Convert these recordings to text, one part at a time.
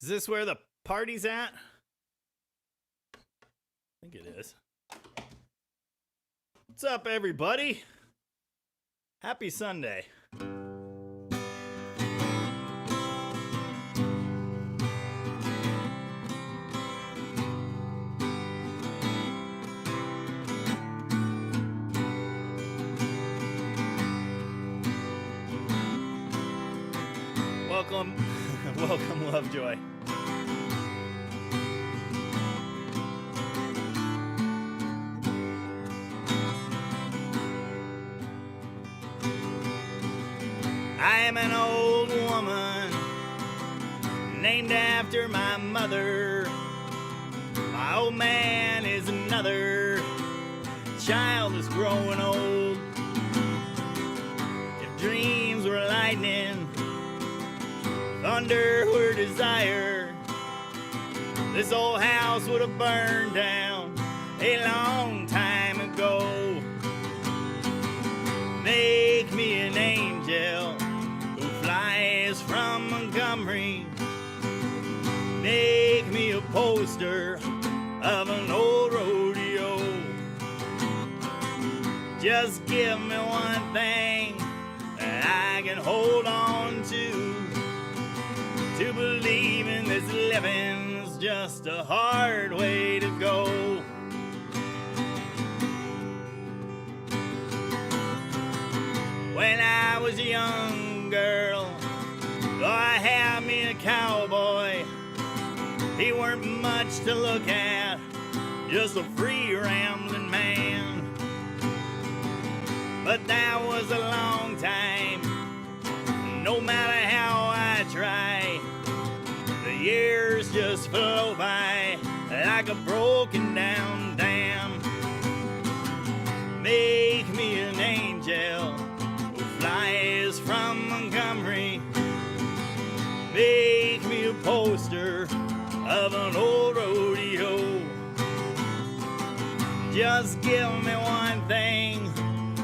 Is this where the party's at? I think it is. What's up, everybody? Happy Sunday. Welcome, welcome, Lovejoy. I am an old woman named after my mother. My old man is another child that's growing old. If dreams were lightning, thunder were desire, this old house would have burned down a long time ago. Make me an angel who flies from Montgomery. Make me a poster of an old rodeo. Just give me one thing that I can hold on to believe in this living's just a hard way to go. When I was a young girl, though I had me a cowboy, he weren't much to look at, just a free rambling man. But that was a long time, no matter how I try, the years just flow by like a broken down dam. Make me an angel who flies from Montgomery. Make me a poster of an old rodeo. Just give me one thing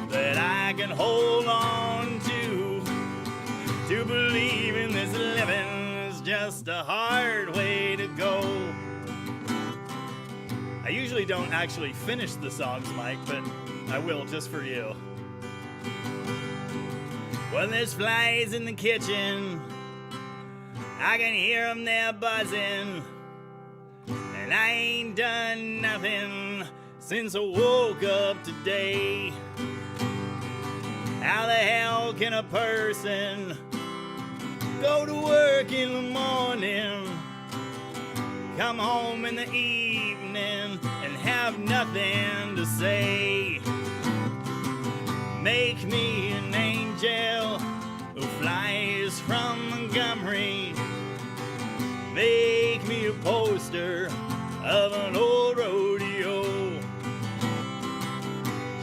that I can hold on to believe in this living is just a hard way to go. I usually don't actually finish the songs, Mike, but I will just for you. When there's flies in the kitchen, I can hear them there buzzing, and I ain't done nothing since I woke up today. How the hell can a person go to work in the morning, come home in the evening, and have nothing to say? Make me an angel who flies from Montgomery. Make me a poster of an old rodeo.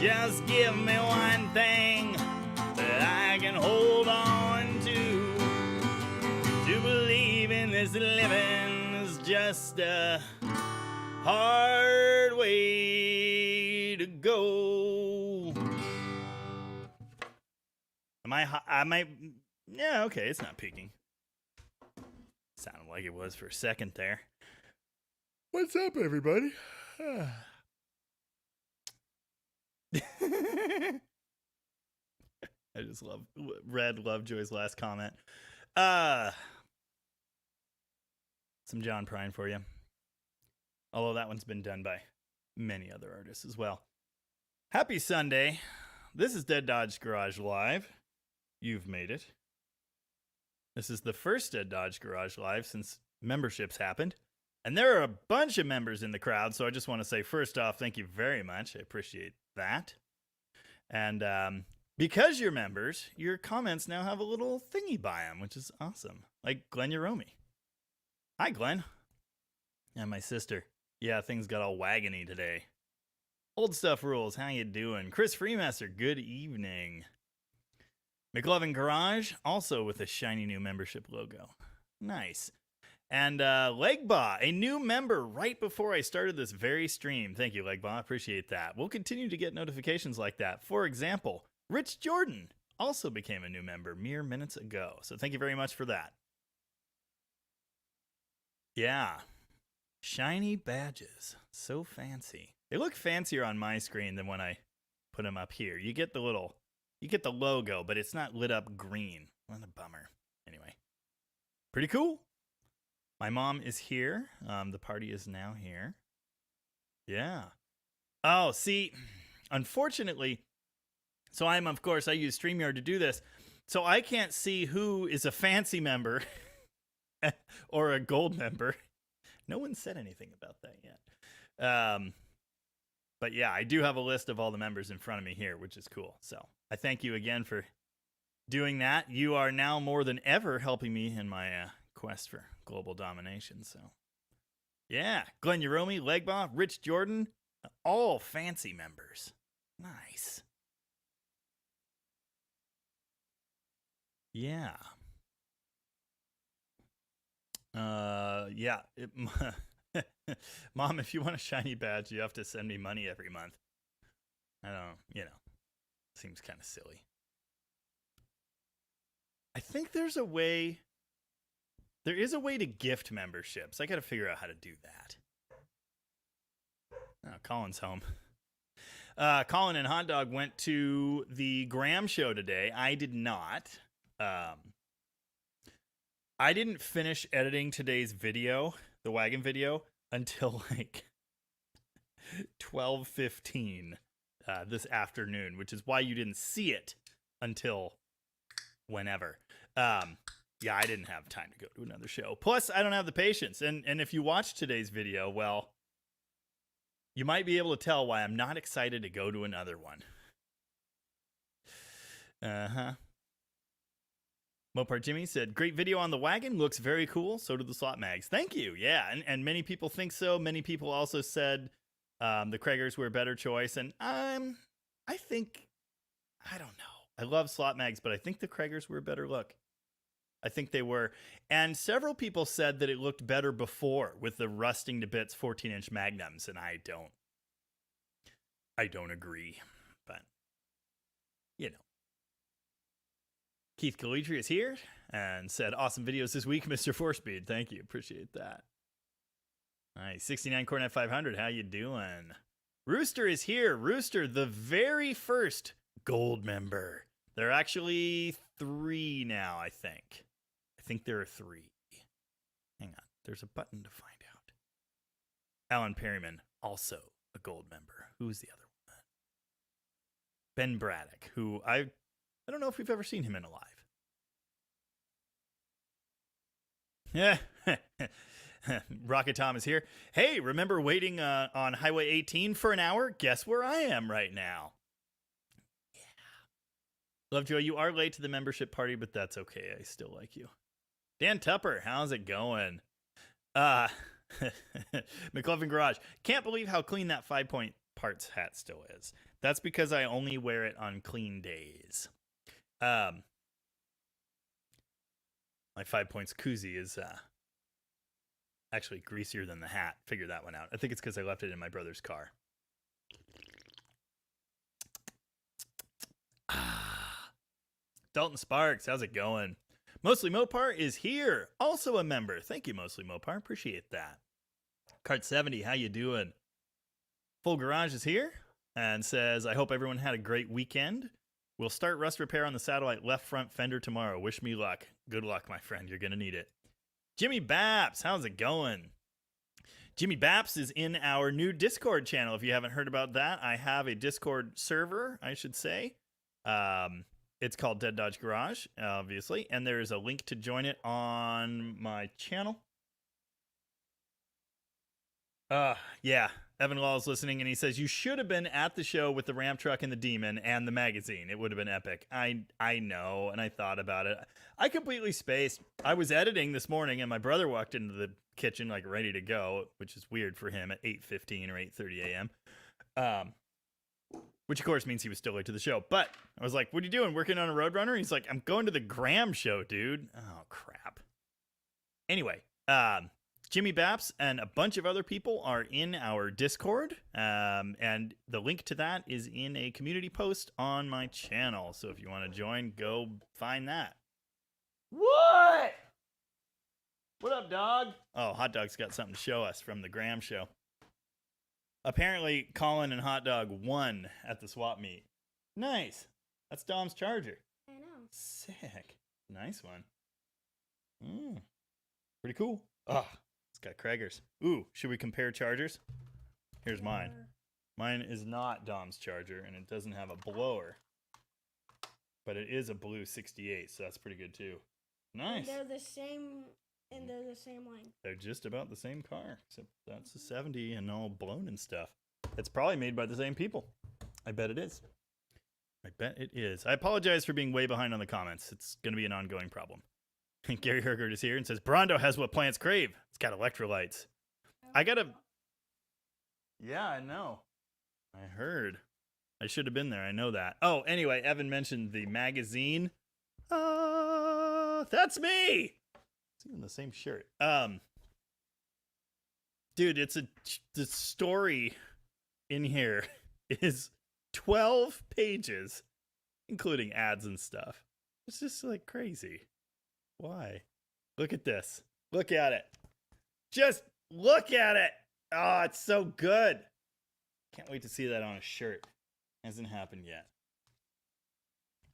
Just give me one thing that I can hold on to believe in this living is just a hard way to go. Yeah, okay, it's not peaking. Sounded like it was for a second there. What's up, everybody? I just read Lovejoy's last comment. Some John Prine for you. Although that one's been done by many other artists as well. Happy Sunday. This is Dead Dodge Garage Live. You've made it. This is the first Dead Dodge Garage Live since memberships happened. And there are a bunch of members in the crowd, so I just want to say, first off, thank you very much. I appreciate that. And because you're members, your comments now have a little thingy by them, which is awesome. Like Glenn Yaromi. Hi, Glenn. And my sister. Yeah, things got all Wag-ony today. Old Stuff Rules, how you doing? Chris Freemaster, good evening. McLovin Garage, also with a shiny new membership logo. Nice. And Legba, a new member right before I started this very stream. Thank you, Legba. Appreciate that. We'll continue to get notifications like that. For example, Rich Jordan also became a new member mere minutes ago. So thank you very much for that. Yeah. Shiny badges. So fancy. They look fancier on my screen than when I put them up here. You get the logo, but it's not lit up green. What a bummer. Anyway. Pretty cool. My mom is here. The party is now here. Yeah. Oh, see, unfortunately, so I use StreamYard to do this. So I can't see who is a fancy member or a gold member. No one said anything about that yet. But yeah, I do have a list of all the members in front of me here, which is cool. So I thank you again for doing that. You are now more than ever helping me in my quest for global domination. So yeah, Glenn Uromi, Legba, Rich Jordan, all fancy members. Nice. Yeah. Yeah. Mom, if you want a shiny badge, you have to send me money every month. I don't, seems kind of silly. I think there is a way to gift memberships. I got to figure out how to do that. Oh, Colin's home. Colin and Hot Dog went to the Graham show today. I did not. I didn't finish editing today's video, the wagon video, until like 12:15 this afternoon, which is why you didn't see it until whenever. Yeah, I didn't have time to go to another show. Plus, I don't have the patience. And if you watch today's video, well, you might be able to tell why I'm not excited to go to another one. Mopar Jimmy said, great video on the wagon. Looks very cool. So do the slot mags. Thank you. Yeah, and many people think so. Many people also said the Kraggers were a better choice. And I don't know. I love slot mags, but I think the Kraggers were a better look. I think they were. And several people said that it looked better before with the rusting to bits 14-inch magnums, and I don't agree. But, Keith Calitri is here and said, awesome videos this week, Mr. Four-Speed. Thank you. Appreciate that. Nice. 69 Cornet 500. How you doing? Rooster is here. Rooster, the very first gold member. There are actually 3 now, I think. I think there are 3. Hang on. There's a button to find out. Alan Perryman, also a gold member. Who's the other one? Ben Braddock, who I don't know if we've ever seen him in alive. Yeah. Rocket Tom is here. Hey, remember waiting on Highway 18 for an hour? Guess where I am right now. Yeah. Lovejoy, you are late to the membership party, but that's okay. I still like you. Dan Tupper, how's it going? McLovin Garage. Can't believe how clean that 5-point parts hat still is. That's because I only wear it on clean days. My 5 points koozie is actually greasier than the hat. Figure that one out. I think it's because I left it in my brother's car. Dalton Sparks, how's it going? Mostly Mopar is here, also a member. Thank you, Mostly Mopar. Appreciate that. Cart 70, how you doing? Full Garage is here and says, I hope everyone had a great weekend. We'll start rust repair on the satellite left front fender tomorrow. Wish me luck. Good luck, my friend. You're going to need it. Jimmy Baps, how's it going? Jimmy Baps is in our new Discord channel. If you haven't heard about that, I have a Discord server, I should say. It's called Dead Dodge Garage, obviously. And there is a link to join it on my channel. Yeah. Evan Law is listening, and he says, you should have been at the show with the Ram truck and the Demon and the magazine. It would have been epic. I know, and I thought about it. I completely spaced. I was editing this morning, and my brother walked into the kitchen, like, ready to go, which is weird for him at 8:15 or 8:30 a.m., which, of course, means he was still late to the show. But I was like, what are you doing, working on a Roadrunner? He's like, I'm going to the Graham show, dude. Oh, crap. Anyway, Jimmy Baps and a bunch of other people are in our Discord, and the link to that is in a community post on my channel. So if you want to join, go find that. What? What up, dog? Oh, Hot Dog's got something to show us from the Graham show. Apparently, Colin and Hot Dog won at the swap meet. Nice. That's Dom's charger. I know. Sick. Nice one. Pretty cool. Ah, it's got Krager's. Ooh, should we compare chargers? Here's mine. Mine is not Dom's charger, and it doesn't have a blower. But it is a blue 68, so that's pretty good too. Nice. And they're the same. And they're the same length. They're just about the same car, except that's a 70 and all blown and stuff. It's probably made by the same people. I bet it is. I bet it is. I apologize for being way behind on the comments. It's going to be an ongoing problem. Gary Hergert is here and says, Brondo has what plants crave. It's got electrolytes. I got to... Yeah, I know. I heard. I should have been there. I know that. Oh, anyway, Evan mentioned the magazine. That's me! Even the same shirt. Dude, the story in here is 12 pages, including ads and stuff. It's just like crazy. Why? Look at this. Look at it. Just look at it. Oh, it's so good. Can't wait to see that on a shirt. Hasn't happened yet.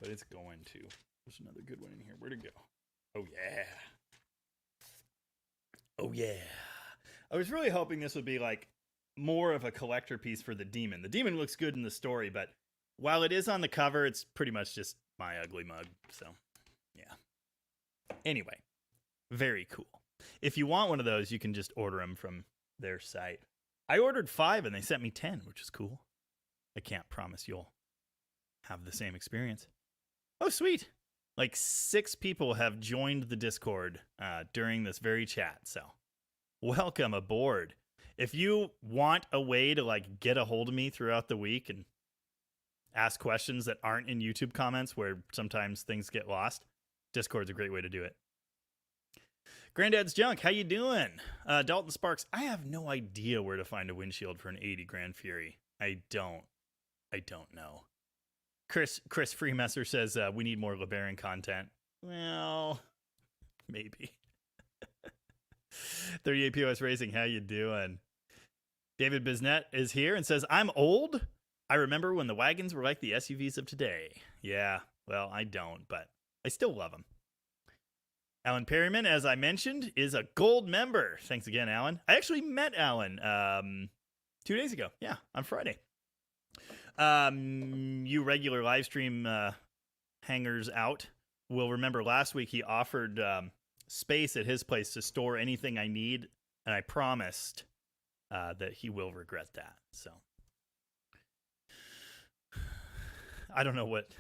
But it's going to. There's another good one in here. Where'd it go? Oh, yeah. Oh, yeah. I was really hoping this would be like more of a collector piece for the demon. The demon looks good in the story, but while it is on the cover, it's pretty much just my ugly mug. So, yeah. Anyway, very cool. If you want one of those, you can just order them from their site. I ordered 5 and they sent me 10, which is cool. I can't promise you'll have the same experience. Oh, sweet. Like 6 people have joined the Discord during this very chat, so welcome aboard. If you want a way to like get a hold of me throughout the week and ask questions that aren't in YouTube comments where sometimes things get lost, Discord's a great way to do it. Granddad's Junk, how you doing? Dalton Sparks, I have no idea where to find a windshield for an 80 Grand Fury. I don't know. Chris Freemesser says we need more LeBaron content. Well, maybe. 38 POS Racing, how you doing? David Biznett is here and says, I'm old. I remember when the wagons were like the SUVs of today. Yeah, well, I don't, but I still love them. Alan Perryman, as I mentioned, is a gold member. Thanks again, Alan. I actually met Alan 2 days ago. Yeah, on Friday. You regular live stream hangers out will remember last week he offered space at his place to store anything I need, and I promised that he will regret that. So I don't know what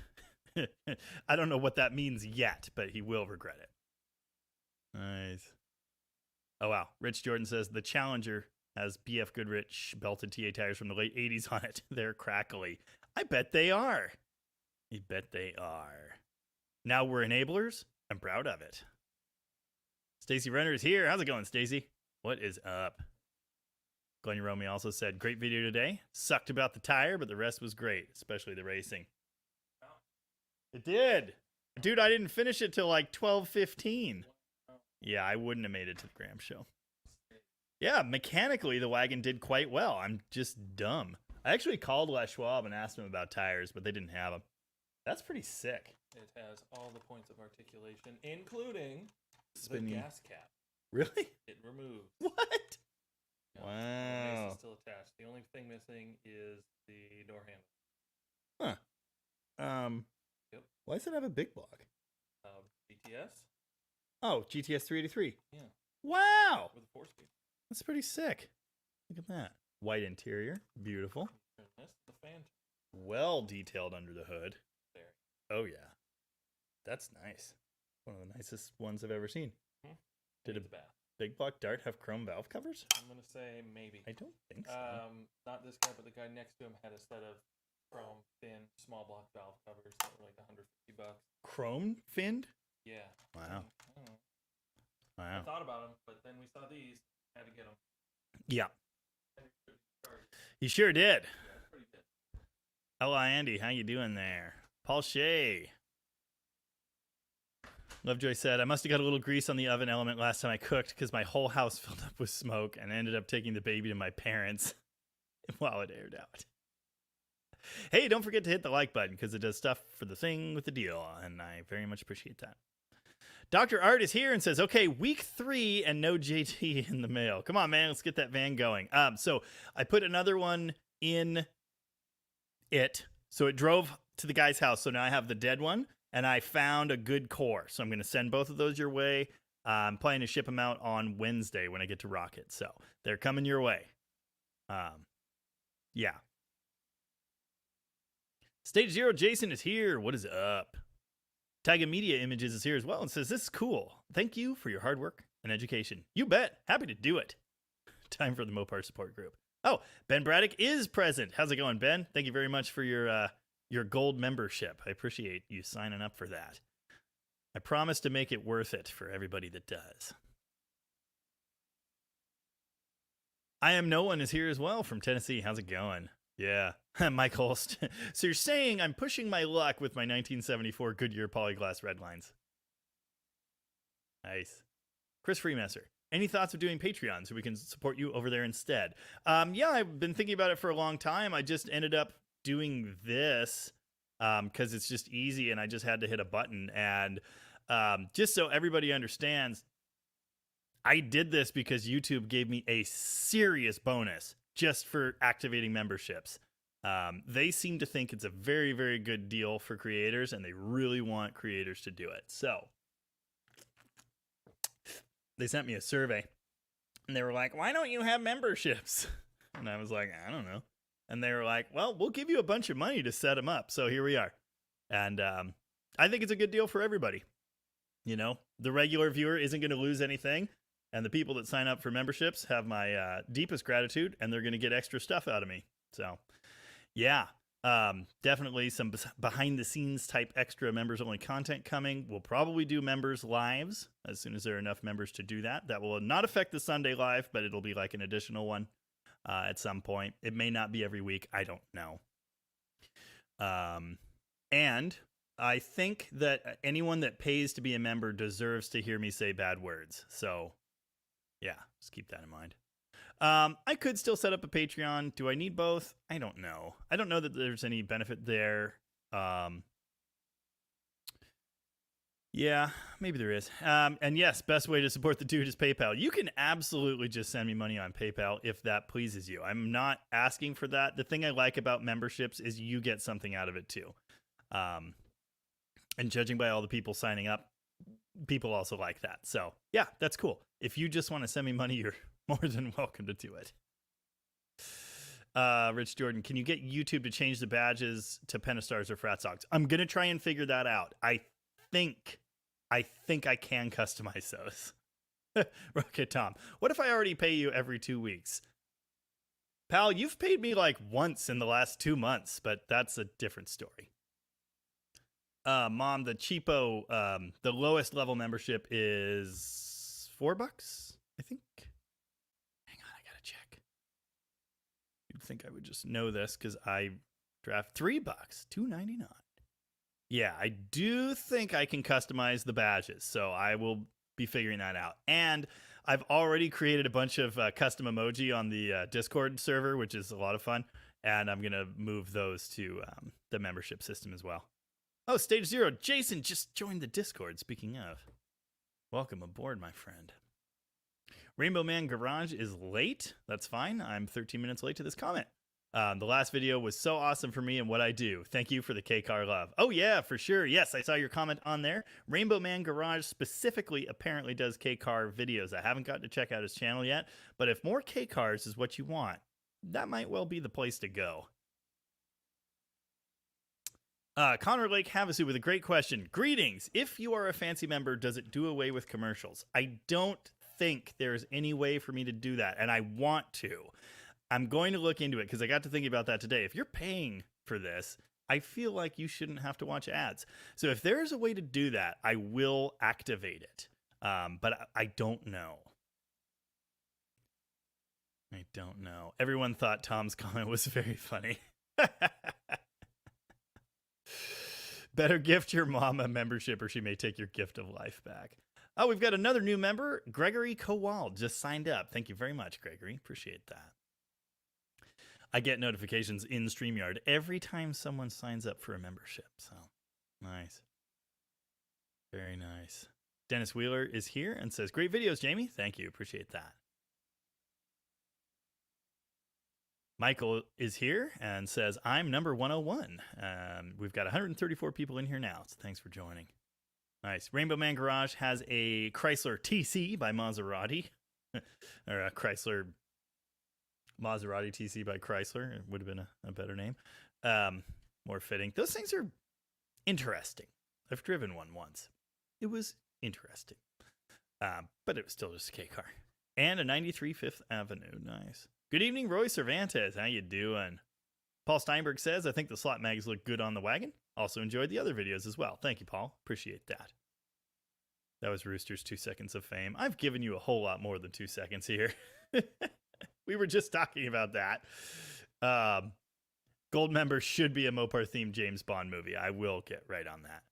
that means yet, but he will regret it. Nice. Oh wow, Rich Jordan says the Challenger has BF Goodrich belted TA tires from the late 80s on it. They're crackly. I bet they are. I bet they are. Now we're enablers. I'm proud of it. Stacy Renner is here. How's it going, Stacy? What is up? Glenn Romy also said, great video today. Sucked about the tire, but the rest was great, especially the racing. It did. Dude, I didn't finish it till like 12:15. Yeah, I wouldn't have made it to the Graham show. Yeah, mechanically, the wagon did quite well. I'm just dumb. I actually called Les Schwab and asked him about tires, but they didn't have them. That's pretty sick. It has all the points of articulation, including Spinny. the gas cap. Really? It removes. What? Yeah, Wow. The base is still attached. The only thing missing is the door handle. Huh. Yep. Why does it have a big block? BTS? Oh, GTS 383. Yeah. Wow. With a 4-speed. That's pretty sick. Look at that. White interior. Beautiful. Turn this, the fan. Well detailed under the hood. There. Oh, yeah. That's nice. One of the nicest ones I've ever seen. Hmm. Did a the bath. big block Dart have chrome valve covers? I'm going to say maybe. I don't think so. Not this guy, but the guy next to him had a set of chrome thin small block valve covers that were like $150. Chrome finned? Yeah. Wow. I don't know. I Wow. thought about them, but then we saw these. Had to get them. Yeah. You sure did. Yeah, pretty good. Hello, Andy. How you doing there? Paul Shea. Lovejoy said, I must have got a little grease on the oven element last time I cooked because my whole house filled up with smoke and I ended up taking the baby to my parents while it aired out. Hey, don't forget to hit the like button because it does stuff for the thing with the deal, and I very much appreciate that. Dr. Art is here and says, okay, week 3 and no JT in the mail. Come on, man, let's get that van going. So I put another one in it. So it drove to the guy's house. So now I have the dead one, and I found a good core. So I'm going to send both of those your way. I'm planning to ship them out on Wednesday when I get to Rocket. So they're coming your way. Yeah. Stage 0 Jason is here. What is up? Tiger Media Images is here as well and says, this is cool. Thank you for your hard work and education. You bet. Happy to do it. Time for the Mopar support group. Oh, Ben Braddock is present. How's it going, Ben? Thank you very much for your gold membership. I appreciate you signing up for that. I promise to make it worth it for everybody that does. I Am No One is here as well from Tennessee. How's it going? Yeah. Mike Holst. So you're saying I'm pushing my luck with my 1974 Goodyear Polyglass red lines. Nice. Chris Freemasser. Any thoughts of doing Patreon so we can support you over there instead? Yeah, I've been thinking about it for a long time. I just ended up doing this because it's just easy and I just had to hit a button. And just so everybody understands, I did this because YouTube gave me a serious bonus just for activating memberships. They seem to think it's a very, very good deal for creators, and they really want creators to do it. So they sent me a survey, and they were like, why don't you have memberships? And I was like, I don't know. And they were like, well, we'll give you a bunch of money to set them up. So here we are. And I think it's a good deal for everybody. You know, the regular viewer isn't going to lose anything. And the people that sign up for memberships have my deepest gratitude, and they're going to get extra stuff out of me. So, yeah, definitely some behind-the-scenes type extra members-only content coming. We'll probably do members lives as soon as there are enough members to do that. That will not affect the Sunday live, but it'll be like an additional one at some point. It may not be every week. I don't know. And I think that anyone that pays to be a member deserves to hear me say bad words. So, yeah, just keep that in mind. I could still set up a Patreon. Do I need both? I don't know. I don't know that there's any benefit there. Yeah, maybe there is. And yes, best way to support the dude is PayPal. You can absolutely just send me money on PayPal if that pleases you. I'm not asking for that. The thing I like about memberships is you get something out of it too. And judging by all the people signing up, people also like that. So yeah, that's cool. If you just want to send me money, you're more than welcome to do it. Rich Jordan, can you get YouTube to change the badges to Pentastars or Frat Socks? I'm going to try and figure that out. I think I can customize those. Rocket Tom, what if I already pay you every 2 weeks? Pal, you've paid me like once in the last 2 months, but that's a different story. Mom, the cheapo, the lowest level membership is $4, I think. Hang on, I gotta check. You'd think I would just know this because I draft $3, $2.99. Yeah, I do think I can customize the badges, so I will be figuring that out. And I've already created a bunch of custom emoji on the Discord server, which is a lot of fun. And I'm gonna move those to the membership system as well. Oh, Stage 0. Jason just joined the Discord, speaking of. Welcome aboard, my friend. Rainbow Man Garage is late. That's fine. I'm 13 minutes late to this comment. The last video was so awesome for me and what I do. Thank you for the K-Car love. Oh, yeah, for sure. Yes, I saw your comment on there. Rainbow Man Garage specifically apparently does K-Car videos. I haven't gotten to check out his channel yet, but if more K-Cars is what you want, that might well be the place to go. Connor Lake Havasu with a great question. Greetings. If you are a fancy member, does it do away with commercials? I don't think there's any way for me to do that, and I want to. I'm going to look into it because I got to thinking about that today. If you're paying for this, I feel like you shouldn't have to watch ads. So if there's a way to do that, I will activate it. But I don't know. I don't know. Everyone thought Tom's comment was very funny. Better gift your mom a membership or she may take your gift of life back. Oh, we've got another new member. Gregory Kowal just signed up. Thank you very much, Gregory. Appreciate that. I get notifications in StreamYard every time someone signs up for a membership. So, nice. Very nice. Dennis Wheeler is here and says, great videos, Jamie. Thank you. Appreciate that. Michael is here and says, I'm number 101. We've got 134 people in here now, so thanks for joining. Nice. Rainbow Man Garage has a Chrysler TC by Maserati. Or a Chrysler Maserati TC by Chrysler. It would have been a better name. More fitting. Those things are interesting. I've driven one once. It was interesting. But it was still just a K car. And a 93 Fifth Avenue. Nice. Good evening, Roy Cervantes. How you doing? Paul Steinberg says, I think the slot mags look good on the wagon. Also enjoyed the other videos as well. Thank you, Paul. Appreciate that. That was Rooster's 2 seconds of fame. I've given you a whole lot more than 2 seconds here. We were just talking about that. Gold member should be a Mopar-themed James Bond movie. I will get right on that.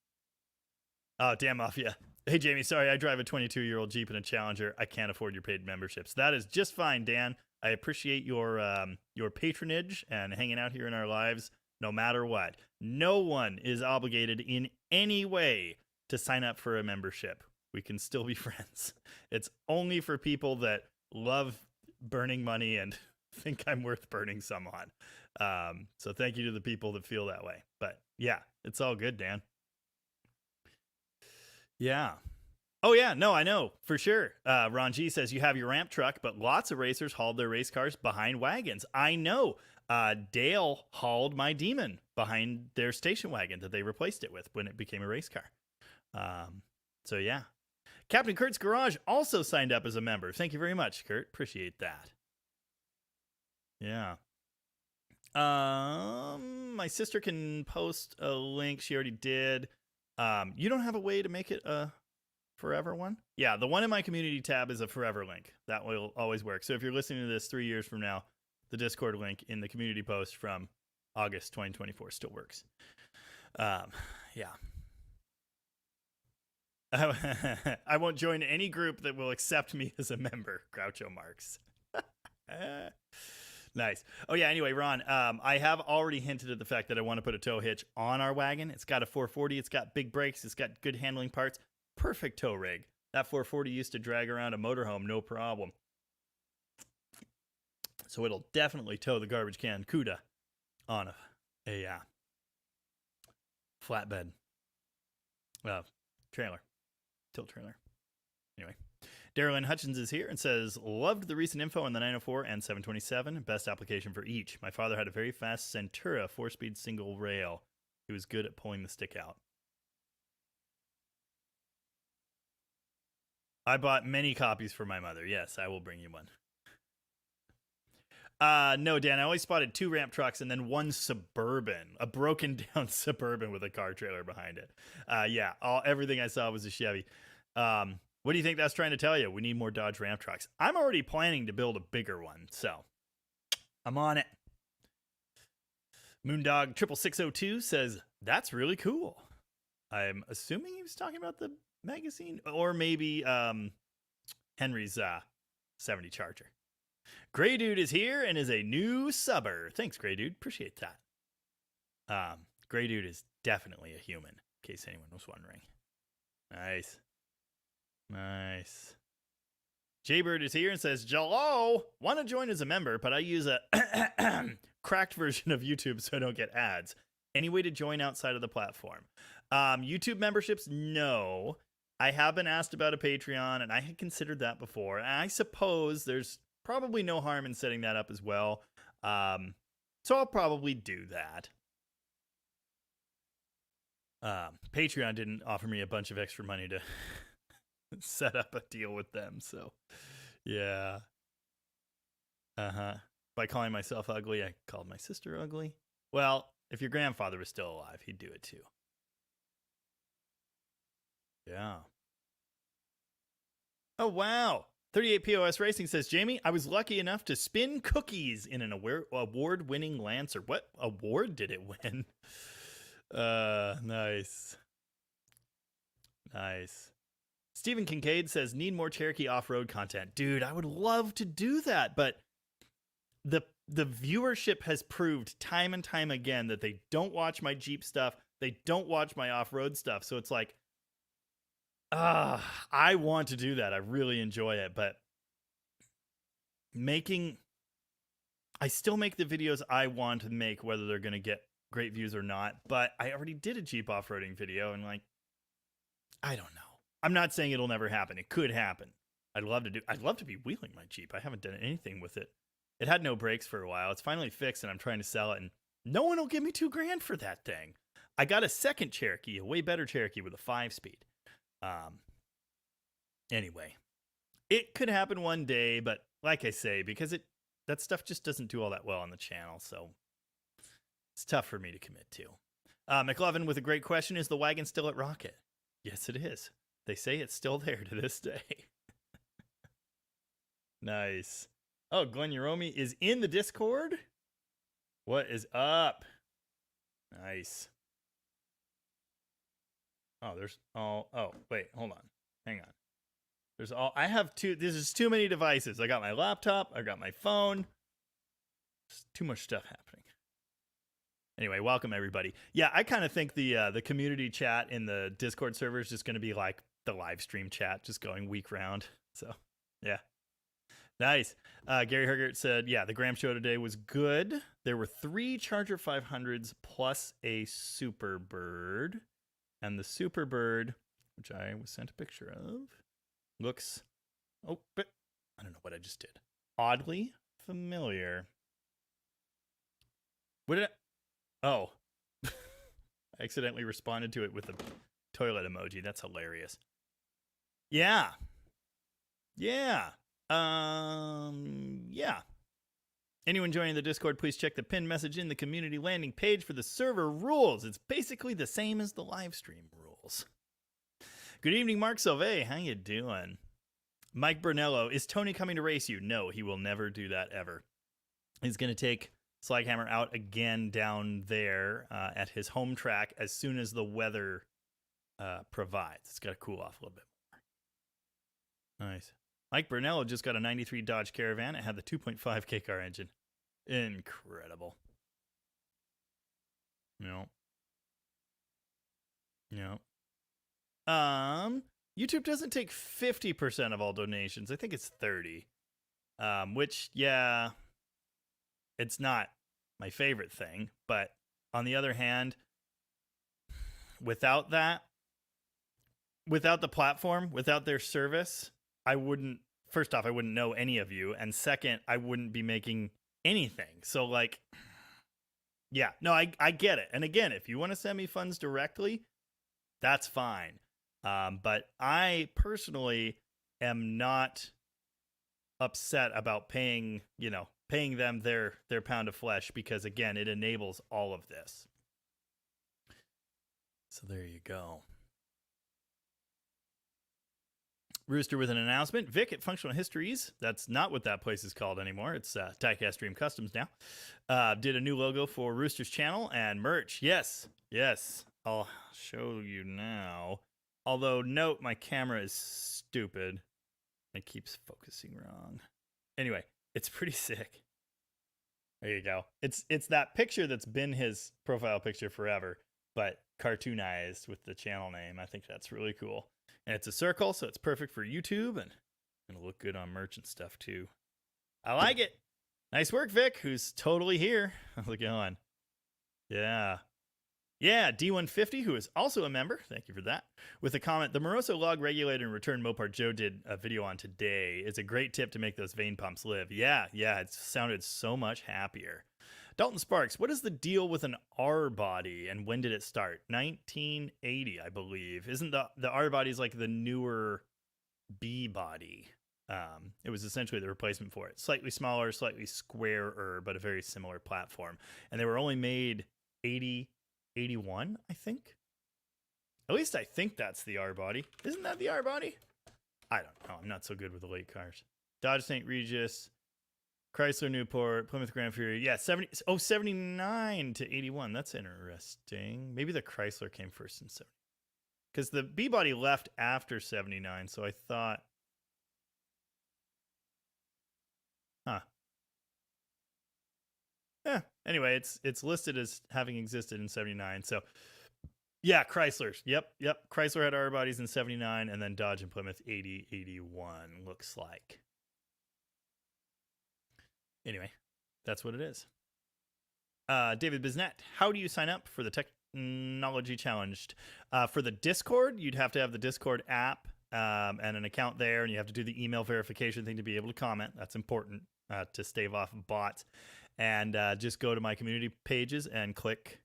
Oh, damn Mafia. Hey, Jamie, sorry, I drive a 22-year-old Jeep and a Challenger. I can't afford your paid memberships. That is just fine, Dan. I appreciate your patronage and hanging out here in our lives no matter what. No one is obligated in any way to sign up for a membership. We can still be friends. It's only for people that love burning money and think I'm worth burning some on. So thank you to the people that feel that way. But yeah, it's all good, Dan. Yeah. Oh, yeah. No, I know. For sure. Ron G says you have your ramp truck, but lots of racers hauled their race cars behind wagons. I know. Dale hauled my Demon behind their station wagon that they replaced it with when it became a race car. So, yeah. Captain Kurt's Garage also signed up as a member. Thank you very much, Kurt. Appreciate that. Yeah. My sister can post a link. She already did. You don't have a way to make it a forever one? Yeah, the one in my community tab is a forever link. That will always work. So if you're listening to this 3 years from now, the Discord link in the community post from August 2024 still works. Yeah. I won't join any group that will accept me as a member, Groucho Marx. Nice. Oh, yeah, anyway, Ron, I have already hinted at the fact that I want to put a tow hitch on our wagon. It's got a 440. It's got big brakes. It's got good handling parts. Perfect tow rig. That 440 used to drag around a motorhome, no problem. So it'll definitely tow the garbage can CUDA on a flatbed trailer, tilt trailer. Anyway, Darylyn Hutchins is here and says, loved the recent info on the 904 and 727. Best application for each. My father had a very fast Centura 4-speed single rail. He was good at pulling the stick out. I bought many copies for my mother. Yes, I will bring you one. No, Dan, I only spotted 2 ramp trucks and then 1 Suburban, a broken down Suburban with a car trailer behind it. Yeah, everything I saw was a Chevy. What do you think that's trying to tell you? We need more Dodge ramp trucks. I'm already planning to build a bigger one, so I'm on it. Moondog 66602 says, that's really cool. I'm assuming he was talking about the magazine or maybe Henry's 70 Charger. Gray Dude is here and is a new subber. Thanks, Gray Dude. Appreciate that. Gray Dude is definitely a human, in case anyone was wondering. Nice. Nice. Jaybird is here and says, Jello, want to join as a member, but I use a cracked version of YouTube so I don't get ads. Any way to join outside of the platform? YouTube memberships, no. I have been asked about a Patreon, and I had considered that before. And I suppose there's probably no harm in setting that up as well. So I'll probably do that. Patreon didn't offer me a bunch of extra money to set up a deal with them, so yeah. By calling myself ugly, I called my sister ugly. Well, if your grandfather was still alive, he'd do it too. Yeah. Oh, wow. 38 POS Racing says, Jamie, I was lucky enough to spin cookies in an award-winning Lancer. What award did it win? Nice. Nice. Stephen Kincaid says, need more Cherokee off-road content. Dude, I would love to do that, but the viewership has proved time and time again that they don't watch my Jeep stuff. They don't watch my off-road stuff. So it's like, I want to do that. I really enjoy it, but I still make the videos I want to make, whether they're going to get great views or not. But I already did a Jeep off-roading video, and like, I don't know. I'm not saying it'll never happen. It could happen. I'd love to be wheeling my Jeep. I haven't done anything with it. It had no brakes for a while. It's finally fixed, and I'm trying to sell it, and no one will give me $2,000 for that thing. I got a second Cherokee, a way better Cherokee with a 5-speed. Anyway, it could happen one day, but like I say, because that stuff just doesn't do all that well on the channel, so it's tough for me to commit to. McLovin with a great question: is the wagon still at Rocket? Yes, it is. They say it's still there to this day. Nice. Oh, Glenn Yoromi is in the Discord. What is up? Nice. Oh, wait, hold on. Hang on. I have this is too many devices. I got my laptop, I got my phone. There's too much stuff happening. Anyway, welcome everybody. Yeah, I kind of think the community chat in the Discord server is just going to be like the live stream chat, just going week round. So, yeah. Nice. Gary Hergert said, yeah, the Graham show today was good. There were 3 Charger 500s plus a Superbird. And the Superbird, which I was sent a picture of, looks, I don't know what I just did. Oddly familiar. I accidentally responded to it with a toilet emoji. That's hilarious. Yeah. Yeah. Yeah. Anyone joining the Discord, please check the pinned message in the community landing page for the server rules. It's basically the same as the live stream rules. Good evening, Mark Sauvé. How you doing? Mike Brunello, is Tony coming to race you? No, he will never do that ever. He's going to take Slaghammer out again down there at his home track as soon as the weather provides. It's got to cool off a little bit more. Nice. Mike Brunello just got a 93 Dodge Caravan. It had the 2.5 car engine. Incredible. Yep. YouTube doesn't take 50% of all donations. I think it's 30. Which, yeah, it's not my favorite thing. But on the other hand, without the platform, without their service, first off, I wouldn't know any of you. And second, I wouldn't be making anything. So like, yeah, no, I get it. And again, if you want to send me funds directly, that's fine. But I personally am not upset about paying them their pound of flesh, because again, it enables all of this. So there you go. Rooster with an announcement. Vic at Functional Histories, that's not what that place is called anymore. It's Diecast Dream Customs now. Did a new logo for Rooster's channel and merch. Yes. I'll show you now. Although, note, my camera is stupid. It keeps focusing wrong. Anyway, it's pretty sick. There you go. It's that picture that's been his profile picture forever, but cartoonized with the channel name. I think that's really cool. And it's a circle, so it's perfect for YouTube, and it'll look good on merch and stuff, too. I like it. Nice work, Vic, who's totally here. How's it going? Yeah, D150, who is also a member. Thank you for that. With a comment, the Moroso log regulator and return Mopar Joe did a video on today. It's a great tip to make those vane pumps live. Yeah, it sounded so much happier. Dalton Sparks, what is the deal with an R body, and when did it start? 1980, I believe. Isn't the R body is like the newer B body? It was essentially the replacement for it. Slightly smaller, slightly squarer, but a very similar platform. And they were only made 81, I think. At least I think that's the R body. Isn't that the R body? I don't know. I'm not so good with the late cars. Dodge St. Regis. Chrysler Newport, Plymouth Grand Fury. Yeah, 79 to 81. That's interesting. Maybe the Chrysler came first in 70. Because the B-body left after 79, so I thought... Huh. Yeah, anyway, it's listed as having existed in 79, so... Yeah, Chryslers. Yep. Chrysler had R bodies in 79, and then Dodge and Plymouth 80, 81, looks like. Anyway, that's what it is. David Biznett, how do you sign up for the Technology Challenged? For the Discord, you'd have to have the Discord app and an account there, and you have to do the email verification thing to be able to comment. That's important to stave off bots. And just go to my community pages and click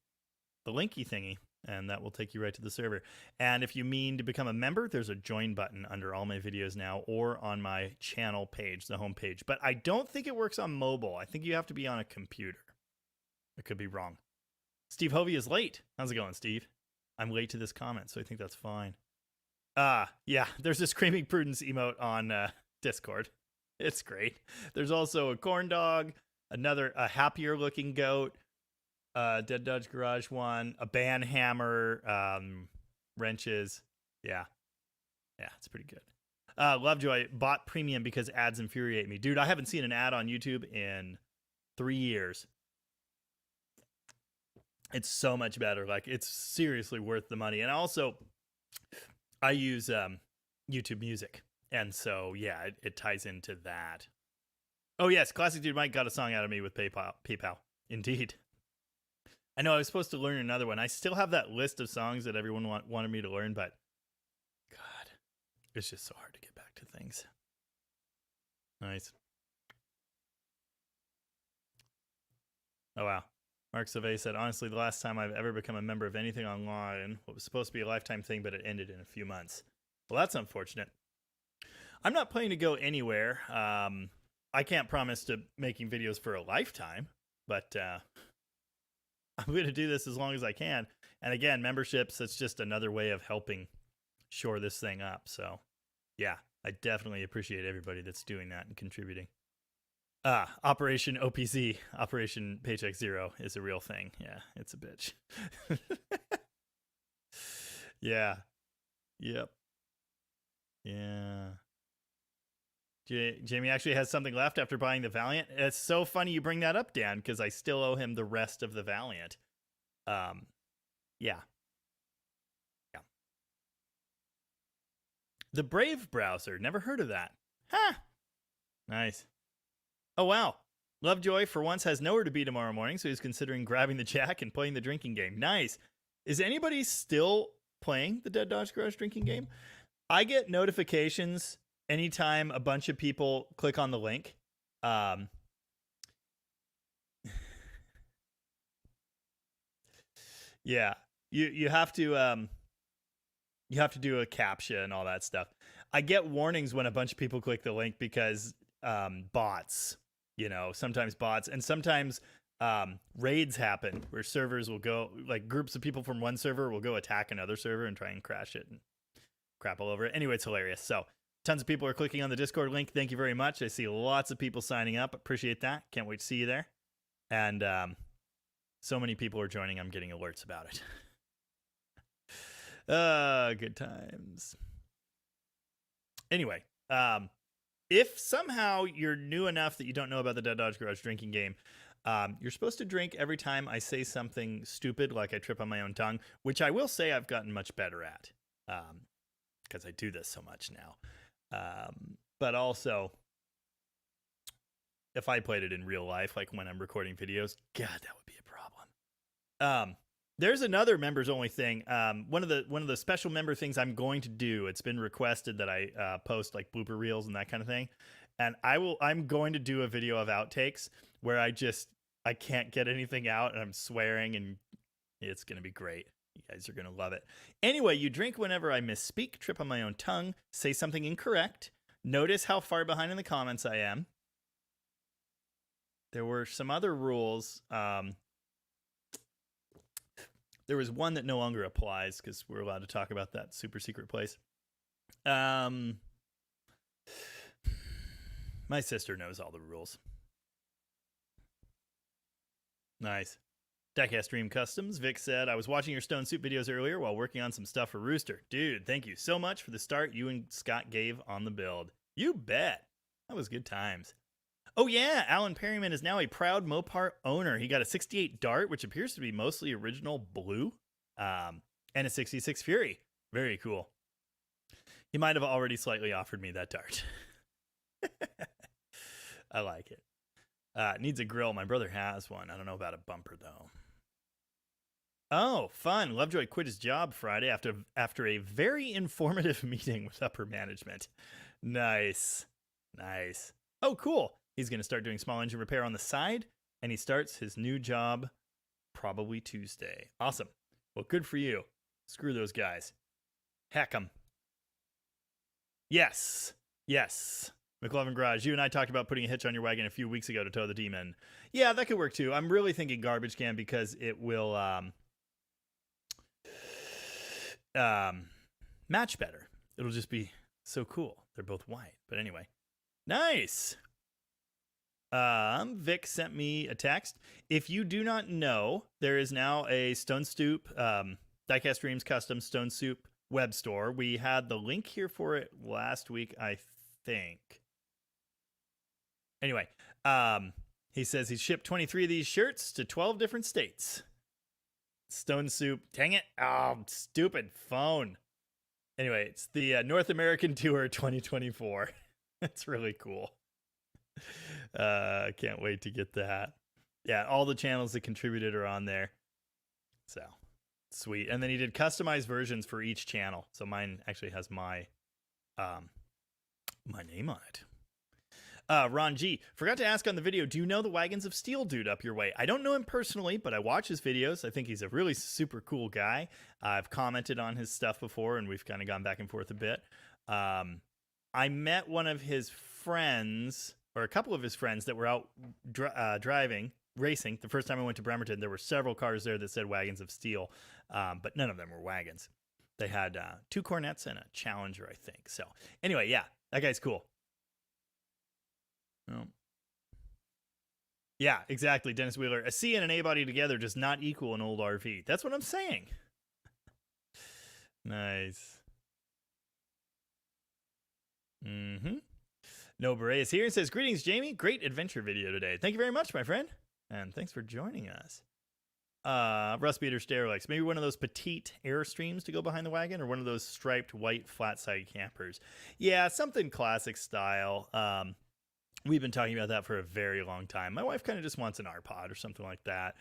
the linky thingy, and that will take you right to the server. And if you mean to become a member, there's a join button under all my videos now or on my channel page, the home page. But I don't think it works on mobile. I think you have to be on a computer. I could be wrong. Steve Hovey is late. How's it going, Steve? I'm late to this comment, so I think that's fine. Yeah, there's a Screaming Prudence emote on Discord. It's great. There's also a corn dog, a happier looking goat, Dead Dodge Garage one, a band hammer, wrenches. Yeah, it's pretty good. Lovejoy bought premium because ads infuriate me. Dude, I haven't seen an ad on YouTube in 3 years. It's so much better. Like, it's seriously worth the money. And also, I use YouTube Music. And so, yeah, it ties into that. Oh, yes, Classic Dude Mike got a song out of me with PayPal. Indeed. I know I was supposed to learn another one. I still have that list of songs that everyone wanted me to learn, but God, it's just so hard to get back to things. Nice. Oh, wow. Mark Sauvé said, honestly, the last time I've ever become a member of anything online, what was supposed to be a lifetime thing, but it ended in a few months. Well, that's unfortunate. I'm not planning to go anywhere. I can't promise to making videos for a lifetime, but I'm going to do this as long as I can. And again, memberships, that's just another way of helping shore this thing up. So, yeah, I definitely appreciate everybody that's doing that and contributing. Operation OPZ, Operation Paycheck Zero, is a real thing. Yeah, it's a bitch. Yeah. Yep. Yeah. Jamie actually has something left after buying the Valiant. It's so funny you bring that up, Dan, because I still owe him the rest of the Valiant. Yeah. The Brave browser. Never heard of that. Huh. Nice. Oh, wow. Lovejoy, for once, has nowhere to be tomorrow morning, so he's considering grabbing the jack and playing the drinking game. Nice. Is anybody still playing the Dead Dodge Garage drinking game? I get notifications anytime a bunch of people click on the link. Yeah, you have to do a CAPTCHA and all that stuff. I get warnings when a bunch of people click the link because bots, sometimes bots, and sometimes raids happen where servers will go, like groups of people from one server will go attack another server and try and crash it and crap all over it. Anyway, it's hilarious. So tons of people are clicking on the Discord link. Thank you very much. I see lots of people signing up. Appreciate that. Can't wait to see you there. And so many people are joining. I'm getting alerts about it. Good times. Anyway, if somehow you're new enough that you don't know about the Dead Dodge Garage drinking game, you're supposed to drink every time I say something stupid, like I trip on my own tongue, which I will say I've gotten much better at, because I do this so much now. But also, if I played it in real life, like when I'm recording videos, God, that would be a problem. There's another members only thing. One of the special member things I'm going to do. It's been requested that I post like blooper reels and that kind of thing, and I'm going to do a video of outtakes where I can't get anything out and I'm swearing, and it's gonna be great. You guys are gonna love it. Anyway, you drink whenever I misspeak, trip on my own tongue, say something incorrect. Notice how far behind in the comments I am. There were some other rules. There was one that no longer applies because we're allowed to talk about that super secret place. My sister knows all the rules. Nice. Diecast Dream Customs. Vic said, I was watching your Stone Soup videos earlier while working on some stuff for Rooster. Dude, thank you so much for the start you and Scott gave on the build. You bet. That was good times. Oh yeah, Alan Perryman is now a proud Mopar owner. He got a 68 Dart, which appears to be mostly original blue, and a 66 Fury. Very cool. He might have already slightly offered me that Dart. I like it. Needs a grill. My brother has one. I don't know about a bumper, though. Oh, fun. Lovejoy quit his job Friday after a very informative meeting with upper management. Nice. Nice. Oh, cool. He's going to start doing small engine repair on the side, and he starts his new job probably Tuesday. Awesome. Well, good for you. Screw those guys. Heck 'em. Yes. Yes. McLovin Garage, you and I talked about putting a hitch on your wagon a few weeks ago to tow the demon. Yeah, that could work too. I'm really thinking garbage can because it will match better. It'll just be so cool. They're both white. But anyway. Nice. Vic sent me a text. If you do not know, there is now a Stone Soup, Diecast Dreams Custom Stone Soup web store. We had the link here for it last week, I think. Anyway, he says he's shipped 23 of these shirts to 12 different states. Stone Soup. Dang it. Oh, stupid phone. Anyway, it's the North American Tour 2024. That's really cool. I can't wait to get that. Yeah, all the channels that contributed are on there. So, sweet. And then he did customized versions for each channel. So mine actually has my name on it. Ron G. Forgot to ask on the video, do you know the Wagons of Steel dude up your way? I don't know him personally, but I watch his videos. I think he's a really super cool guy. I've commented on his stuff before, and we've kind of gone back and forth a bit. I met one of his friends, or a couple of his friends that were out racing. The first time I went to Bremerton, there were several cars there that said Wagons of Steel, but none of them were wagons. They had 2 Cornettes and a Challenger, I think. So anyway, yeah, that guy's cool. Oh. Yeah, exactly, Dennis Wheeler. A C and an A body together does not equal an old RV. That's what I'm saying. Nice. No Beret is here and says, greetings, Jamie. Great adventure video today. Thank you very much, my friend. And thanks for joining us. Rust Beater Stairlex. Maybe one of those petite Airstreams to go behind the wagon, or one of those striped white flat side campers. Yeah, something classic style. We've been talking about that for a very long time. My wife kind of just wants an R-Pod or something like that,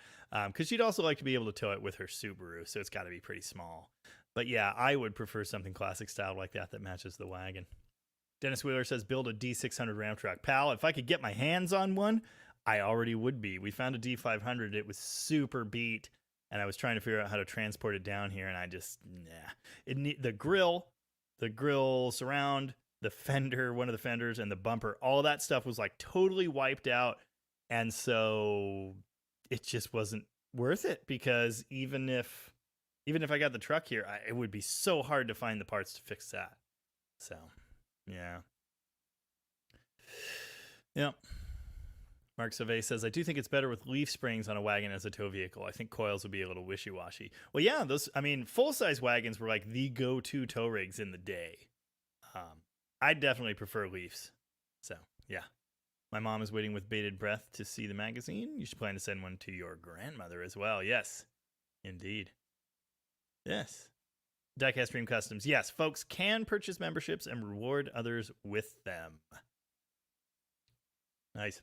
because she'd also like to be able to tow it with her Subaru, so it's got to be pretty small. But yeah, I would prefer something classic style like that matches the wagon. Dennis Wheeler says, build a D600 Ram truck. Pal, if I could get my hands on one, I already would be. We found a D500. It was super beat, and I was trying to figure out how to transport it down here, and I just, nah. The grill surround, the fender, one of the fenders, and the bumper, all that stuff was like totally wiped out. And so it just wasn't worth it, because even if I got the truck here, it would be so hard to find the parts to fix that. So, yeah. Yep. Mark Sauvé says, I do think it's better with leaf springs on a wagon as a tow vehicle. I think coils would be a little wishy-washy. Well, yeah, full-size wagons were like the go-to tow rigs in the day. I definitely prefer leafs. So, yeah. My mom is waiting with bated breath to see the magazine. You should plan to send one to your grandmother as well. Yes, indeed. Yes. Diecast Dream Customs. Yes, folks can purchase memberships and reward others with them. Nice.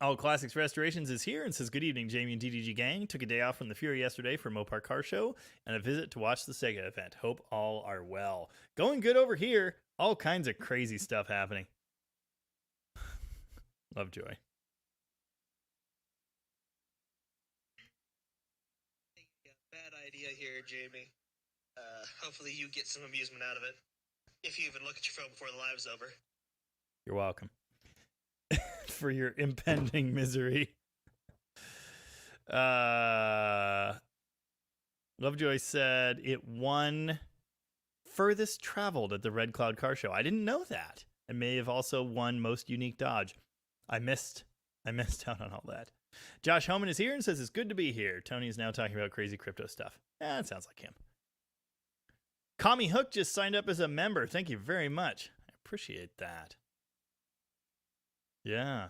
All Classics Restorations is here and says, good evening, Jamie and DDG gang. Took a day off from the Fury yesterday for Mopar Car Show and a visit to watch the Sega event. Hope all are well. Going good over here. All kinds of crazy stuff happening. Lovejoy. Bad idea here, Jamie. Hopefully you get some amusement out of it. If you even look at your phone before the live's over. You're welcome. For your impending misery. Lovejoy said it won furthest traveled at the Red Cloud Car Show. I didn't know that. It may have also won most unique Dodge. I missed out on all that. Josh Homan is here and says it's good to be here. Tony is now talking about crazy crypto stuff. That sounds like him. Kami Hook just signed up as a member. Thank you very much. I appreciate that. Yeah.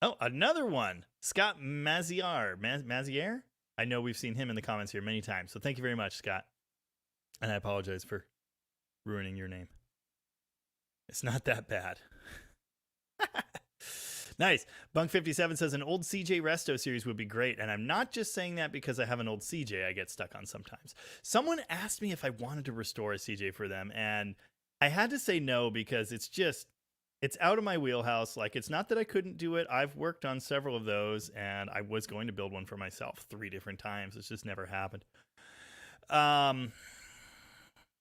Oh, another one. Scott Maziar. Mazier? I know we've seen him in the comments here many times. So thank you very much, Scott. And I apologize for ruining your name. It's not that bad. Nice. Bunk57 says an old CJ Resto series would be great. And I'm not just saying that because I have an old CJ I get stuck on sometimes. Someone asked me if I wanted to restore a CJ for them. And I had to say no because it's out of my wheelhouse. Like, it's not that I couldn't do it. I've worked on several of those and I was going to build one for myself 3 different times. It's just never happened.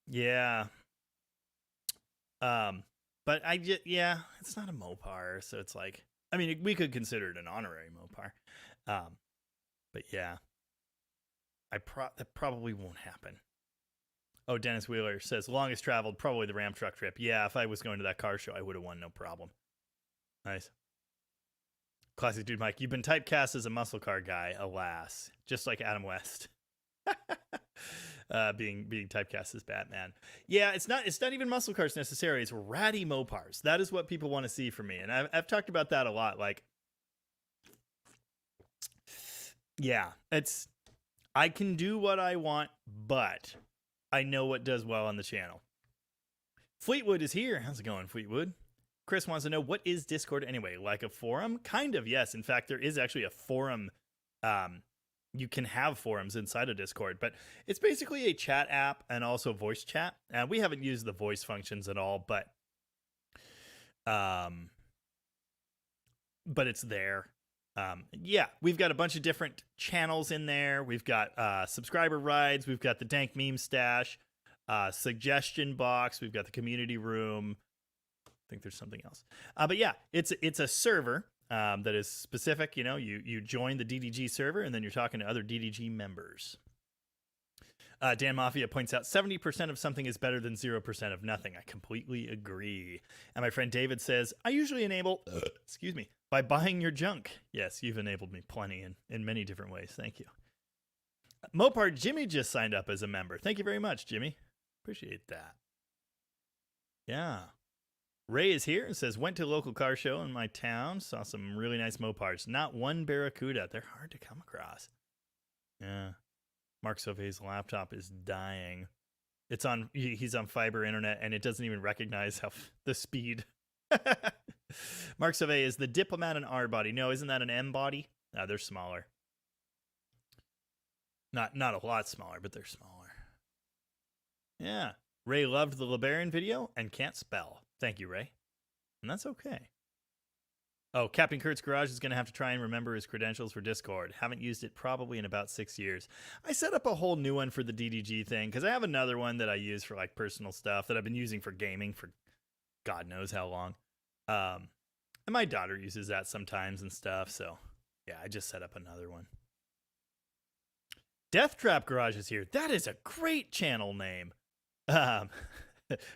Yeah. But it's not a Mopar, so it's like, I mean, we could consider it an honorary Mopar. But yeah, that probably won't happen. Oh, Dennis Wheeler says longest traveled, probably the Ram truck trip. Yeah, if I was going to that car show, I would have won, no problem. Nice. Classic dude, Mike. You've been typecast as a muscle car guy, alas, just like Adam West. Being typecast as Batman. Yeah, it's not even muscle cars necessarily. It's ratty Mopars. That is what people want to see from me, and I've talked about that a lot. Like, yeah, I can do what I want, but I know what does well on the channel. Fleetwood is here. How's it going, Fleetwood? Chris wants to know, what is Discord anyway? Like a forum? Kind of, yes. In fact, there is actually a forum. You can have forums inside of Discord, but it's basically a chat app and also voice chat. We haven't used the voice functions at all, but it's there. Yeah, we've got a bunch of different channels in there. We've got subscriber rides. We've got the dank meme stash, suggestion box. We've got the community room. I think there's something else. But yeah, it's a server. That is specific. You join the DDG server and then you're talking to other DDG members. Dan Mafia points out 70% of something is better than 0% of nothing. I completely agree. And my friend David says, I usually enable, by buying your junk. Yes, you've enabled me plenty in many different ways. Thank you. Mopar Jimmy just signed up as a member. Thank you very much, Jimmy. Appreciate that. Yeah. Ray is here and says, went to a local car show in my town, saw some really nice Mopars. Not one Barracuda. They're hard to come across. Yeah. Mark Sauvé's laptop is dying. He's on fiber internet and it doesn't even recognize the speed. Mark Sauvé is the Diplomat and R body. No, isn't that an M body? No, they're smaller. Not a lot smaller, but they're smaller. Yeah. Ray loved the LeBaron video and can't spell. Thank you, Ray. And that's okay. Oh, Captain Kurt's Garage is going to have to try and remember his credentials for Discord. Haven't used it probably in about 6 years. I set up a whole new one for the DDG thing because I have another one that I use for like personal stuff that I've been using for gaming for God knows how long. And my daughter uses that sometimes and stuff. So yeah, I just set up another one. Death Trap Garage is here. That is a great channel name.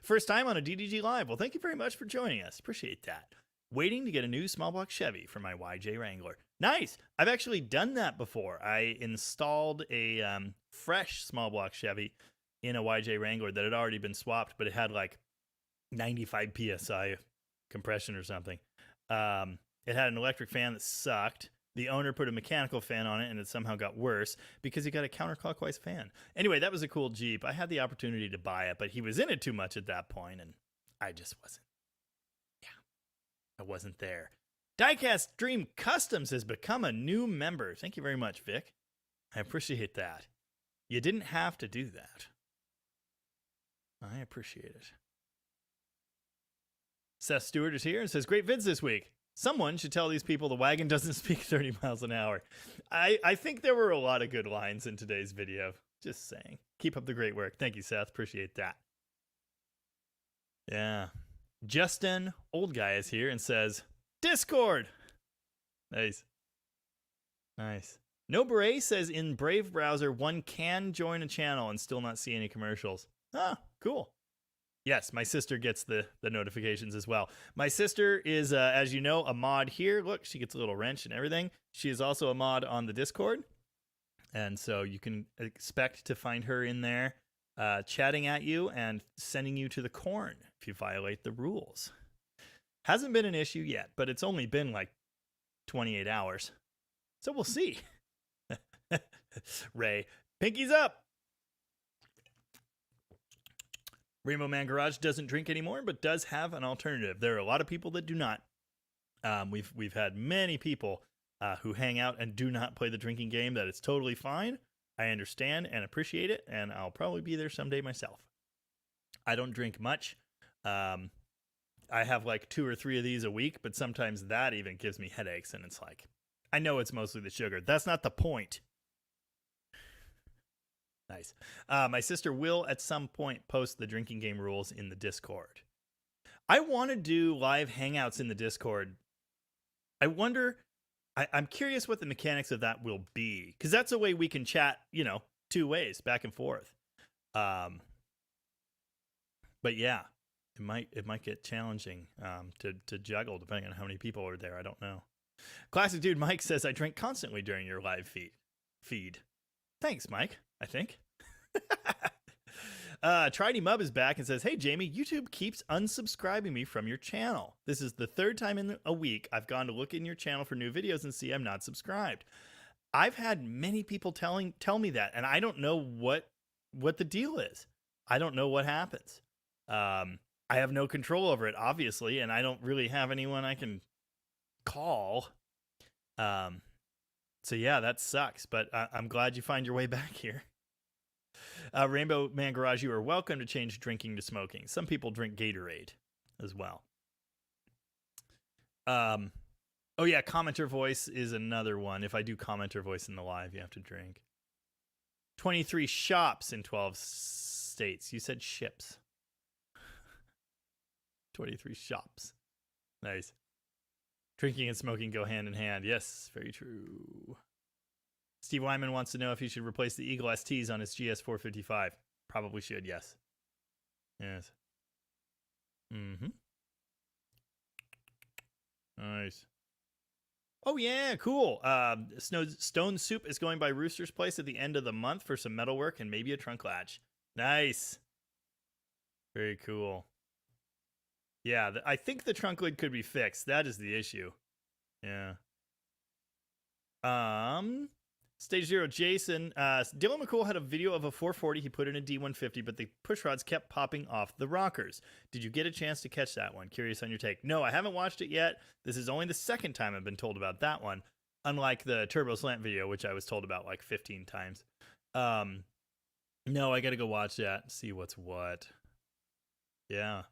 First time on a DDG Live. Well, thank you very much for joining us. Appreciate that. Waiting to get a new small block Chevy for my YJ Wrangler. Nice. I've actually done that before. I installed a fresh small block Chevy in a YJ Wrangler that had already been swapped, but it had like 95 PSI compression or something. It had an electric fan that sucked. The owner put a mechanical fan on it, and it somehow got worse because he got a counterclockwise fan. Anyway, that was a cool Jeep. I had the opportunity to buy it, but he was in it too much at that point, and I just wasn't. Yeah, I wasn't there. Diecast Dream Customs has become a new member. Thank you very much, Vic. I appreciate that. You didn't have to do that. I appreciate it. Seth Stewart is here and says, great vids this week. Someone should tell these people the wagon doesn't speak 30 miles an hour. I think there were a lot of good lines in today's video. Just saying. Keep up the great work. Thank you, Seth. Appreciate that. Yeah. Justin, old guy, is here and says, Discord. Nice. Nice. No Beret says in Brave browser, one can join a channel and still not see any commercials. Ah, cool. Yes, my sister gets the notifications as well. My sister is, as you know, a mod here. Look, she gets a little wrench and everything. She is also a mod on the Discord. And so you can expect to find her in there chatting at you and sending you to the corn if you violate the rules. Hasn't been an issue yet, but it's only been like 28 hours. So we'll see. Ray, pinkies up. Rainbow Man Garage doesn't drink anymore, but does have an alternative. There are a lot of people that do not. We've had many people who hang out and do not play the drinking game. That it's totally fine. I understand and appreciate it, and I'll probably be there someday myself. I don't drink much. I have like 2 or 3 of these a week, but sometimes that even gives me headaches, and it's like, I know it's mostly the sugar. That's not the point. Nice. My sister will at some point post the drinking game rules in the Discord. I want to do live hangouts in the Discord. I wonder, I'm curious what the mechanics of that will be, because that's a way we can chat, 2 ways, back and forth. But yeah, it might get challenging to juggle depending on how many people are there. I don't know. Classic Dude Mike says, I drink constantly during your live feed. Thanks, Mike, I think. Tridey Mub is back and says, hey, Jamie, YouTube keeps unsubscribing me from your channel. This is the 3rd time in a week I've gone to look in your channel for new videos and see I'm not subscribed. I've had many people tell me that, and I don't know what the deal is. I don't know what happens. I have no control over it, obviously, and I don't really have anyone I can call. So yeah, that sucks, but I'm glad you find your way back here. Rainbow Man Garage, you are welcome to change drinking to smoking. Some people drink Gatorade as well. Oh yeah, commenter voice is another one. If I do commenter voice in the live, you have to drink. 23 shops in 12 states. You said ships. 23 shops. Nice. Drinking and smoking go hand in hand. Yes, very true. Steve Wyman wants to know if he should replace the Eagle STs on his GS455. Probably should, yes. Yes. Mm-hmm. Nice. Oh, yeah, cool. Stone Soup is going by Rooster's Place at the end of the month for some metalwork and maybe a trunk latch. Nice. Very cool. Yeah, I think the trunk lid could be fixed. That is the issue. Yeah. Stage 0, Jason. Dylan McCool had a video of a 440 he put in a D150, but the push rods kept popping off the rockers. Did you get a chance to catch that one? Curious on your take. No, I haven't watched it yet. This is only the 2nd time I've been told about that one, unlike the Turbo Slant video, which I was told about like 15 times. No, I got to go watch that and see what's what. Yeah.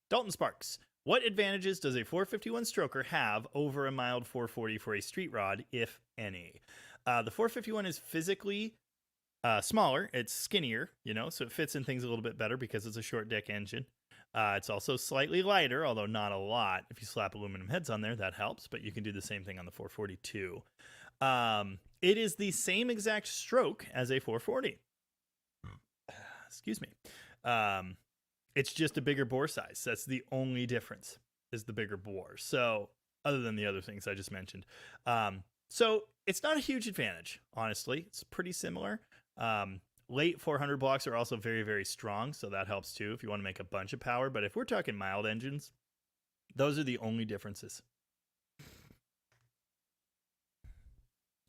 Dalton Sparks. What advantages does a 451 stroker have over a mild 440 for a street rod, if any? The 451 is physically smaller. It's skinnier, so it fits in things a little bit better because it's a short deck engine. It's also slightly lighter, although not a lot. If you slap aluminum heads on there, that helps, but you can do the same thing on the 440 too. It is the same exact stroke as a 440. Excuse me. It's just a bigger bore size. That's the only difference, is the bigger bore. So other than the other things I just mentioned. So it's not a huge advantage, honestly. It's pretty similar. Late 400 blocks are also very, very strong, so that helps too if you want to make a bunch of power. But if we're talking mild engines, those are the only differences.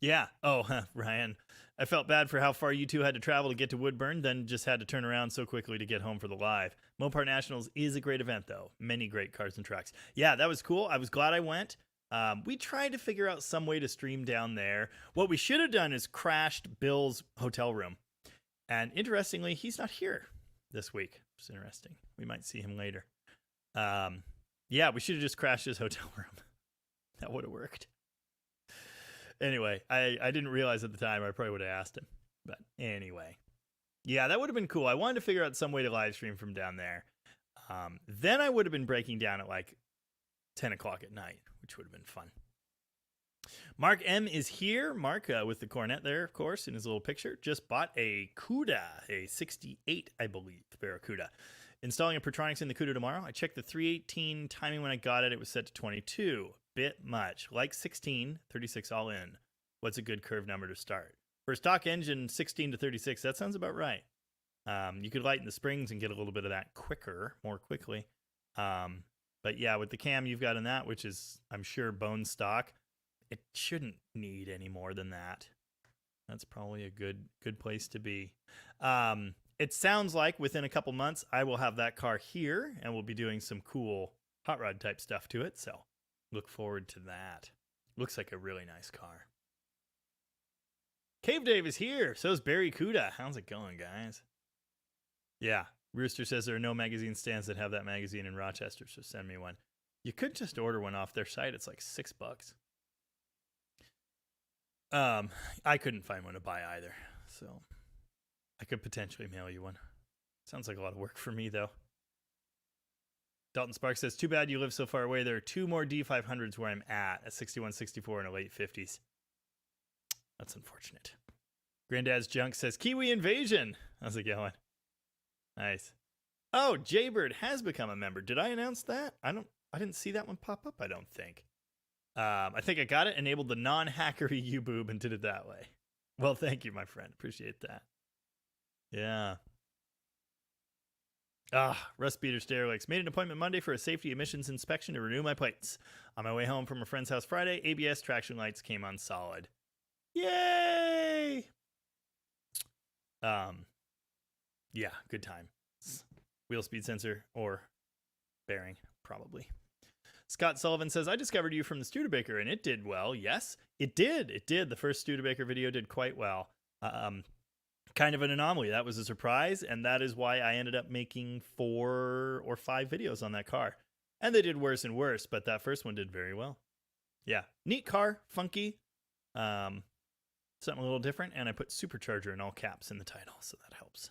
Yeah. Oh, Ryan. I felt bad for how far you two had to travel to get to Woodburn, then just had to turn around so quickly to get home for the live. Mopar Nationals is a great event, though. Many great cars and trucks. Yeah, that was cool. I was glad I went. We tried to figure out some way to stream down there. What we should have done is crashed Bill's hotel room. And interestingly, he's not here this week. It's interesting. We might see him later. Yeah, we should have just crashed his hotel room. That would have worked. Anyway, I didn't realize at the time. I probably would have asked him. But anyway. Yeah, that would have been cool. I wanted to figure out some way to live stream from down there. Then I would have been breaking down at like 10 o'clock at night, which would have been fun. Mark M is here. Mark, with the cornet there, of course, in his little picture, just bought a CUDA, a 68, I believe, Barracuda. Installing a Pertronics in the Cuda tomorrow. I checked the 318 timing when I got it. It was set to 22. Bit much. Like 16, 36 all in. What's a good curve number to start? For a stock engine, 16 to 36, that sounds about right. You could lighten the springs and get a little bit of that more quickly. But yeah, with the cam you've got in that, which is, I'm sure, bone stock, it shouldn't need any more than that. That's probably a good place to be. It sounds like within a couple months, I will have that car here, and we'll be doing some cool hot rod type stuff to it. So look forward to that. Looks like a really nice car. Cave Dave is here. So is Barry Cuda. How's it going, guys? Yeah. Rooster says there are no magazine stands that have that magazine in Rochester, so send me one. You could just order one off their site. It's like $6. I couldn't find one to buy either, so I could potentially mail you one. Sounds like a lot of work for me, though. Dalton Sparks says, too bad you live so far away. There are 2 more D500s where I'm at 61, 64, and a late 50s. That's unfortunate. Granddad's Junk says, Kiwi Invasion. How's it going? Nice. Oh, Jaybird has become a member. Did I announce that? I didn't see that one pop up, I don't think. I think I got it, enabled the non-hackery U-boob and did it that way. Well, thank you, my friend. Appreciate that. Yeah. Russ Beater Stairlegs. Made an appointment Monday for a safety emissions inspection to renew my plates. On my way home from a friend's house Friday, ABS traction lights came on solid. Yay! Yeah, good time. Wheel speed sensor or bearing, probably. Scott Sullivan says, I discovered you from the Studebaker and it did well. Yes, it did. It did. The first Studebaker video did quite well. Kind of an anomaly. That was a surprise, and that is why I ended up making 4 or 5 videos on that car. And they did worse and worse, but that first one did very well. Yeah, neat car, funky, something a little different, and I put supercharger in all caps in the title, so that helps.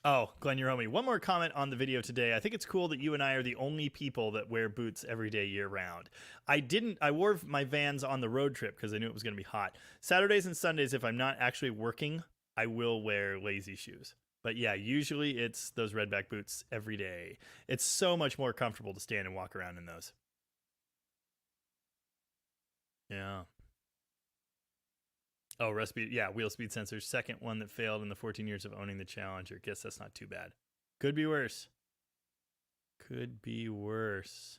Oh, Glenn Yeromi, one more comment on the video today. I think it's cool that you and I are the only people that wear boots every day year round. I wore my Vans on the road trip because I knew it was going to be hot. Saturdays and Sundays, if I'm not actually working, I will wear lazy shoes. But yeah, usually it's those redback boots every day. It's so much more comfortable to stand and walk around in those. Yeah. Oh, wheel speed sensors. Second one that failed in the 14 years of owning the Challenger. Guess that's not too bad. Could be worse. Could be worse.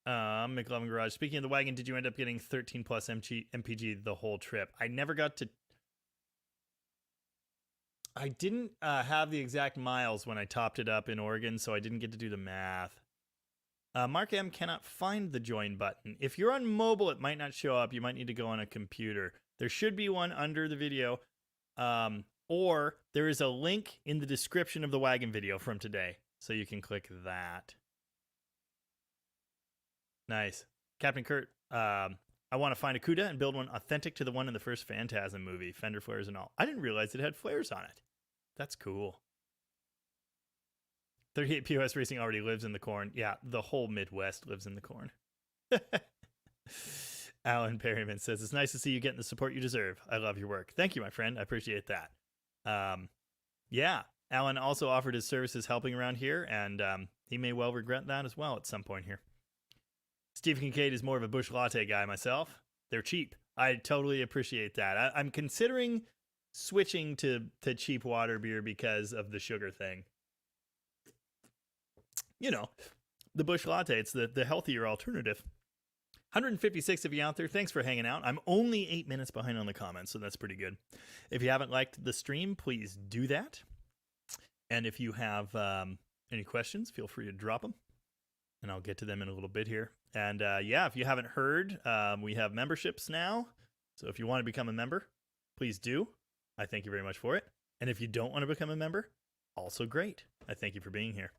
McLovin Garage. Speaking of the wagon, did you end up getting 13 plus MPG the whole trip? I never got to. I didn't have the exact miles when I topped it up in Oregon, so I didn't get to do the math. Mark M cannot find the join button. If you're on mobile, it might not show up. You might need to go on a computer. There should be one under the video. Or there is a link in the description of the wagon video from today. So you can click that. Nice. Captain Kurt, I want to find a CUDA and build one authentic to the one in the first Phantasm movie. Fender flares and all. I didn't realize it had flares on it. That's cool. 38 POS Racing already lives in the corn. Yeah, the whole Midwest lives in the corn. Alan Perryman says, it's nice to see you getting the support you deserve. I love your work. Thank you, my friend. I appreciate that. Yeah, Alan also offered his services helping around here, and he may well regret that as well at some point here. Steve Kincaid is more of a Busch Latte guy myself. They're cheap. I totally appreciate that. I'm considering switching to cheap water beer because of the sugar thing. You know, the Busch Latte, it's the healthier alternative. 156 of you out there, thanks for hanging out. I'm only 8 minutes behind on the comments, so that's pretty good. If you haven't liked the stream, please do that. And if you have any questions, feel free to drop them, and I'll get to them in a little bit here. And yeah, if you haven't heard, we have memberships now. So if you want to become a member, please do. I thank you very much for it. And if you don't want to become a member, also great. I thank you for being here.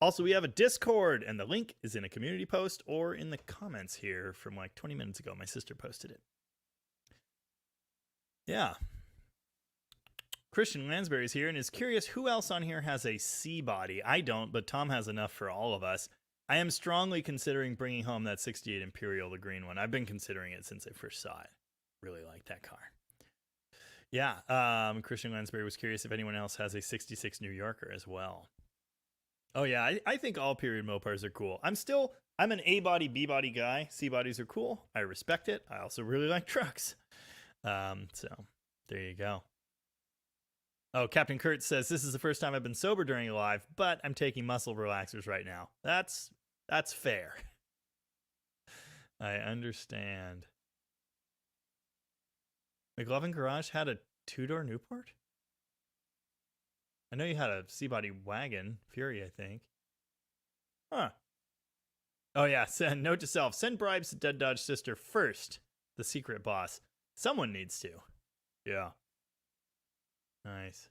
Also, we have a Discord, and the link is in a community post or in the comments here from like 20 minutes ago. My sister posted it. Yeah. Christian Lansbury is here and is curious who else on here has a C body. I don't, but Tom has enough for all of us. I am strongly considering bringing home that 68 Imperial, the green one. I've been considering it since I first saw it. Really like that car. Yeah. Christian Lansbury was curious if anyone else has a 66 New Yorker as well. Oh yeah, I think all period Mopars are cool. I'm an A body, B body guy. C bodies are cool. I respect it. I also really like trucks. So there you go. Oh, Captain Kurt says this is the first time I've been sober during a live, but I'm taking muscle relaxers right now. That's fair. I understand. McLovin Garage had a 2-door Newport? I know you had a C-body wagon, Fury, I think. Huh. Oh yeah, note to self, send bribes to Dead Dodge Sister first, the secret boss. Someone needs to. Yeah. Nice.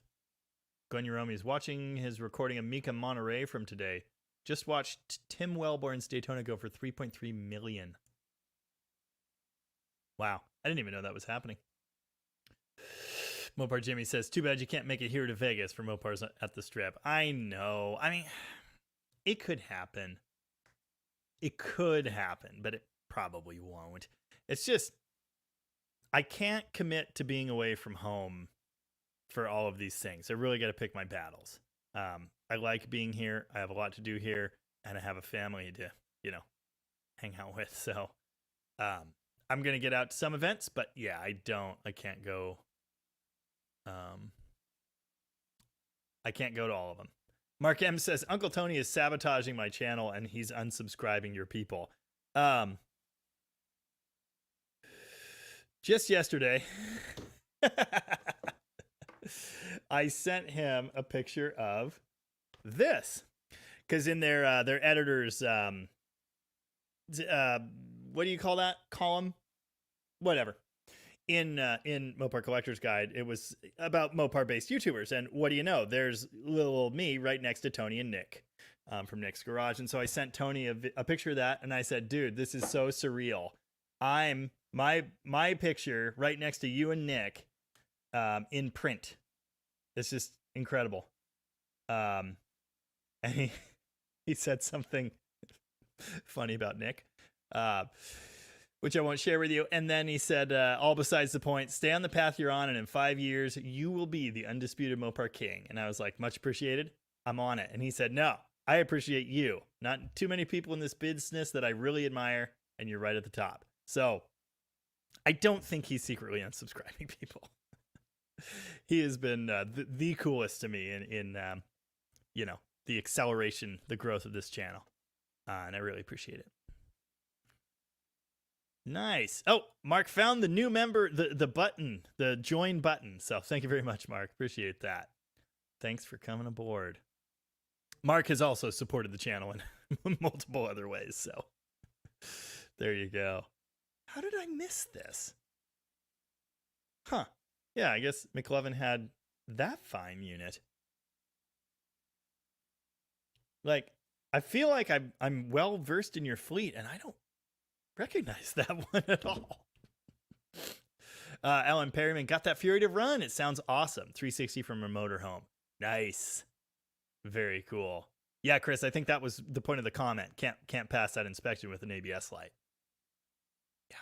Glenn Uromi is watching his recording of Mika Monterey from today. Just watched Tim Wellborn's Daytona go for $3.3 million. Wow. I didn't even know that was happening. Mopar Jimmy says, too bad you can't make it here to Vegas for Mopars at the Strip. I know. I mean, it could happen. It could happen, but it probably won't. It's just, I can't commit to being away from home for all of these things. I really got to pick my battles. I like being here. I have a lot to do here, and I have a family to, hang out with. So I'm going to get out to some events, but yeah, I can't go. I can't go to all of them. Mark M says, Uncle Tony is sabotaging my channel and he's unsubscribing your people. Just yesterday, I sent him a picture of this. Because in their editors, what do you call that? Column? Whatever. In Mopar Collector's Guide, it was about Mopar-based YouTubers, and what do you know? There's little me right next to Tony and Nick from Nick's Garage, and so I sent Tony a picture of that, and I said, "Dude, this is so surreal. I'm my picture right next to you and Nick in print. It's just incredible." And he said something funny about Nick. Which I won't share with you. And then he said, all besides the point, stay on the path you're on, and in 5 years, you will be the undisputed Mopar king. And I was like, much appreciated. I'm on it. And he said, no, I appreciate you. Not too many people in this business that I really admire, and you're right at the top. So I don't think he's secretly unsubscribing people. He has been the coolest to me in the acceleration, the growth of this channel. And I really appreciate it. Nice. Oh, Mark found the new member, the button, the join button. So thank you very much, Mark. Appreciate that. Thanks for coming aboard. Mark has also supported the channel in multiple other ways. So there you go. How did I miss this? Huh. Yeah, I guess McLovin had that fine unit. Like, I feel like I'm well versed in your fleet, and I don't recognize that one at all. Alan Perryman got that Fury to run. It sounds awesome. 360 from a motorhome. Nice. Very cool. Yeah, Chris, I think that was the point of the comment. Can't pass that inspection with an ABS light. Yeah.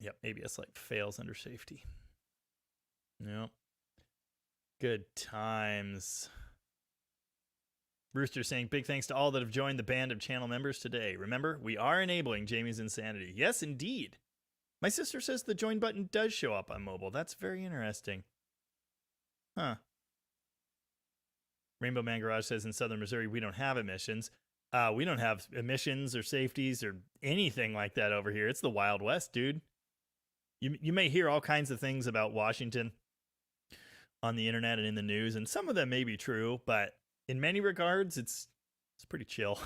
Yep, ABS light fails under safety. Yep. Good times. Rooster saying, big thanks to all that have joined the band of channel members today. Remember, we are enabling Jamie's insanity. Yes, indeed. My sister says the join button does show up on mobile. That's very interesting. Huh. Rainbow Man Garage says in Southern Missouri, we don't have emissions. We don't have emissions or safeties or anything like that over here. It's the Wild West, dude. You may hear all kinds of things about Washington on the internet and in the news, and some of them may be true, but in many regards, it's pretty chill.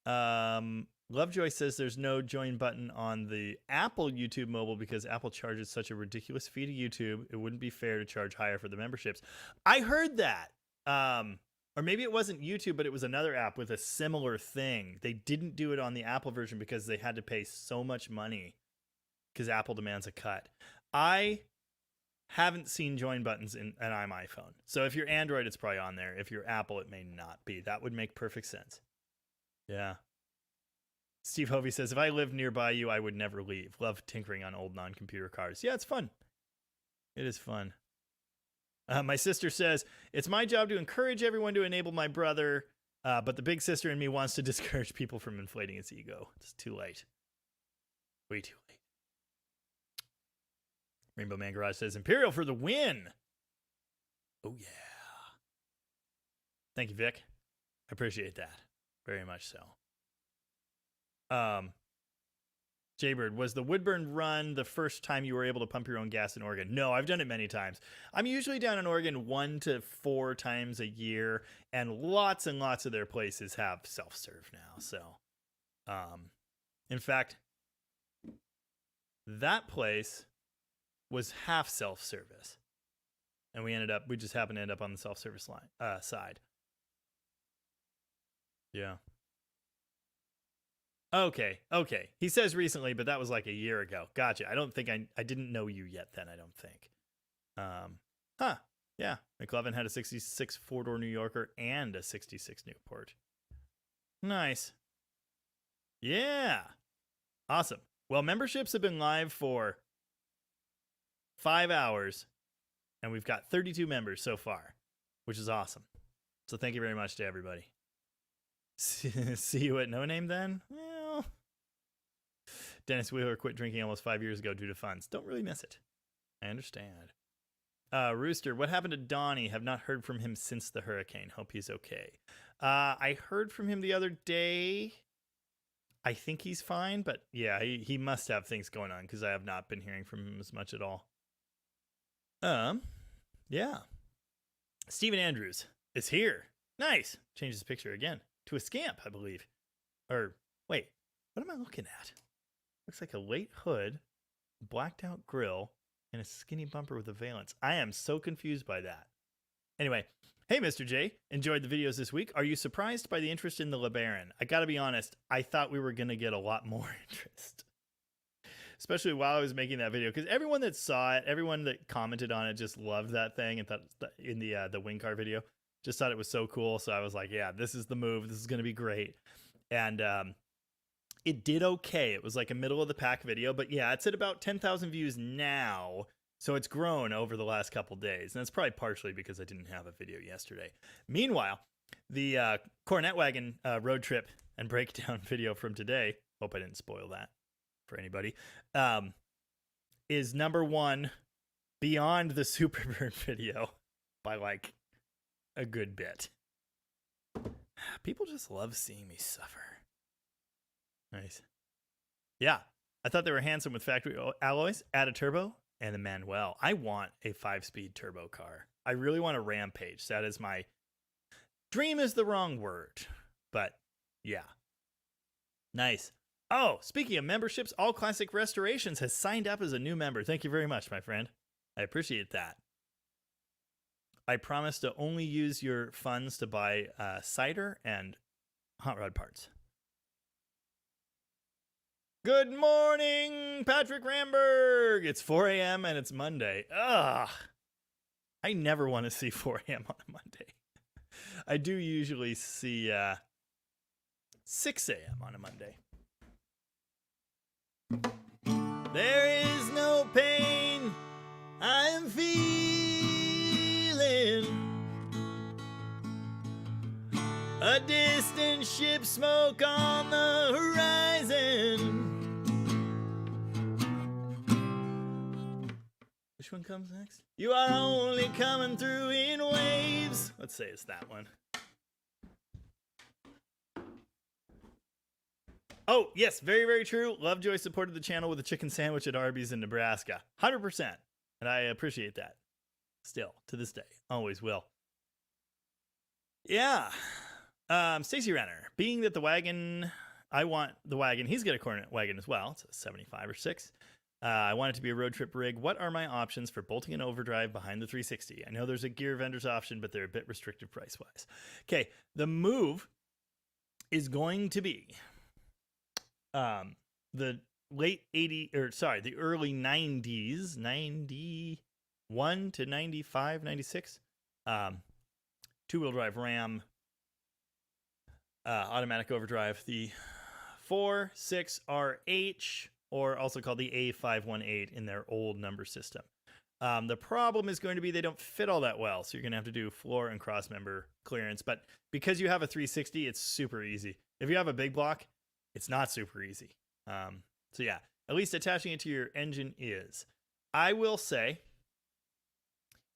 Lovejoy says there's no join button on the Apple YouTube mobile because Apple charges such a ridiculous fee to YouTube. It wouldn't be fair to charge higher for the memberships. I heard that. Or maybe it wasn't YouTube, but it was another app with a similar thing. They didn't do it on the Apple version because they had to pay so much money because Apple demands a cut. I haven't seen join buttons in an iPhone. So if you're Android, it's probably on there. If you're Apple, it may not be. That would make perfect sense. Yeah. Steve Hovey says, if I lived nearby you, I would never leave. Love tinkering on old non-computer cars. Yeah, it's fun. It is fun. My sister says, it's my job to encourage everyone to enable my brother, but the big sister in me wants to discourage people from inflating its ego. It's too late. Way too late. Rainbow Man Garage says, Imperial for the win. Oh, yeah. Thank you, Vic. I appreciate that. Very much so. Jaybird, was the Woodburn run the first time you were able to pump your own gas in Oregon? No, I've done it many times. I'm usually down in Oregon 1 to 4 times a year, and lots of their places have self-serve now. So, in fact, that place was half self-service, and we just happened to end up on the self-service line side. Yeah. Okay. He says recently, but that was like a year ago. Gotcha. I don't think I didn't know you yet then, I don't think. Yeah. McLovin had a 66 four-door New Yorker and a 66 Newport. Nice. Yeah. Awesome. Well, memberships have been live for 5 hours, and we've got 32 members so far, which is awesome. So thank you very much to everybody. See you at No Name then? Well, Dennis Wheeler quit drinking almost 5 years ago due to funds. Don't really miss it. I understand. Rooster, what happened to Donnie? Have not heard from him since the hurricane. Hope he's okay. I heard from him the other day. I think he's fine, but yeah, he must have things going on because I have not been hearing from him as much at all. Yeah. Steven Andrews is here. Nice. Changed his picture again to a scamp, I believe. Or wait, what am I looking at? Looks like a late hood, blacked out grill, and a skinny bumper with a valance. I am so confused by that. Anyway, hey, Mr. J, enjoyed the videos this week. Are you surprised by the interest in the LeBaron? I gotta be honest, I thought we were gonna get a lot more interest. Especially while I was making that video, because everyone that saw it, everyone that commented on it just loved that thing and thought in the wing car video, just thought it was so cool. So I was like, yeah, this is the move. This is gonna be great. And it did okay. It was like a middle of the pack video, but yeah, it's at about 10,000 views now. So it's grown over the last couple days. And that's probably partially because I didn't have a video yesterday. Meanwhile, the Coronet Wagon road trip and breakdown video from today, hope I didn't spoil that for anybody, is #1 beyond the Superbird video by like a good bit. People just love seeing me suffer. Nice. Yeah, I thought they were handsome with factory alloys, add a turbo, and a Manuel. I want a 5-speed turbo car. I really want a Rampage. That is my dream, is the wrong word, but yeah. Nice. Oh, speaking of memberships, All Classic Restorations has signed up as a new member. Thank you very much, my friend. I appreciate that. I promise to only use your funds to buy cider and hot rod parts. Good morning, Patrick Ramberg. It's 4 a.m. and it's Monday. Ugh. I never want to see 4 a.m. on a Monday. I do usually see 6 a.m. on a Monday. There is no pain I'm feeling. A distant ship smoke on the horizon. Which one comes next? You are only coming through in waves. Let's say it's that one. Oh, yes, very, very true. Lovejoy supported the channel with a chicken sandwich at Arby's in Nebraska. 100%. And I appreciate that. Still, to this day. Always will. Yeah. Stacy Renner. Being that the wagon, I want the wagon. He's got a Coronet wagon as well. It's a 75 or 6. I want it to be a road trip rig. What are my options for bolting an overdrive behind the 360? I know there's a gear vendor's option, but they're a bit restrictive price-wise. Okay, the move is going to be the late 80s, or sorry, the early 90s, 91 to 95, 96, two-wheel drive Ram, automatic overdrive, the 46RH, or also called the A518 in their old number system. The problem is going to be they don't fit all that well, so you're going to have to do floor and cross member clearance. But because you have a 360, it's super easy. If you have a big block, it's not super easy. So yeah, at least attaching it to your engine is. I will say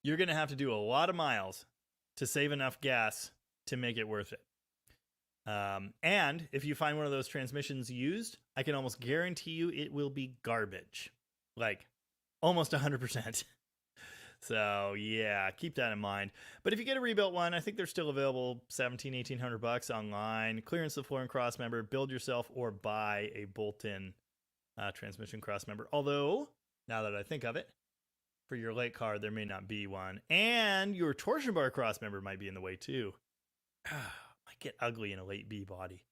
you're going to have to do a lot of miles to save enough gas to make it worth it. And if you find one of those transmissions used, I can almost guarantee you it will be garbage. Like almost 100%. So yeah, keep that in mind. But if you get a rebuilt one, I think they're still available $1,700-$1,800 online. Clearance the floor and cross member, build yourself or buy a bolt-in transmission cross member. Although, now that I think of it, for your late car, there may not be one. And your torsion bar cross member might be in the way too. Might get ugly in a late B body.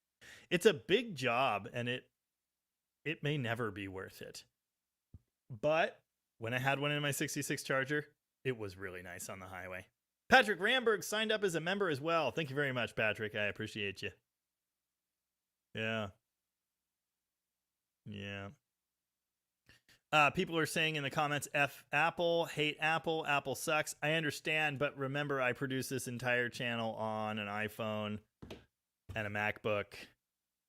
It's a big job and it may never be worth it. But when I had one in my 66 Charger, it was really nice on the highway. Patrick Ramberg signed up as a member as well. Thank you very much, Patrick. I appreciate you. Yeah. Yeah. People are saying in the comments, F Apple, hate Apple, Apple sucks. I understand, but remember, I produce this entire channel on an iPhone and a MacBook,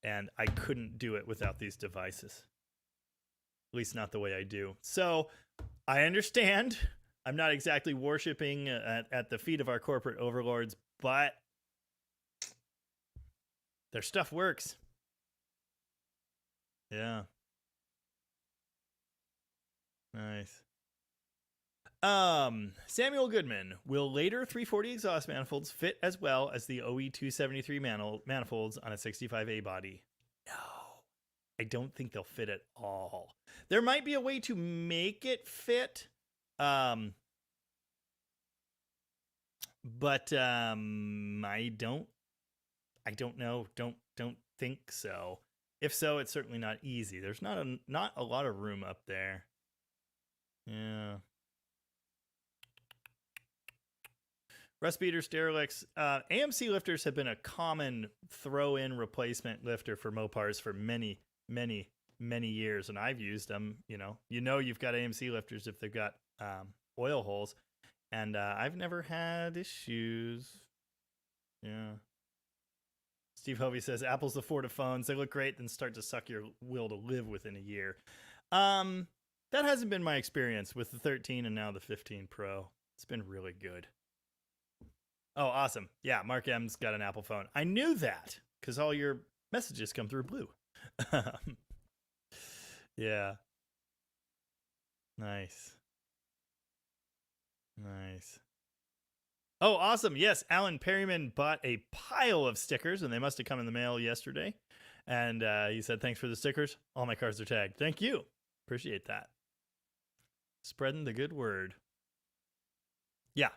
and I couldn't do it without these devices. At least not the way I do. So I understand. I'm not exactly worshiping at the feet of our corporate overlords, but their stuff works. Yeah. Nice. Samuel Goodman, will later 340 exhaust manifolds fit as well as the OE 273 manifolds on a 65A body? No, I don't think they'll fit at all. There might be a way to make it fit, but I don't know. Don't think so. If so, it's certainly not easy. There's not a lot of room up there. Yeah. Rustbeater Sterilix. AMC lifters have been a common throw-in replacement lifter for Mopars for many, many, many years, and I've used them. You know you've got AMC lifters if they've got oil holes, and I've never had issues. Yeah. Steve Hovey says Apple's the Ford of phones. They look great, then start to suck your will to live within a year. That hasn't been my experience with the 13 and now the 15 Pro. It's been really good. Oh, awesome. Yeah, Mark M's got an Apple phone. I knew that because all your messages come through blue. Yeah. Nice. Nice. Oh, awesome. Yes, Alan Perryman bought a pile of stickers, and they must have come in the mail yesterday. And he said, thanks for the stickers. All my cars are tagged. Thank you. Appreciate that. Spreading the good word. Yeah.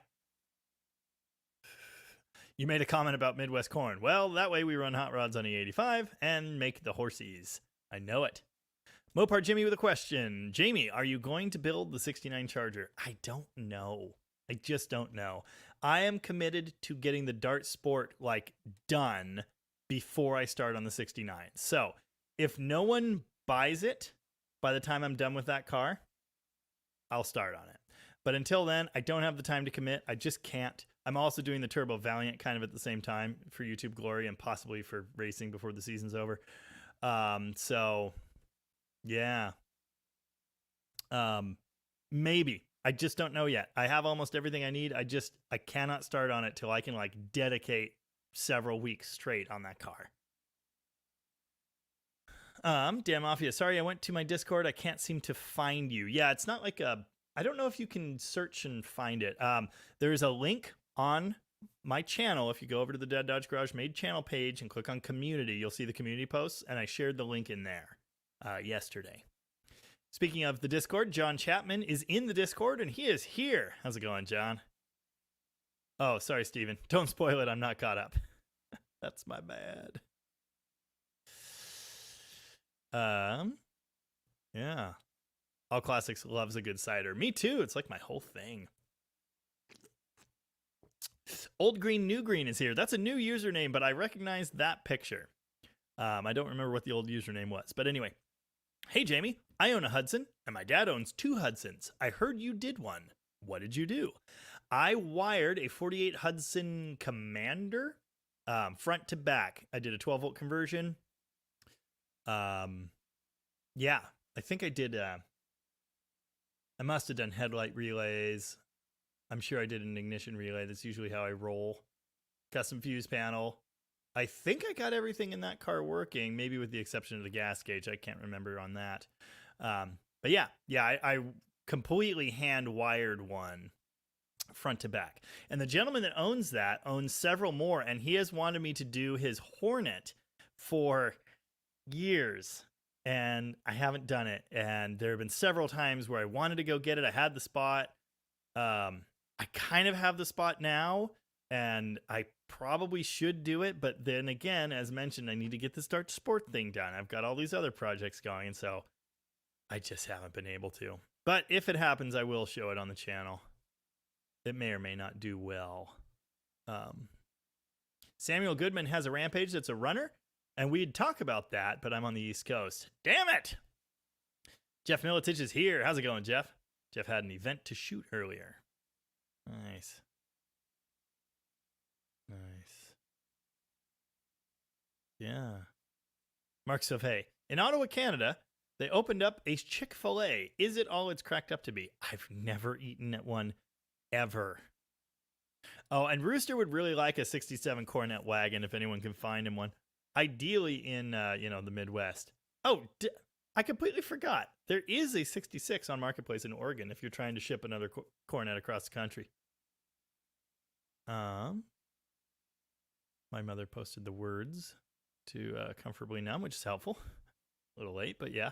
You made a comment about Midwest corn. Well, that way we run hot rods on E85 and make the horsies. I know it. Mopar Jimmy with a question. Jamie, are you going to build the 69 Charger? I don't know. I just don't know. I am committed to getting the Dart Sport done before I start on the 69. So if no one buys it by the time I'm done with that car, I'll start on it. But until then, I don't have the time to commit. I just can't. I'm also doing the Turbo Valiant kind of at the same time for YouTube glory and possibly for racing before the season's over. So yeah. Maybe. I just don't know yet. I have almost everything I need. I cannot start on it till I can dedicate several weeks straight on that car. Dan Mafia, sorry, I went to my Discord. I can't seem to find you. Yeah, it's not I don't know if you can search and find it. There's a link on my channel. If you go over to the Dead Dodge Garage Made channel page and click on community, you'll see the community posts, and I shared the link in there yesterday. Speaking of the Discord, John Chapman is in the Discord, and he is here. How's it going, John? Oh, sorry, Steven. Don't spoil it. I'm not caught up. That's my bad. Yeah. All Classics loves a good cider. Me too. It's like my whole thing. Old Green New Green is here. That's a new username, but I recognize that picture. I don't remember what the old username was, but anyway. Hey, Jamie. I own a Hudson, and my dad owns 2 Hudsons. I heard you did one. What did you do? I wired a 48 Hudson Commander front to back. I did a 12-volt conversion. Yeah, I think I did. I must have done headlight relays. I'm sure I did an ignition relay. That's usually how I roll. Custom fuse panel. I think I got everything in that car working, maybe with the exception of the gas gauge. I can't remember on that. But yeah, I completely hand wired one front to back. And the gentleman that owns that owns several more, and he has wanted me to do his Hornet for years. And I haven't done it. And there have been several times where I wanted to go get it. I had the spot. I kind of have the spot now. And I probably should do it. But then again, as mentioned, I need to get the Start Sport thing done. I've got all these other projects going. And so I just haven't been able to. But if it happens, I will show it on the channel. It may or may not do well. Samuel Goodman has a Rampage that's a runner. And we'd talk about that, but I'm on the East Coast. Damn it! Jeff Militich is here. How's it going, Jeff? Jeff had an event to shoot earlier. Nice. Yeah. Mark Sauvé. In Ottawa, Canada, they opened up a Chick-fil-A. Is it all it's cracked up to be? I've never eaten at one ever. Oh, and Rooster would really like a 67 Coronet wagon if anyone can find him one. Ideally in, the Midwest. Oh, I completely forgot. There is a 66 on Marketplace in Oregon if you're trying to ship another Coronet across the country. My mother posted the words to Comfortably Numb, which is helpful. A little late, but yeah.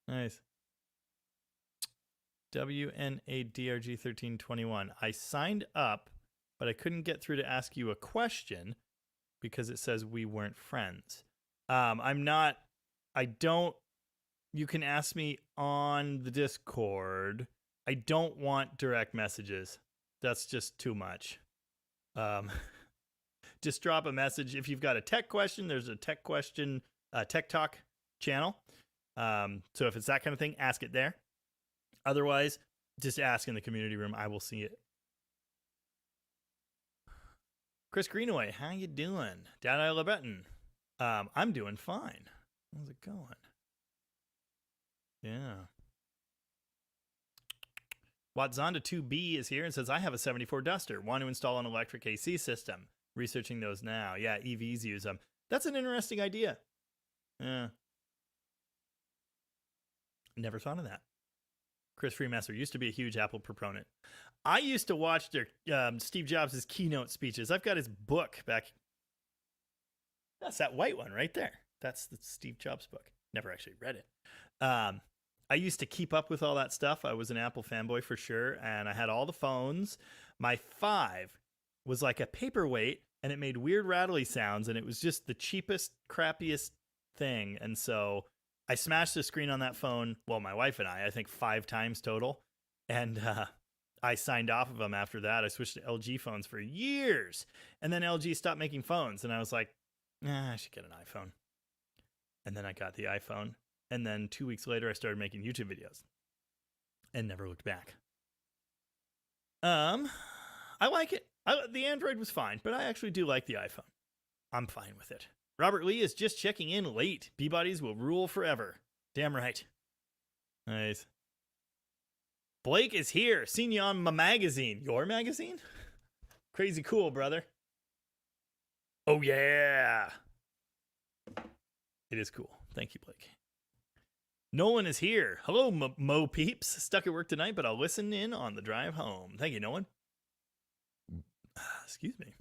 Nice. WNADRG1321. I signed up, but I couldn't get through to ask you a question because it says we weren't friends. You can ask me on the Discord. I don't want direct messages. That's just too much. Just drop a message. If you've got a tech question, there's a tech question, tech talk channel. So if it's that kind of thing, ask it there. Otherwise, just ask in the community room. I will see it. Chris Greenaway, how you doing? Dad I LeBreton. I'm doing fine. How's it going? Yeah. Watzonda 2B is here and says, I have a 74 Duster. Want to install an electric AC system. Researching those now. Yeah, EVs use them. That's an interesting idea. Yeah. Never thought of that. Chris Freemaster used to be a huge Apple proponent. I used to watch their Steve Jobs' keynote speeches. I've got his book back. That's that white one right there. That's the Steve Jobs book. Never actually read it. I used to keep up with all that stuff. I was an Apple fanboy for sure, and I had all the phones. My 5 was like a paperweight, and it made weird rattly sounds, and it was just the cheapest, crappiest thing. And so I smashed the screen on that phone. Well, my wife and I think 5 times total. And I signed off of them after that. I switched to LG phones for years. And then LG stopped making phones. And I was like, I should get an iPhone. And then I got the iPhone. And then 2 weeks later, I started making YouTube videos. And never looked back. I like it. The Android was fine, but I actually do like the iPhone. I'm fine with it. Robert Lee is just checking in late. B-Bodies will rule forever. Damn right. Nice. Blake is here. Seen you on my magazine. Your magazine? Crazy cool, brother. Oh, yeah. It is cool. Thank you, Blake. Nolan is here. Hello, Mo peeps. Stuck at work tonight, but I'll listen in on the drive home. Thank you, Nolan. Excuse me.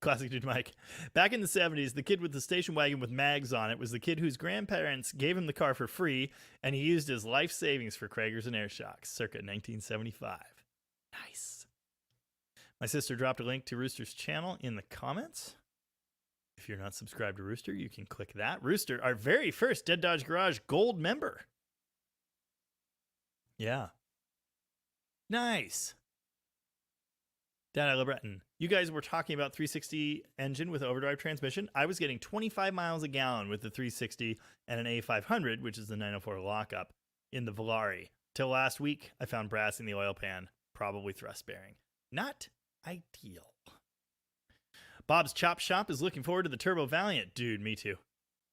Classic dude Mike. Back in the 70s, the kid with the station wagon with mags on it was the kid whose grandparents gave him the car for free, and he used his life savings for Kragers and air shocks, circa 1975. Nice. My sister dropped a link to Rooster's channel in the comments. If you're not subscribed to Rooster, you can click that. Rooster, our very first Dead Dodge Garage Gold member. Yeah. Nice. Dad LeBreton, you guys were talking about 360 engine with overdrive transmission. I was getting 25 miles a gallon with the 360 and an A500, which is the 904 lockup. in the Volare. Till last week, I found brass in the oil pan, probably thrust bearing. Not ideal. Bob's Chop Shop is looking forward to the Turbo Valiant. Dude, me too.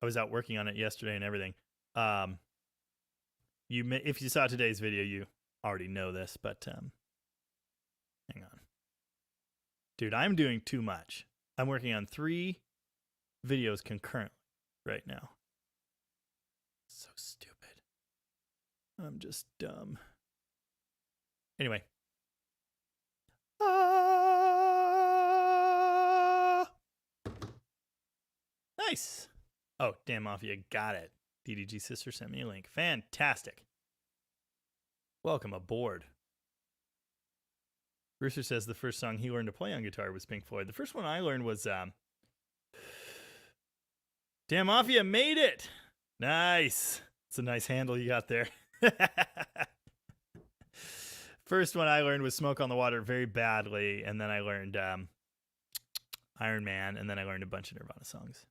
I was out working on it yesterday and everything. If you saw today's video, you already know this, but hang on. Dude, I'm doing too much. I'm working on 3 videos concurrently right now. So stupid. I'm just dumb. Anyway. Nice. Oh, damn Mafia, got it. DDG sister sent me a link. Fantastic. Welcome aboard. Brewster says the first song he learned to play on guitar was Pink Floyd. The first one I learned was Damn Mafia made it. Nice. It's a nice handle you got there. First one I learned was Smoke on the Water very badly, and then I learned Iron Man, and then I learned a bunch of Nirvana songs.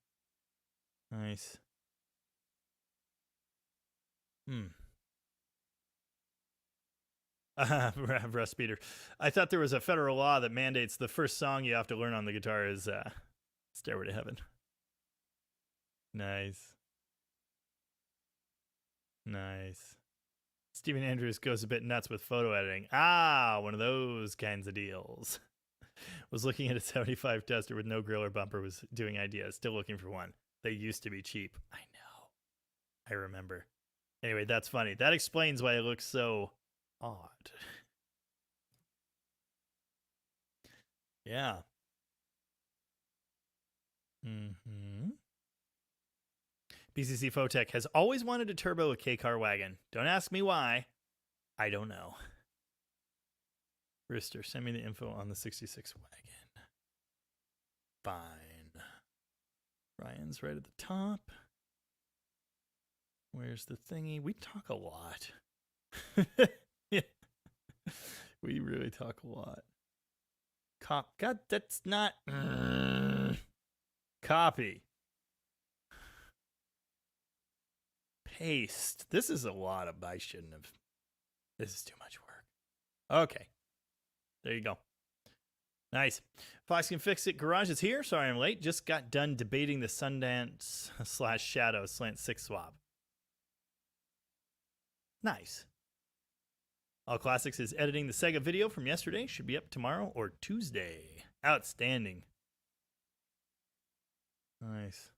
Nice. Russ Peter. I thought there was a federal law that mandates the first song you have to learn on the guitar is Stairway to Heaven. Nice. Nice. Stephen Andrews goes a bit nuts with photo editing. Ah, one of those kinds of deals. Was looking at a 75 tester with no grill or bumper, was doing ideas. Still looking for one. They used to be cheap. I know. I remember. Anyway, that's funny. That explains why it looks so odd. Yeah. BCC Photech has always wanted to turbo a K-car wagon. Don't ask me why. I don't know. Rooster, send me the info on the 66 wagon. Fine. Ryan's right at the top. Where's the thingy? We talk a lot. Yeah. We really talk a lot. God, that's not... Copy. Paste. This is a lot of... I shouldn't have... This is too much work. Okay. There you go. Nice. Fox Can Fix It Garage is here. Sorry I'm late. Just got done debating the Sundance / Shadow Slant 6 swap. Nice. All Classics is editing the Sega video from yesterday. Should be up tomorrow or Tuesday. Outstanding. Nice.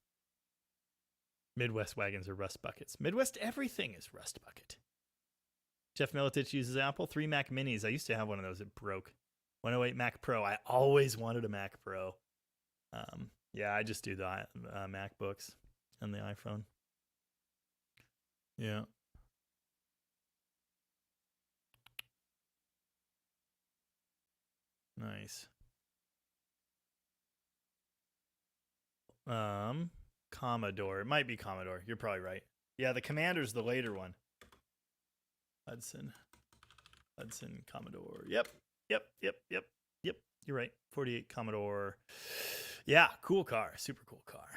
Midwest wagons are rust buckets. Midwest everything is rust bucket. Jeff Militich uses Apple. 3 Mac Minis. I used to have one of those. It broke. 108 Mac Pro. I always wanted a Mac Pro. Yeah, I just do the MacBooks and the iPhone. Yeah. Nice. Commodore. It might be Commodore. You're probably right. Yeah, the Commander's the later one. Hudson, Commodore. Yep. You're right. 48 Commodore. Yeah, cool car. Super cool car.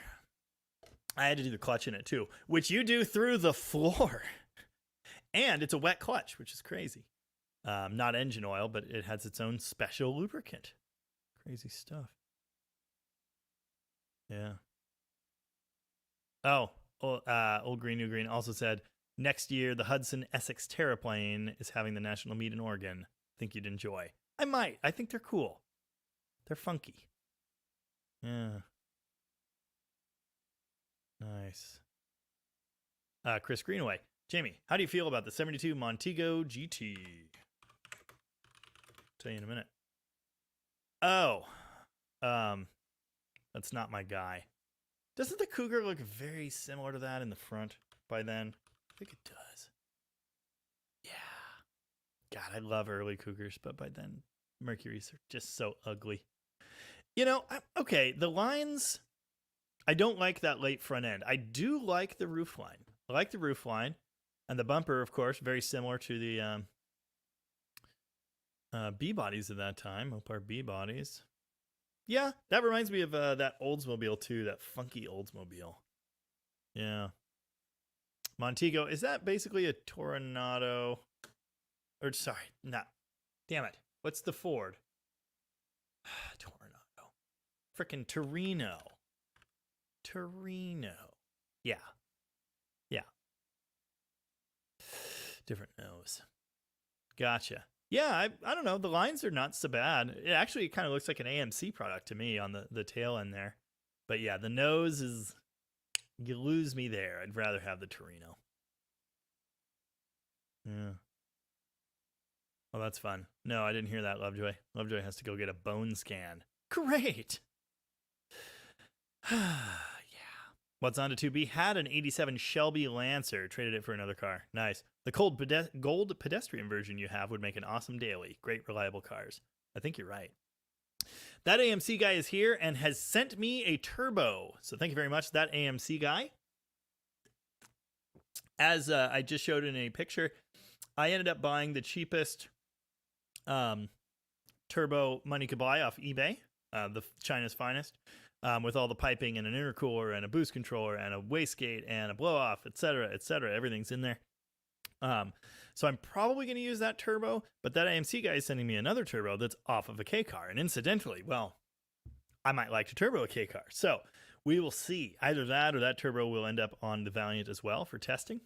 I had to do the clutch in it too, which you do through the floor. And it's a wet clutch, which is crazy. Not engine oil, but it has its own special lubricant. Crazy stuff. Yeah. Oh, Old Green, New Green also said, next year, the Hudson Essex Terraplane is having the national meet in Oregon. Think you'd enjoy. I might. I think they're cool. They're funky. Yeah. Nice. Chris Greenaway. Jamie, how do you feel about the 72 Montego GT? Tell you in a minute. Oh. That's not my guy. Doesn't the Cougar look very similar to that in the front by then? I think it does. Yeah. God, I love early Cougars, but by then, Mercuries are just so ugly. You know, okay, the lines, I don't like that late front end. I do like the roof line. I like the roof line. And the bumper, of course, very similar to the B-bodies of that time, Mopar B-bodies. Yeah, that reminds me of that Oldsmobile, too, that funky Oldsmobile. Yeah. Montego, is that basically a Toronado? Or sorry, no. Damn it. What's the Ford? Toronado. Frickin' Torino. Torino. Yeah. Yeah. Different nose. Gotcha. Yeah, I don't know. The lines are not so bad. It actually kind of looks like an AMC product to me on the tail end there. But yeah, the nose is... You lose me there. I'd rather have the Torino. Yeah. Well, that's fun. No, I didn't hear that, Lovejoy. Lovejoy has to go get a bone scan. Great! Yeah. What's on to 2B? Had an 87 Shelby Lancer. Traded it for another car. Nice. The gold pedestrian version you have would make an awesome daily. Great, reliable cars. I think you're right. That AMC guy is here and has sent me a turbo. So thank you very much, that AMC guy. As I just showed in a picture, I ended up buying the cheapest turbo money could buy off eBay, the China's finest, with all the piping and an intercooler and a boost controller and a wastegate and a blow-off, etc., etc. Everything's in there. So I'm probably going to use that turbo, but that AMC guy is sending me another turbo that's off of a K car. And incidentally, well, I might like to turbo a K car. So we will see. Either that or that turbo will end up on the Valiant as well for testing.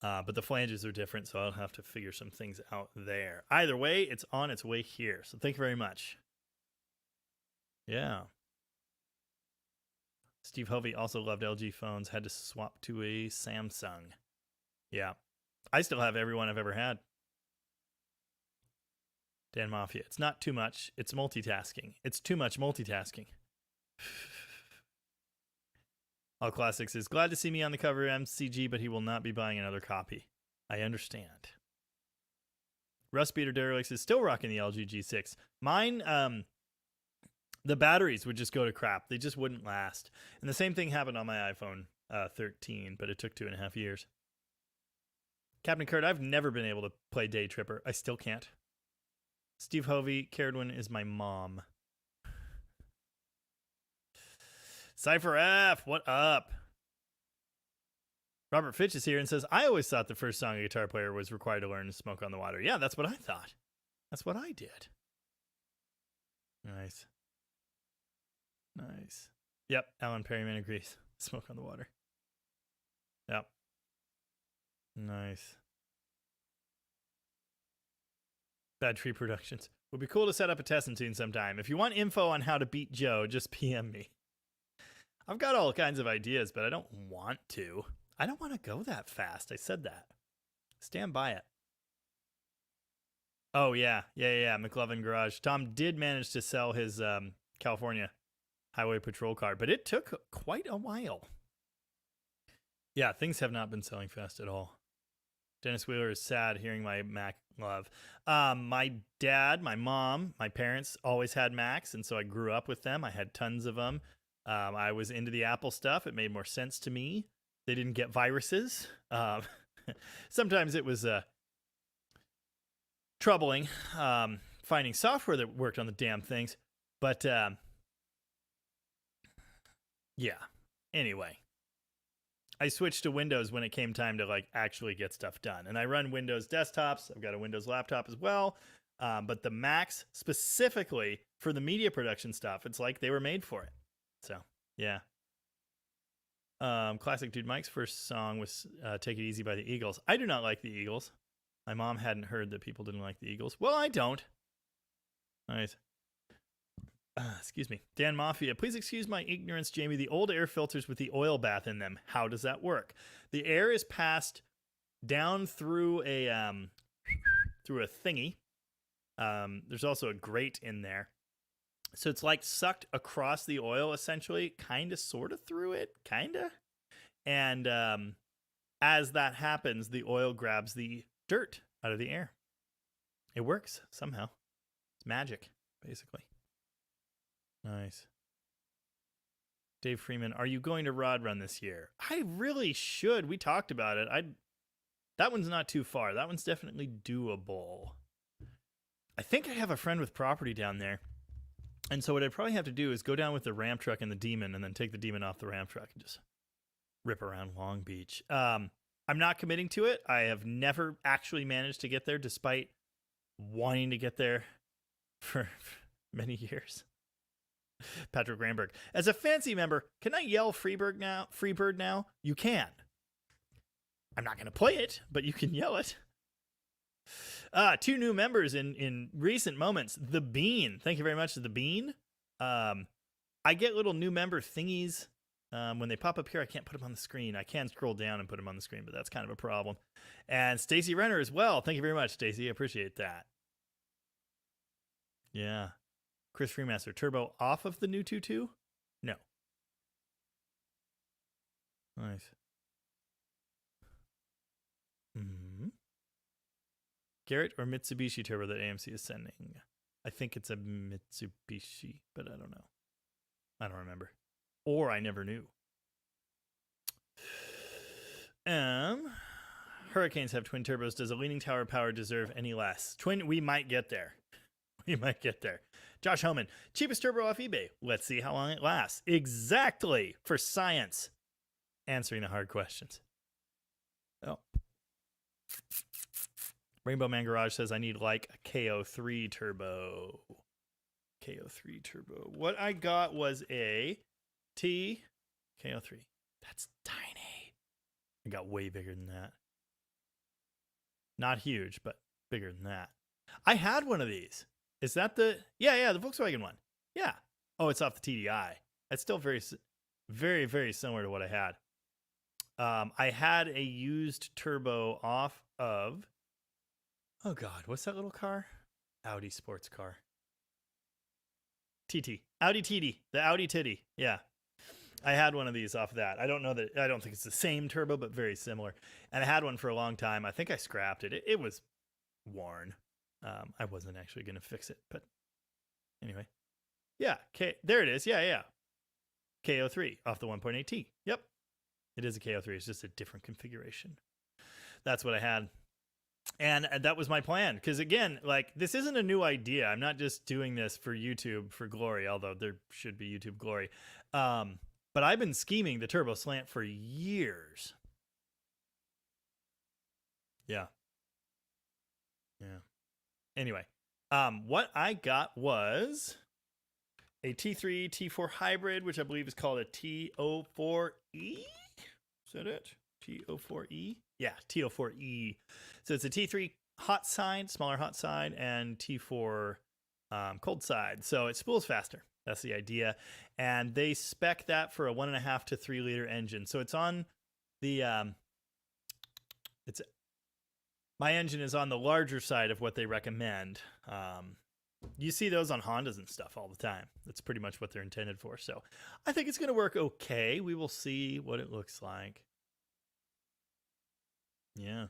But the flanges are different, so I'll have to figure some things out there. Either way, it's on its way here. So thank you very much. Yeah. Steve Hovey also loved LG phones, had to swap to a Samsung. Yeah. I still have every one I've ever had. Dan Mafia. It's not too much. It's multitasking. It's too much multitasking. All Classics is glad to see me on the cover of MCG, but he will not be buying another copy. I understand. Rustbeater Derelicts is still rocking the LG G6. Mine, the batteries would just go to crap. They just wouldn't last. And the same thing happened on my iPhone 13, but it took 2.5 years. Captain Kurt, I've never been able to play Day Tripper. I still can't. Steve Hovey, Caradwin is my mom. Cypher F, what up? Robert Fitch is here and says, I always thought the first song a guitar player was required to learn to Smoke on the Water. Yeah, that's what I thought. That's what I did. Nice. Nice. Yep, Alan Perryman agrees. Smoke on the Water. Yep. Nice. Bad Tree Productions. Would be cool to set up a testing scene sometime. If you want info on how to beat Joe, just PM me. I've got all kinds of ideas, but I don't want to. I don't want to go that fast. I said that. Stand by it. Oh, yeah. McLovin Garage. Tom did manage to sell his California Highway Patrol car, but it took quite a while. Yeah, things have not been selling fast at all. Dennis Wheeler is sad hearing my Mac love. My dad, my mom, my parents always had Macs, and so I grew up with them. I had tons of them. I was into the Apple stuff. It made more sense to me. They didn't get viruses. Sometimes it was troubling finding software that worked on the damn things. But yeah. Anyway. I switched to Windows when it came time to like actually get stuff done. And I run Windows desktops. I've got a Windows laptop as well. But the Macs specifically for the media production stuff, it's like they were made for it. So, yeah. Classic Dude Mike's first song was Take It Easy by the Eagles. I do not like the Eagles. My mom hadn't heard that people didn't like the Eagles. Well, I don't. Nice. Excuse me. Dan Mafia, please excuse my ignorance, Jamie. The old air filters with the oil bath in them. How does that work? The air is passed down through a thingy. There's also a grate in there. So it's like sucked across the oil, essentially, kind of, sort of through it, kind of. And as that happens, the oil grabs the dirt out of the air. It works somehow. It's magic, basically. Nice. Dave Freeman, are you going to Rod Run this year? I really should. We talked about it. That one's not too far. That one's definitely doable. I think I have a friend with property down there. And so what I'd probably have to do is go down with the ramp truck and the Demon and then take the Demon off the ramp truck and just rip around Long Beach. I'm not committing to it. I have never actually managed to get there, despite wanting to get there for many years. Patrick Ramberg. As a fancy member, can I yell Freebird now? You can. I'm not going to play it, but you can yell it. 2 new members in recent moments. The Bean. Thank you very much, The Bean. I get little new member thingies. When they pop up here, I can't put them on the screen. I can scroll down and put them on the screen, but that's kind of a problem. And Stacy Renner as well. Thank you very much, Stacy. I appreciate that. Yeah. Chris Freemaster. Turbo off of the new 2.2? No. Nice. Garrett or Mitsubishi turbo that AMC is sending? I think it's a Mitsubishi, but I don't know. I don't remember. Or I never knew. Hurricanes have twin turbos. Does a leaning tower power deserve any less? We might get there. We might get there. Josh Homan, cheapest turbo off eBay. Let's see how long it lasts. Exactly. For science. Answering the hard questions. Oh. Rainbow Man Garage says I need like a KO3 turbo. KO3 turbo. What I got was a T KO3. That's tiny. I got way bigger than that. Not huge, but bigger than that. I had one of these. Is that the... Yeah, the Volkswagen one. Yeah. Oh, it's off the TDI. It's still very, very, very similar to what I had. I had a used turbo off of... Oh, God. What's that little car? Audi sports car. TT. Audi TT. The Audi Titty. Yeah. I had one of these off of that. I don't think it's the same turbo, but very similar. And I had one for a long time. I think I scrapped it. It was worn. I wasn't actually going to fix it, but anyway. Yeah. There it is. Yeah. KO3 off the 1.8T. Yep. It is a KO3. It's just a different configuration. That's what I had. And that was my plan. Because again, like, this isn't a new idea. I'm not just doing this for YouTube for glory, although there should be YouTube glory. But I've been scheming the turbo slant for years. Yeah. Anyway, what I got was a T3 T4 hybrid, which I believe is called a TO4E. Is that it? TO4E? Yeah, TO4E. So it's a T3 hot side, smaller hot side, and T4 cold side. So it spools faster. That's the idea. And they spec that for a 1.5 to 3 liter engine. So it's on the, my engine is on the larger side of what they recommend. You see those on Hondas and stuff all the time. That's pretty much what they're intended for. So I think it's going to work okay. We will see what it looks like. Yeah.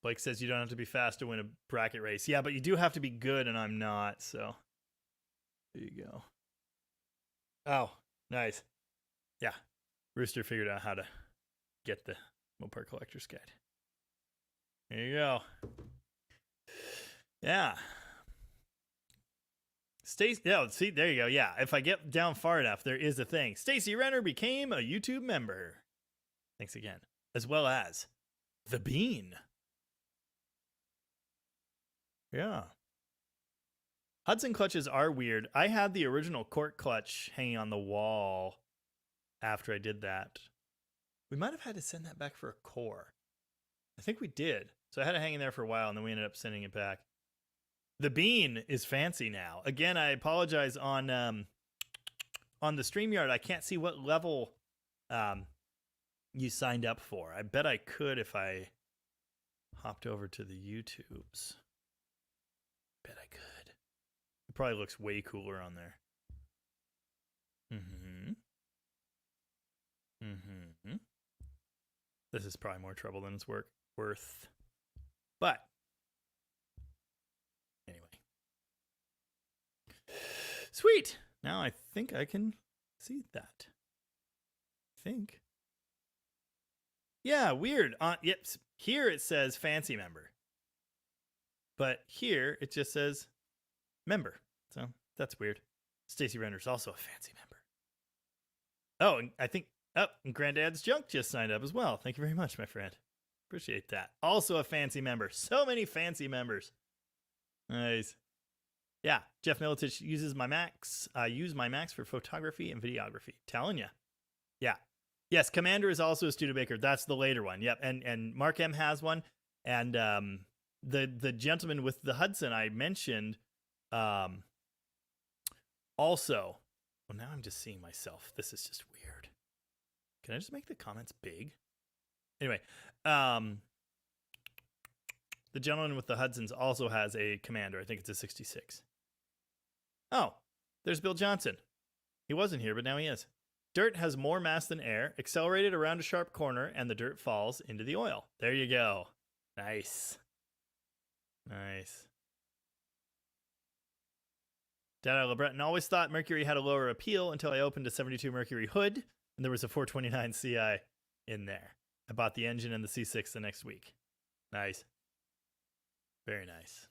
Blake says you don't have to be fast to win a bracket race. Yeah, but you do have to be good, and I'm not, so there you go. Oh, nice. Yeah. Rooster figured out how to get the Mopar Collector's Guide. There you go. Yeah. See, there you go. Yeah, if I get down far enough, there is a thing. Stacy Renner became a YouTube member. Thanks again. As well as The Bean. Yeah. Hudson clutches are weird. I had the original cork clutch hanging on the wall after I did that. We might have had to send that back for a core. I think we did. So I had it hanging there for a while, and then we ended up sending it back. The Bean is fancy now. Again, I apologize on the StreamYard. I can't see what level you signed up for. I bet I could if I hopped over to the YouTubes. Bet I could. It probably looks way cooler on there. This is probably more trouble than it's worth. But anyway. Sweet. Now I think I can see that. Yeah, weird. Yep. Here it says fancy member. But here it just says member. So that's weird. Stacy Renner's also a fancy member. Oh, and I think, and Granddad's Junk just signed up as well. Thank you very much, my friend. Appreciate that. Also a fancy member. So many fancy members. Nice. Yeah, Jeff Militich uses my Macs. I use my Macs for photography and videography. Telling you. Yeah. Yes, Commander is also a Studebaker. That's the later one. Yep. And Mark M has one. And the gentleman with the Hudson I mentioned also. Well, now I'm just seeing myself. This is just weird. Can I just make the comments big? Anyway, the gentleman with the Hudsons also has a Commander. I think it's a 66. Oh, there's Bill Johnson. He wasn't here, but now he is. Dirt has more mass than air, accelerated around a sharp corner, and the dirt falls into the oil. There you go. Nice. Nice. Dada LeBreton always thought Mercury had a lower appeal until I opened a 72 Mercury hood, and there was a 429 CI in there. I bought the engine and the C6 the next week. Nice. Very nice.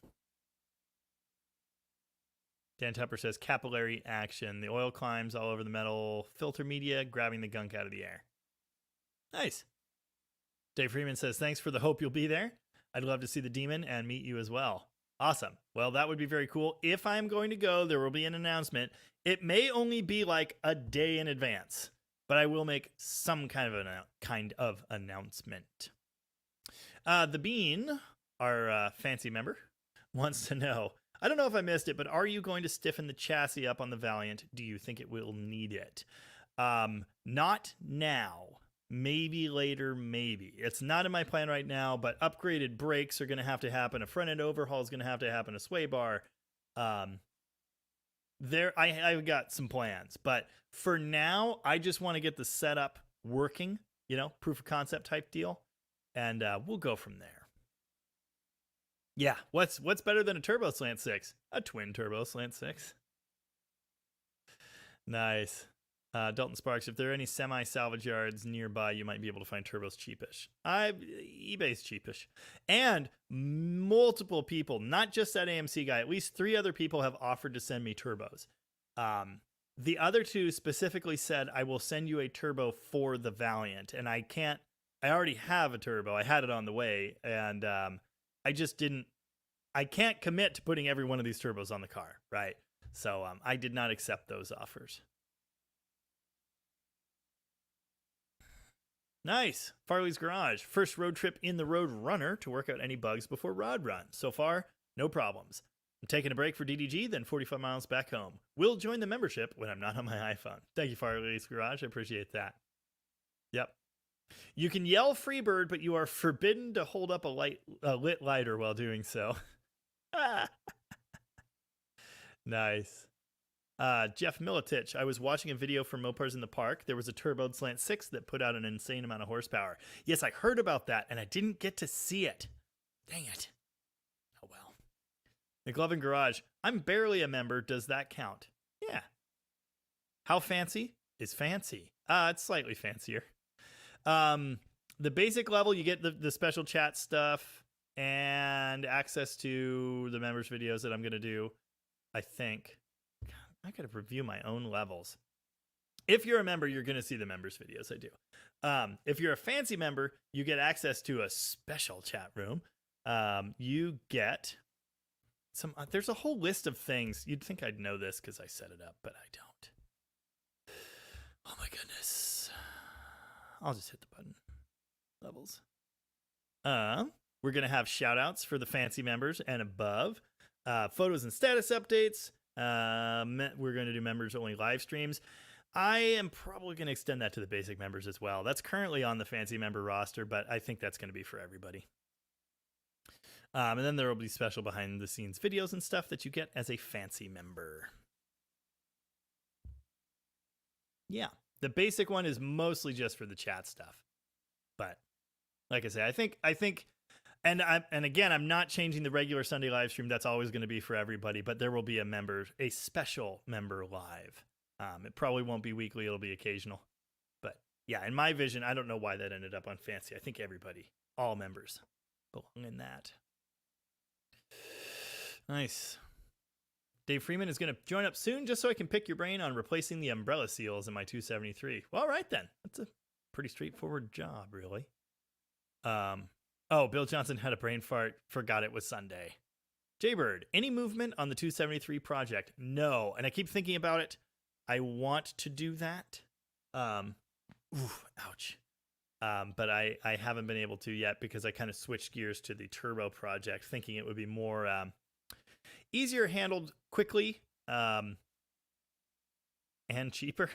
Dan Tupper says capillary action. The oil climbs all over the metal filter media, grabbing the gunk out of the air. Nice. Dave Freeman says, thanks for the hope you'll be there. I'd love to see the demon and meet you as well. Awesome. Well, that would be very cool. If I'm going to go, there will be an announcement. It may only be like a day in advance, but I will make some kind of announcement. The Bean, our fancy member, wants to know, I don't know if I missed it, but are you going to stiffen the chassis up on the Valiant? Do you think it will need it? Not now. Maybe later, maybe. It's not in my plan right now, but upgraded brakes are going to happen. A front end overhaul is going to happen. A sway bar. I've got some plans, but for now, I just want to get the setup working, proof of concept type deal, and we'll go from there. Yeah, what's better than a turbo slant 6? A twin turbo slant 6. Nice. Dalton Sparks, if there are any semi-salvage yards nearby, you might be able to find turbos cheapish. eBay's cheapish. And multiple people, not just that AMC guy, at least 3 other people have offered to send me turbos. The other 2 specifically said, I will send you a turbo for the Valiant. And I already have a turbo. I had it on the way. And I can't commit to putting every one of these turbos on the car, right? So I did not accept those offers. Nice. Farley's Garage. First road trip in the Road Runner to work out any bugs before Rod Run. So far, no problems. I'm taking a break for DDG, then 45 miles back home. Will join the membership when I'm not on my iPhone. Thank you, Farley's Garage. I appreciate that. Yep. You can yell Freebird, but you are forbidden to hold up a lit lighter while doing so. Nice. Jeff Militich, I was watching a video from Mopars in the Park. There was a turboed slant 6 that put out an insane amount of horsepower. Yes, I heard about that, and I didn't get to see it. Dang it. Oh, well. McLovin Garage, I'm barely a member. Does that count? Yeah. How fancy is fancy? It's slightly fancier. The basic level, you get the special chat stuff and access to the members' videos that I'm going to do, I think. I gotta review my own levels. If you're a member, you're gonna see the members' videos. I do. If you're a fancy member, you get access to a special chat room. You get some. There's a whole list of things. You'd think I'd know this because I set it up, but I don't. Oh my goodness! I'll just hit the button. Levels. We're gonna have shout outs for the fancy members and above. Photos and status updates. We're going to do members only live streams. I am probably going to extend that to the basic members as well. That's currently on the fancy member roster, but I think that's going to be for everybody. And then there will be special behind the scenes videos and stuff that you get as a fancy member. Yeah, the basic one is mostly just for the chat stuff. But like I say, I think And again, I'm not changing the regular Sunday live stream. That's always going to be for everybody, but there will be a special member live. It probably won't be weekly. It'll be occasional. But yeah, in my vision, I don't know why that ended up on fancy. I think everybody, all members, belong in that. Nice. Dave Freeman is going to join up soon just so I can pick your brain on replacing the umbrella seals in my 273. Well, all right then. That's a pretty straightforward job, really. Oh, Bill Johnson had a brain fart. Forgot it was Sunday. Jaybird, any movement on the 273 project? No. And I keep thinking about it. I want to do that. Ouch. But I haven't been able to yet because I kind of switched gears to the turbo project, thinking it would be more easier handled quickly and cheaper.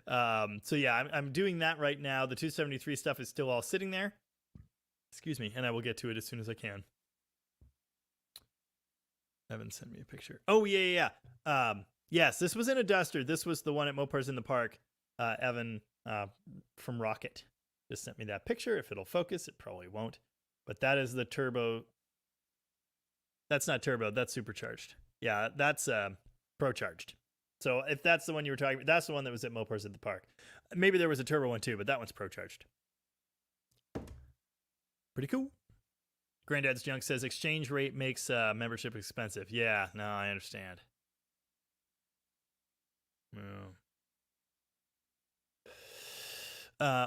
So yeah, I'm doing that right now. The 273 stuff is still all sitting there. Excuse me, and I will get to it as soon as I can. Evan sent me a picture. Oh yeah. Yes, this was in a Duster. This was the one at Mopar's in the Park. Evan from Rocket just sent me that picture. If it'll focus, it probably won't. But that is the turbo. That's not turbo. That's supercharged. Yeah, that's pro charged. So if that's the one you were talking about, that's the one that was at Mopar's at the Park. Maybe there was a turbo one too, but that one's pro charged. Pretty cool. Granddad's Junk says exchange rate makes membership expensive. Yeah, no, I understand.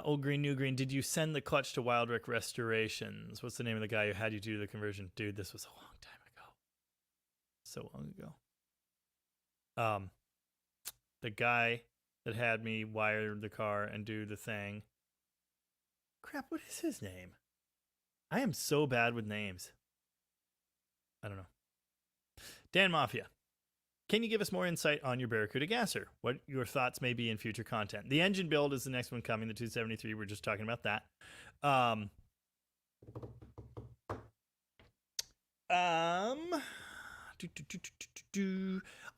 Old Green, New Green, did you send the clutch to Wildrick Restorations? What's the name of the guy who had you do the conversion? Dude, this was a long time ago. So long ago. The guy that had me wire the car and do the thing. Crap, what is his name? I am so bad with names. I don't know. Dan Mafia. Can you give us more insight on your Barracuda gasser? What your thoughts may be in future content? The engine build is the next one coming, the 273. We're just talking about that.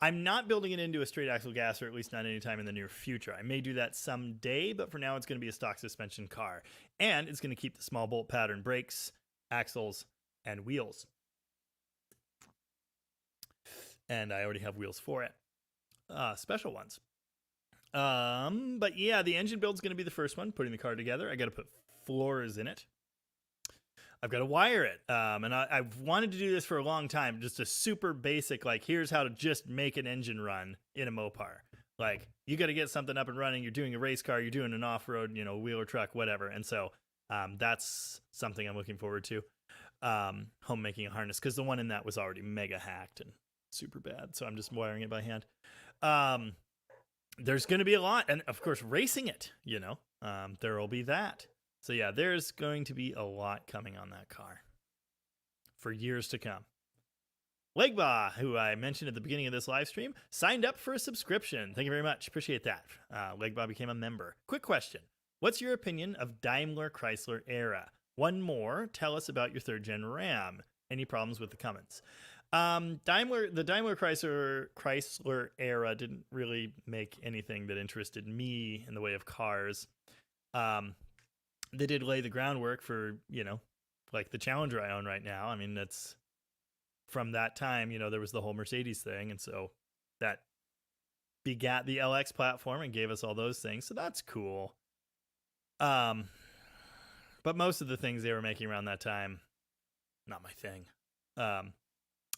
I'm not building it into a straight axle gasser, at least not anytime in the near future. I may do that someday, but for now it's going to be a stock suspension car. And it's going to keep the small bolt pattern brakes, axles, and wheels. And I already have wheels for it. Special ones. But yeah, the engine build's going to be the first one, putting the car together. I got to put floors in it. I've got to wire it. And I've wanted to do this for a long time. Just a super basic, like, here's how to just make an engine run in a Mopar. Like, you got to get something up and running. You're doing a race car. You're doing an off-road, wheeler truck, whatever. And so that's something I'm looking forward to. Homemaking a harness, because the one in that was already mega hacked and super bad. So I'm just wiring it by hand. There's going to be a lot. And, of course, racing it, there will be that. So yeah, there's going to be a lot coming on that car for years to come. Legba, who I mentioned at the beginning of this live stream, signed up for a subscription. Thank you very much. Appreciate that. Legba became a member. Quick question. What's your opinion of Daimler Chrysler era? One more. Tell us about your third gen Ram. Any problems with the Cummins? The Daimler Chrysler era didn't really make anything that interested me in the way of cars. They did lay the groundwork for, like the Challenger I own right now. I mean, that's from that time, there was the whole Mercedes thing. And so that begat the LX platform and gave us all those things. So that's cool. But most of the things they were making around that time, not my thing.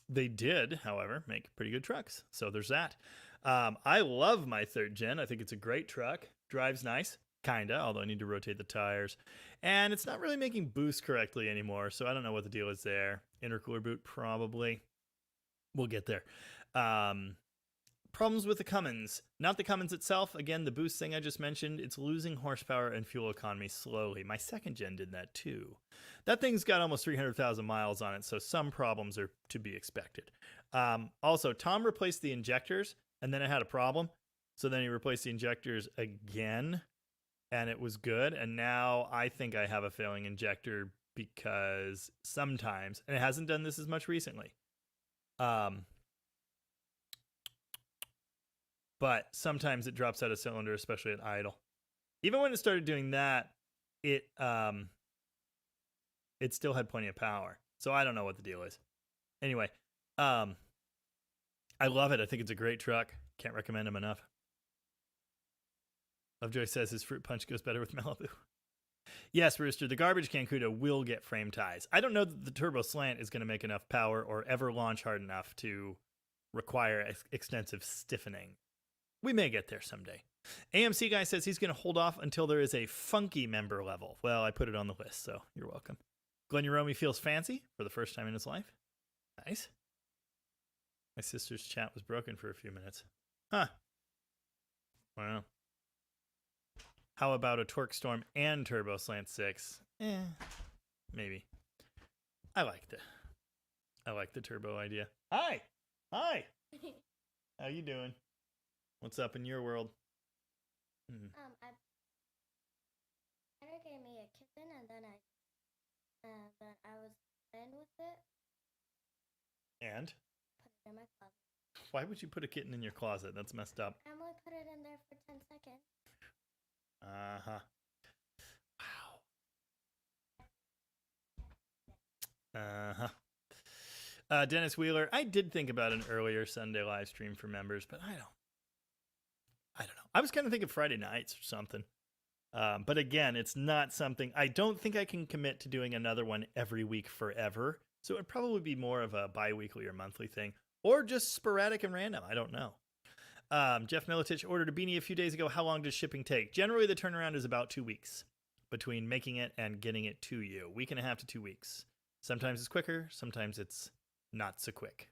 They did, however, make pretty good trucks. So there's that. I love my third gen. I think it's a great truck. Drives nice. Kinda, although I need to rotate the tires. And it's not really making boost correctly anymore, so I don't know what the deal is there. Intercooler boot, probably. We'll get there. Problems with the Cummins. Not the Cummins itself. Again, the boost thing I just mentioned, it's losing horsepower and fuel economy slowly. My second gen did that too. That thing's got almost 300,000 miles on it, so some problems are to be expected. Also, Tom replaced the injectors, and then it had a problem. So then he replaced the injectors again. And it was good. And now I think I have a failing injector because sometimes, and it hasn't done this as much recently. But sometimes it drops out of cylinder, especially at idle. Even when it started doing that, it still had plenty of power. So I don't know what the deal is. Anyway, I love it. I think it's a great truck. Can't recommend him enough. Lovejoy says his fruit punch goes better with Malibu. Yes, Rooster, the garbage can CUDA will get frame ties. I don't know that the turbo slant is going to make enough power or ever launch hard enough to require extensive stiffening. We may get there someday. AMC guy says he's going to hold off until there is a funky member level. Well, I put it on the list, so you're welcome. Glenn Uromi feels fancy for the first time in his life. Nice. My sister's chat was broken for a few minutes. Huh. Wow. How about a Torque Storm and Turbo Slant 6? Maybe. I like the turbo idea. Hi. Hi. How you doing? What's up in your world? I Tanner gave me a kitten, and then I was playing with it. And? Put it in my closet. Why would you put a kitten in your closet? That's messed up. Emily put it in there for 10 seconds. Uh-huh. Wow. Uh-huh. Dennis Wheeler, I did think about an earlier Sunday live stream for members, but I don't know. I was kind of thinking Friday nights or something. But again, it's not something, I don't think I can commit to doing another one every week forever. So it would probably be more of a bi-weekly or monthly thing, or just sporadic and random. I don't know. Jeff Militich ordered a beanie a few days ago. How long does shipping take? Generally, the turnaround is about 2 weeks between making it and getting it to you. Week and a half to 2 weeks. Sometimes it's quicker. Sometimes it's not so quick.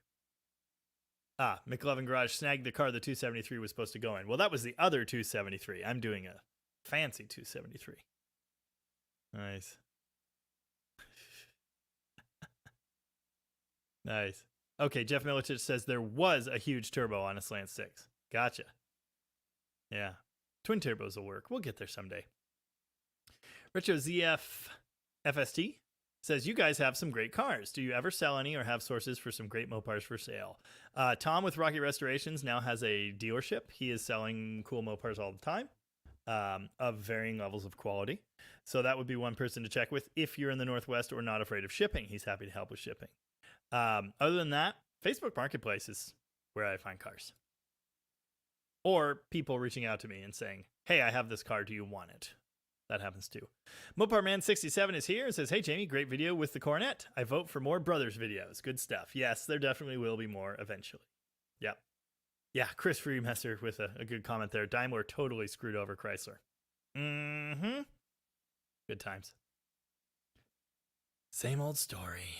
McLovin Garage snagged the car the 273 was supposed to go in. Well, that was the other 273. I'm doing a fancy 273. Nice. Nice. Okay, Jeff Militich says there was a huge turbo on a Slant 6. Gotcha. Yeah. Twin turbos will work. We'll get there someday. Retro ZF FST says, you guys have some great cars. Do you ever sell any or have sources for some great Mopars for sale? Tom with Rocky Restorations now has a dealership. He is selling cool Mopars all the time of varying levels of quality. So that would be one person to check with if you're in the Northwest or not afraid of shipping. He's happy to help with shipping. Other than that, Facebook Marketplace is where I find cars. Or people reaching out to me and saying, hey, I have this car. Do you want it? That happens too. Mopar Man 67 is here and says, hey, Jamie, great video with the Coronet. I vote for more Brothers videos. Good stuff. Yes, there definitely will be more eventually. Yep. Yeah, Chris Freemesser with a good comment there. Daimler totally screwed over Chrysler. Mm-hmm. Good times. Same old story.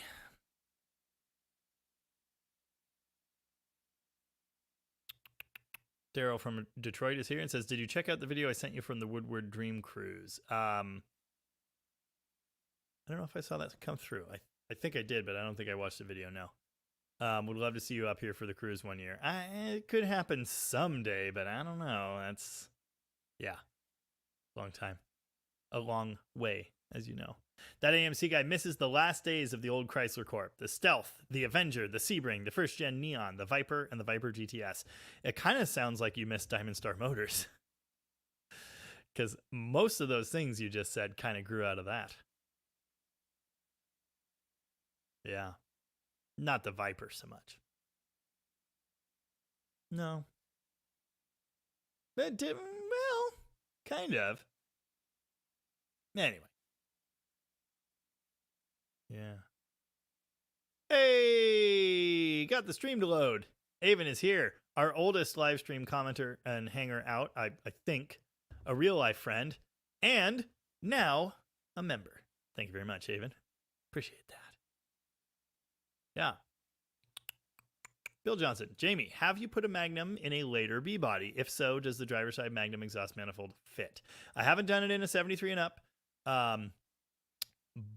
Daryl from Detroit is here and says, did you check out the video I sent you from the Woodward Dream Cruise? I don't know if I saw that come through. I think I did, but I don't think I watched the video, no. Would love to see you up here for the cruise one year. It could happen someday, but I don't know. That's, yeah, long time. A long way, as you know. That AMC guy misses the last days of the old Chrysler Corp. The Stealth, the Avenger, the Sebring, the first gen Neon, the Viper, and the Viper GTS. It kind of sounds like you missed Diamond Star Motors. Because most of those things you just said kind of grew out of that. Yeah. Not the Viper so much. No. But, well, kind of. Anyway. Yeah. Hey! Got the stream to load. Avon is here. Our oldest live stream commenter and hanger out, I think. A real life friend. And now a member. Thank you very much, Avon. Appreciate that. Yeah. Bill Johnson. Jamie, have you put a Magnum in a later B-body? If so, does the driver's side Magnum exhaust manifold fit? I haven't done it in a 73 and up.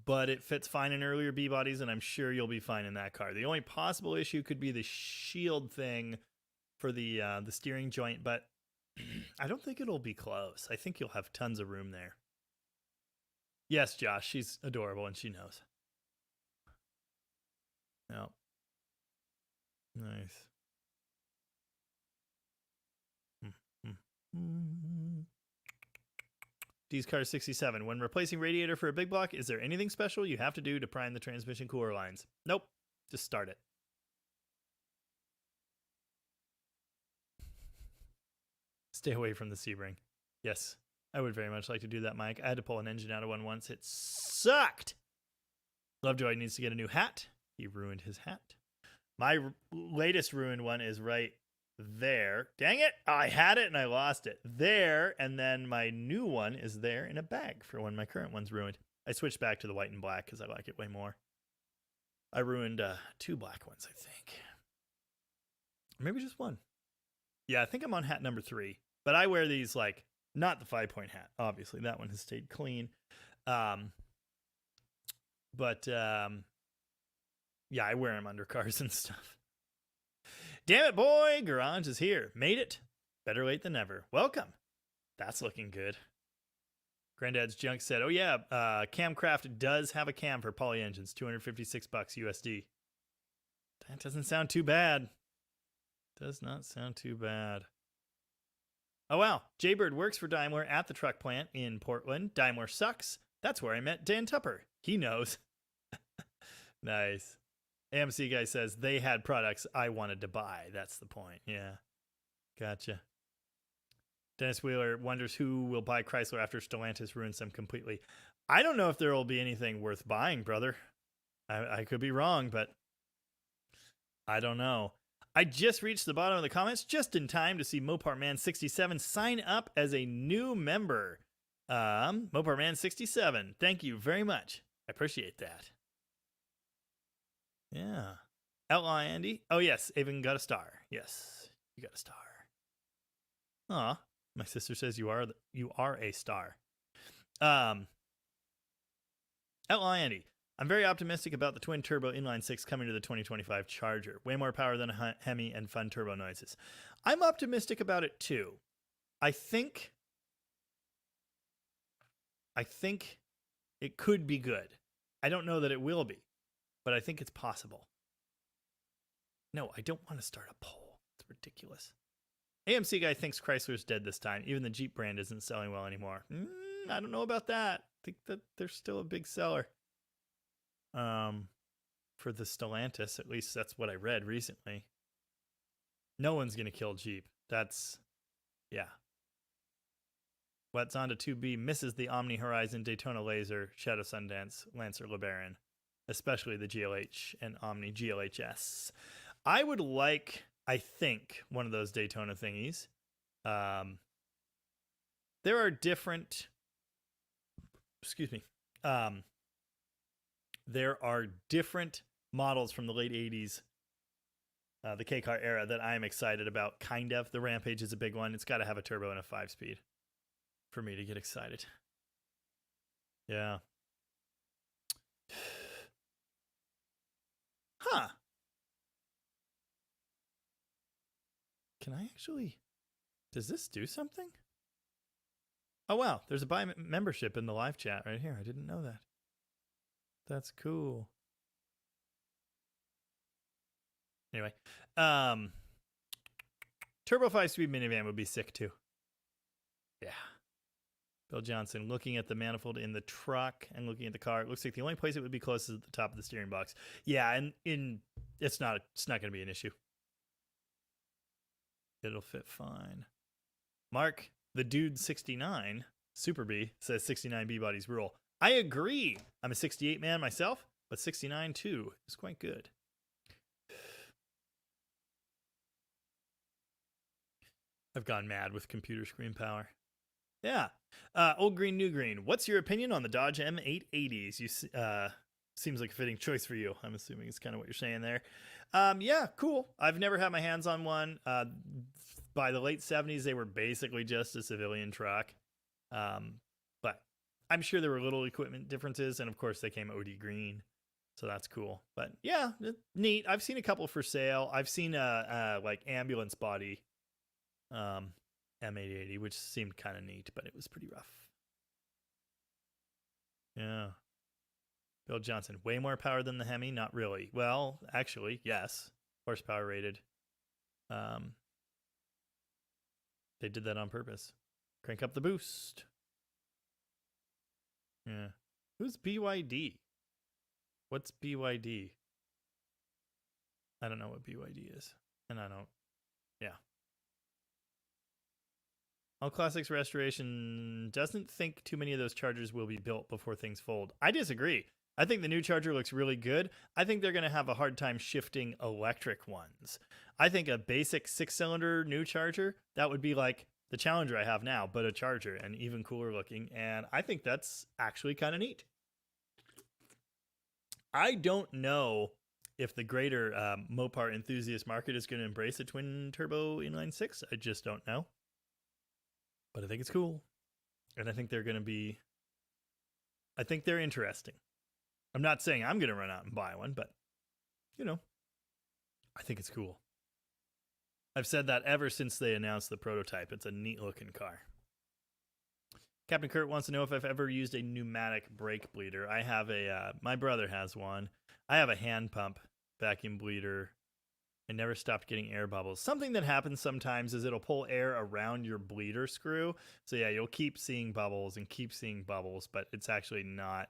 But it fits fine in earlier B-bodies, and I'm sure you'll be fine in that car. The only possible issue could be the shield thing for the steering joint, but I don't think it'll be close. I think you'll have tons of room there. Yes, Josh, she's adorable, and she knows. No. Nice. D's Car 67. When replacing radiator for a big block, is there anything special you have to do to prime the transmission cooler lines? Nope. Just start it. Stay away from the Sebring. Yes. I would very much like to do that, Mike. I had to pull an engine out of one once. It sucked. Lovejoy needs to get a new hat. He ruined his hat. My latest ruined one is right there. Dang it. I had it and I lost it. There. And then my new one is there in a bag for when my current one's ruined. I switched back to the white and black because I like it way more. I ruined 2 black ones, I think. Maybe just 1. Yeah, I think I'm on hat number 3. But I wear these like, not the 5-point hat. Obviously, that one has stayed clean. Yeah, I wear them under cars and stuff. Damn it, boy. Garage is here. Made it. Better late than never. Welcome. That's looking good. Granddad's Junk said, oh, yeah, Camcraft does have a cam for poly engines. $256 USD. That doesn't sound too bad. Does not sound too bad. Oh, wow. Jaybird works for Daimler at the truck plant in Portland. Daimler sucks. That's where I met Dan Tupper. He knows. Nice. AMC guy says they had products I wanted to buy. That's the point. Yeah. Gotcha. Dennis Wheeler wonders who will buy Chrysler after Stellantis ruins them completely. I don't know if there will be anything worth buying, brother. I could be wrong, but I don't know. I just reached the bottom of the comments just in time to see Mopar Man 67 sign up as a new member. Mopar Man 67, thank you very much. I appreciate that. Yeah. Outlaw Andy. Oh, yes. Avon got a star. Yes. You got a star. Aw. My sister says you are a star. Outlaw Andy. I'm very optimistic about the twin turbo inline 6 coming to the 2025 Charger. Way more power than a Hemi and fun turbo noises. I'm optimistic about it too. I think it could be good. I don't know that it will be, but I think it's possible. No, I don't want to start a poll. It's ridiculous. AMC guy thinks Chrysler's dead this time. Even the Jeep brand isn't selling well anymore. I don't know about that. I think that they're still a big seller. For the Stellantis, at least that's what I read recently. No one's going to kill Jeep. Yeah. What's on to 2B misses the Omni Horizon, Daytona Laser, Shadow Sundance, Lancer LeBaron, especially the GLH and Omni GLHS. I would like, I think, one of those Daytona thingies. There are different, there are different models from the late 80s, the K-Car era, that I'm excited about, kind of. The Rampage is a big one. It's got to have a turbo and a 5-speed for me to get excited. Yeah. Huh. Can I actually... Does this do something? Oh, wow. There's a buy membership in the live chat right here. I didn't know that. That's cool. Anyway, turbo 5-speed minivan would be sick too. Yeah. Bill Johnson looking at the manifold in the truck and looking at the car. It looks like the only place it would be close is at the top of the steering box. Yeah, and it's not going to be an issue. It'll fit fine. Mark, the dude 69, Super B, says 69 B bodies rule. I agree. I'm a 68 man myself, but 69 too is quite good. I've gone mad with computer screen power. Yeah. Old Green, New Green. What's your opinion on the Dodge M880s? Seems like a fitting choice for you. I'm assuming it's kind of what you're saying there. Yeah, cool. I've never had my hands on one. By the late 70s, they were basically just a civilian truck. But I'm sure there were little equipment differences, and of course they came OD green, so that's cool. But yeah, neat. I've seen a couple for sale. I've seen a like ambulance body M880, which seemed kind of neat, but it was pretty rough. Yeah. Bill Johnson, way more power than the Hemi? Not really. Well, actually, yes. Horsepower rated. They did that on purpose. Crank up the boost. Yeah. Who's BYD? What's BYD? I don't know what BYD is. And I don't. Yeah. All Classics Restoration doesn't think too many of those Chargers will be built before things fold. I disagree. I think the new Charger looks really good. I think they're going to have a hard time shifting electric ones. I think a basic 6-cylinder new Charger, that would be like the Challenger I have now, but a Charger and even cooler looking. And I think that's actually kind of neat. I don't know if the greater Mopar enthusiast market is going to embrace a twin turbo inline six. I just don't know. But I think it's cool. And I think they're going to be, I think they're interesting. I'm not saying I'm going to run out and buy one, but, you know, I think it's cool. I've said that ever since they announced the prototype. It's a neat looking car. Captain Kurt wants to know if I've ever used a pneumatic brake bleeder. I have a, my brother has one. I have a hand pump vacuum bleeder. I never stopped getting air bubbles. Something that happens sometimes is it'll pull air around your bleeder screw. So yeah, you'll keep seeing bubbles and keep seeing bubbles, but it's actually not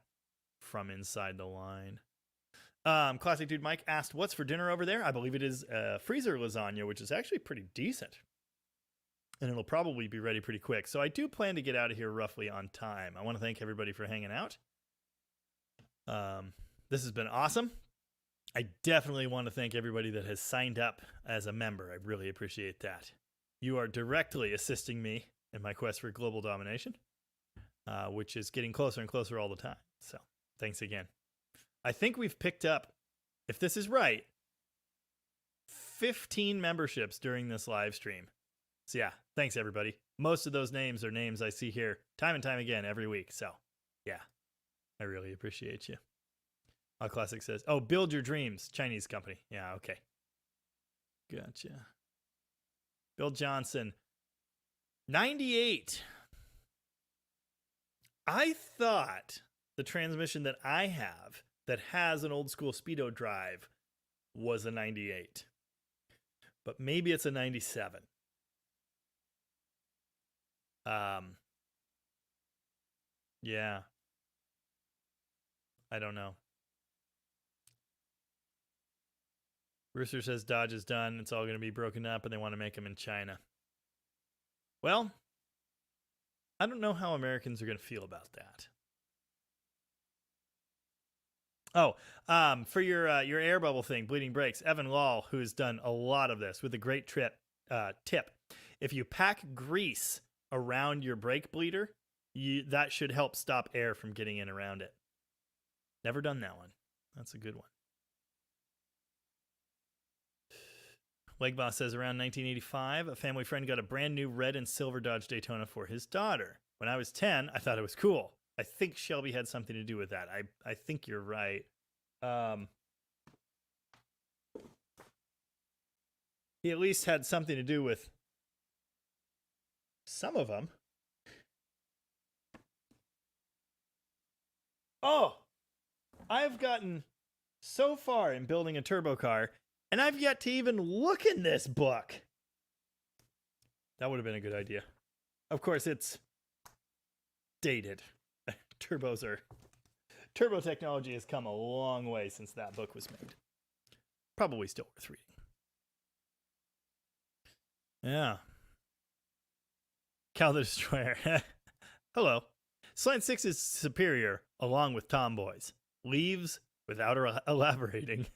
from inside the line. Classic Dude Mike asked, what's for dinner over there? I believe it is freezer lasagna, which is actually pretty decent. And it'll probably be ready pretty quick. So I do plan to get out of here roughly on time. I want to thank everybody for hanging out. This has been awesome. I definitely want to thank everybody that has signed up as a member. I really appreciate that. You are directly assisting me in my quest for global domination, which is getting closer and closer all the time. So thanks again. I think we've picked up, if this is right, 15 memberships during this live stream. So yeah, thanks everybody. Most of those names are names I see here time and time again every week. So yeah, I really appreciate you. All Classic says, oh, Build Your Dreams, Chinese company. Yeah, okay. Gotcha. Bill Johnson, 98. I thought the transmission that I have that has an old school speedo drive was a 98. But maybe it's a 97. Yeah. I don't know. Rooster says Dodge is done. It's all going to be broken up and they want to make them in China. Well, I don't know how Americans are going to feel about that. Oh, for your air bubble thing, bleeding brakes, Evan Law, who's done a lot of this with a great tip. If you pack grease around your brake bleeder, that should help stop air from getting in around it. Never done that one. That's a good one. Legboss says around 1985, a family friend got a brand new red and silver Dodge Daytona for his daughter. When I was 10, I thought it was cool. I think Shelby had something to do with that. I think you're right. He at least had something to do with some of them. Oh, I've gotten so far in building a turbo car, and I've yet to even look in this book. That would have been a good idea. Of course, it's dated. Turbo technology has come a long way since that book was made. Probably still worth reading. Yeah. Cal the Destroyer. Hello. Slant 6 is superior, along with Tomboys. Leaves without elaborating.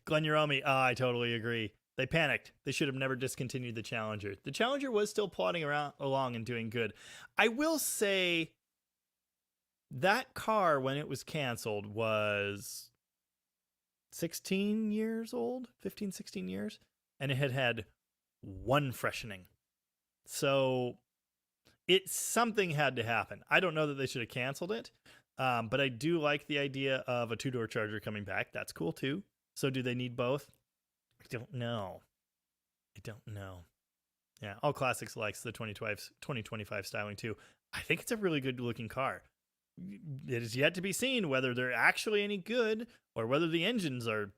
Glenn Uromi, I totally agree. They panicked. They should have never discontinued the Challenger. The Challenger was still plodding along and doing good. I will say that car, when it was canceled, was 16 years old, 15, 16 years, and it had had one freshening. So something had to happen. I don't know that they should have canceled it, but I do like the idea of a two-door Charger coming back. That's cool too. So do they need both? I don't know. Yeah, All Classics likes the 2025 styling too. I think it's a really good looking car. It is yet to be seen whether they're actually any good or whether the engines are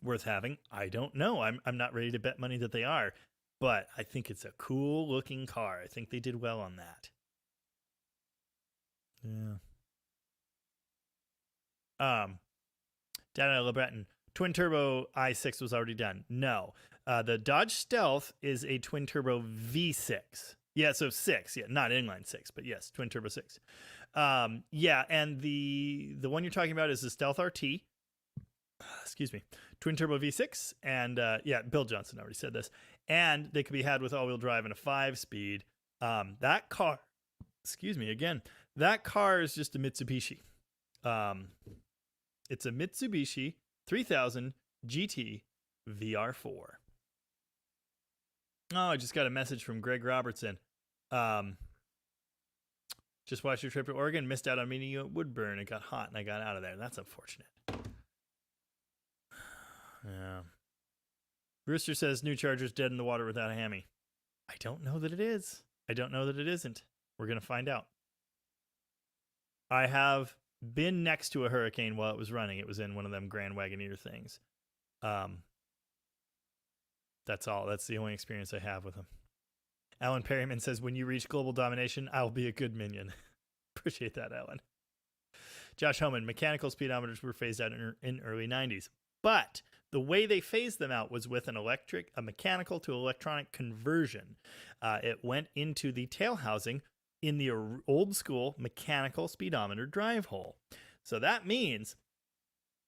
worth having. I don't know. I'm not ready to bet money that they are, but I think it's a cool looking car. I think they did well on that. Yeah. Data LeBreton. Twin turbo i6 was already done. No. The Dodge Stealth is a twin turbo V6. Yeah, so 6. Yeah, not inline 6, but yes, twin turbo 6. Yeah, and the one you're talking about is the Stealth RT. Excuse me. Twin turbo V6, and yeah, Bill Johnson already said this. And they can be had with all-wheel drive and a 5-speed. That car, excuse me again, that car is just a Mitsubishi. It's a Mitsubishi 3000 GT VR4. Oh, I just got a message from Greg Robertson. Just watched your trip to Oregon, missed out on meeting you at Woodburn. It got hot and I got out of there. That's unfortunate. Yeah. Rooster says new Charger's dead in the water without a hammy. I don't know that it is. I don't know that it isn't. We're going to find out. I have been next to a Hurricane while it was running. It was in one of them Grand Wagoneer things. That's all. That's the only experience I have with him. Alan Perryman says, when you reach global domination, I'll be a good minion. Appreciate that, Alan. Josh Homan, mechanical speedometers were phased out in early 90s. But the way they phased them out was with a mechanical to electronic conversion. It went into the tail housing in the old school mechanical speedometer drive hole. So that means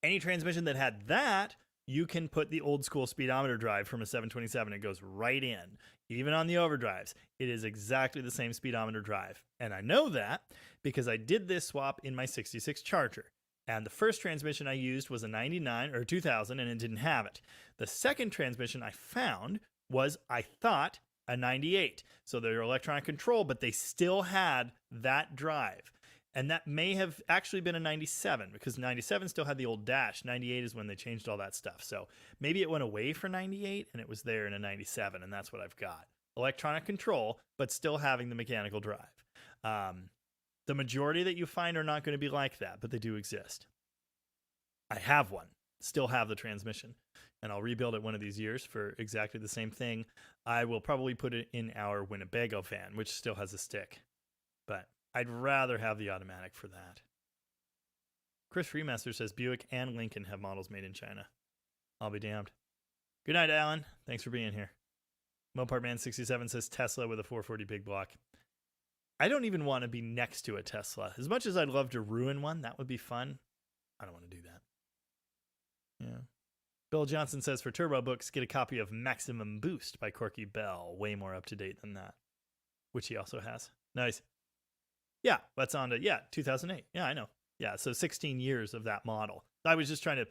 any transmission that had that, you can put the old school speedometer drive from a 727. It goes right in. Even on the overdrives, it is exactly the same speedometer drive. And I know that because I did this swap in my 66 Charger. And the first transmission I used was a 99 or 2000 and it didn't have it. The second transmission I found was, I thought, a 98. So they're electronic control, but they still had that drive. And that may have actually been a 97 because 97 still had the old dash. 98 is when they changed all that stuff. So maybe it went away for 98 and it was there in a 97, and that's what I've got. Electronic control, but still having the mechanical drive. The majority that you find are not going to be like that, but they do exist. I have one, still have the transmission, and I'll rebuild it one of these years for exactly the same thing. I will probably put it in our Winnebago van, which still has a stick, but I'd rather have the automatic for that. Chris Freemaster says Buick and Lincoln have models made in China. I'll be damned. Good night, Alan. Thanks for being here. Mopar Man 67 says Tesla with a 440 big block. I don't even want to be next to a Tesla. As much as I'd love to ruin one, that would be fun. I don't want to do that. Yeah. Bill Johnson says for Turbo Books, get a copy of Maximum Boost by Corky Bell. Way more up to date than that, which he also has. Nice. Yeah, that's on to, 2008. Yeah, I know. Yeah, so 16 years of that model. I was just trying to,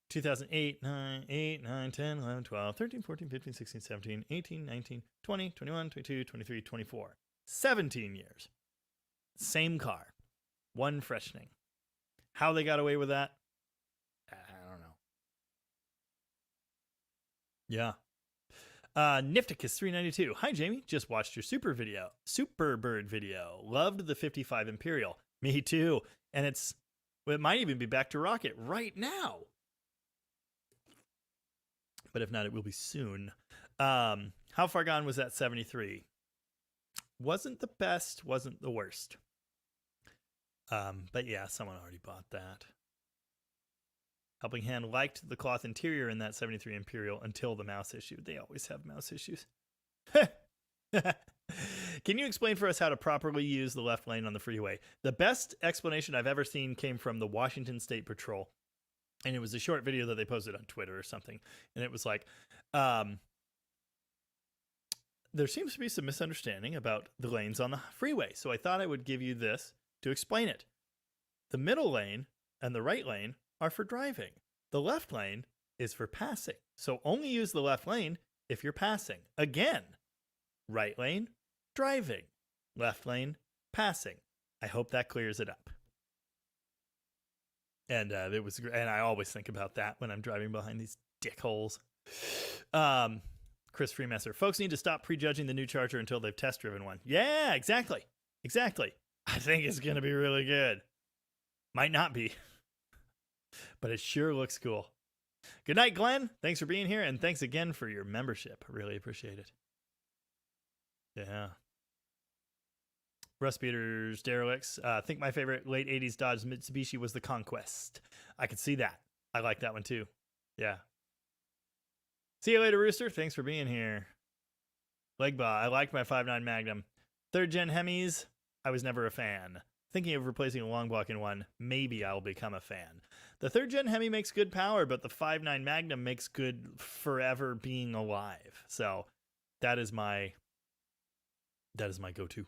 2008, 9, 8, 9, 10, 11, 12, 13, 14, 15, 16, 17, 18, 19, 20, 21, 22, 23, 24. 17 years. Same car. One freshening. How they got away with that? I don't know. Yeah. Nifticus 392. Hi, Jamie. Just watched your Superbird video. Loved the 55 Imperial. Me too. And it might even be back to rocket right now. But if not, it will be soon. How far gone was that 73? Wasn't the best, wasn't the worst. But yeah, someone already bought that. Helping Hand liked the cloth interior in that 73 Imperial until the mouse issue. They always have mouse issues. Can you explain for us how to properly use the left lane on the freeway? The best explanation I've ever seen came from the Washington State Patrol. And it was a short video that they posted on Twitter or something. And it was like, there seems to be some misunderstanding about the lanes on the freeway. So I thought I would give you this to explain it. The middle lane and the right lane are for driving. The left lane is for passing. So only use the left lane if you're passing. Again, right lane, driving. Left lane, passing. I hope that clears it up. And it was, and I always think about that when I'm driving behind these dickholes. Chris Freemaster. Folks need to stop prejudging the new Charger until they've test driven one. Yeah, exactly. Exactly. I think it's going to be really good. Might not be, but it sure looks cool. Good night, Glenn. Thanks for being here, and thanks again for your membership. Really appreciate it. Yeah. Russ Peters, Derelicts. I think my favorite late 80s Dodge Mitsubishi was the Conquest. I could see that. I like that one too. Yeah. See you later, Rooster. Thanks for being here. Legba, I liked my 5.9 Magnum. 3rd gen Hemis, I was never a fan. Thinking of replacing a long block in one, maybe I'll become a fan. The 3rd gen Hemi makes good power, but the 5.9 Magnum makes good forever being alive. So that is my go-to.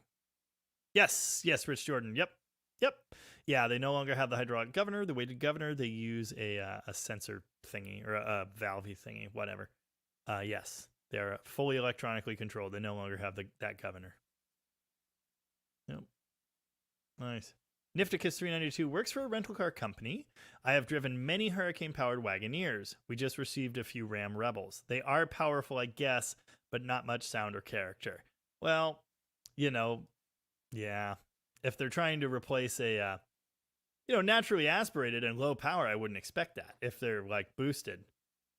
Yes, Rich Jordan. Yep. Yeah, they no longer have the hydraulic governor, the weighted governor. They use a sensor thingy or a valvey thingy, whatever. Yes, they're fully electronically controlled. They no longer have that governor. Yep. Nice. Nifticus 392 works for a rental car company. I have driven many Hurricane-powered Wagoneers. We just received a few Ram Rebels. They are powerful, I guess, but not much sound or character. Well, yeah. If they're trying to replace a, naturally aspirated and low power, I wouldn't expect that. If they're, boosted,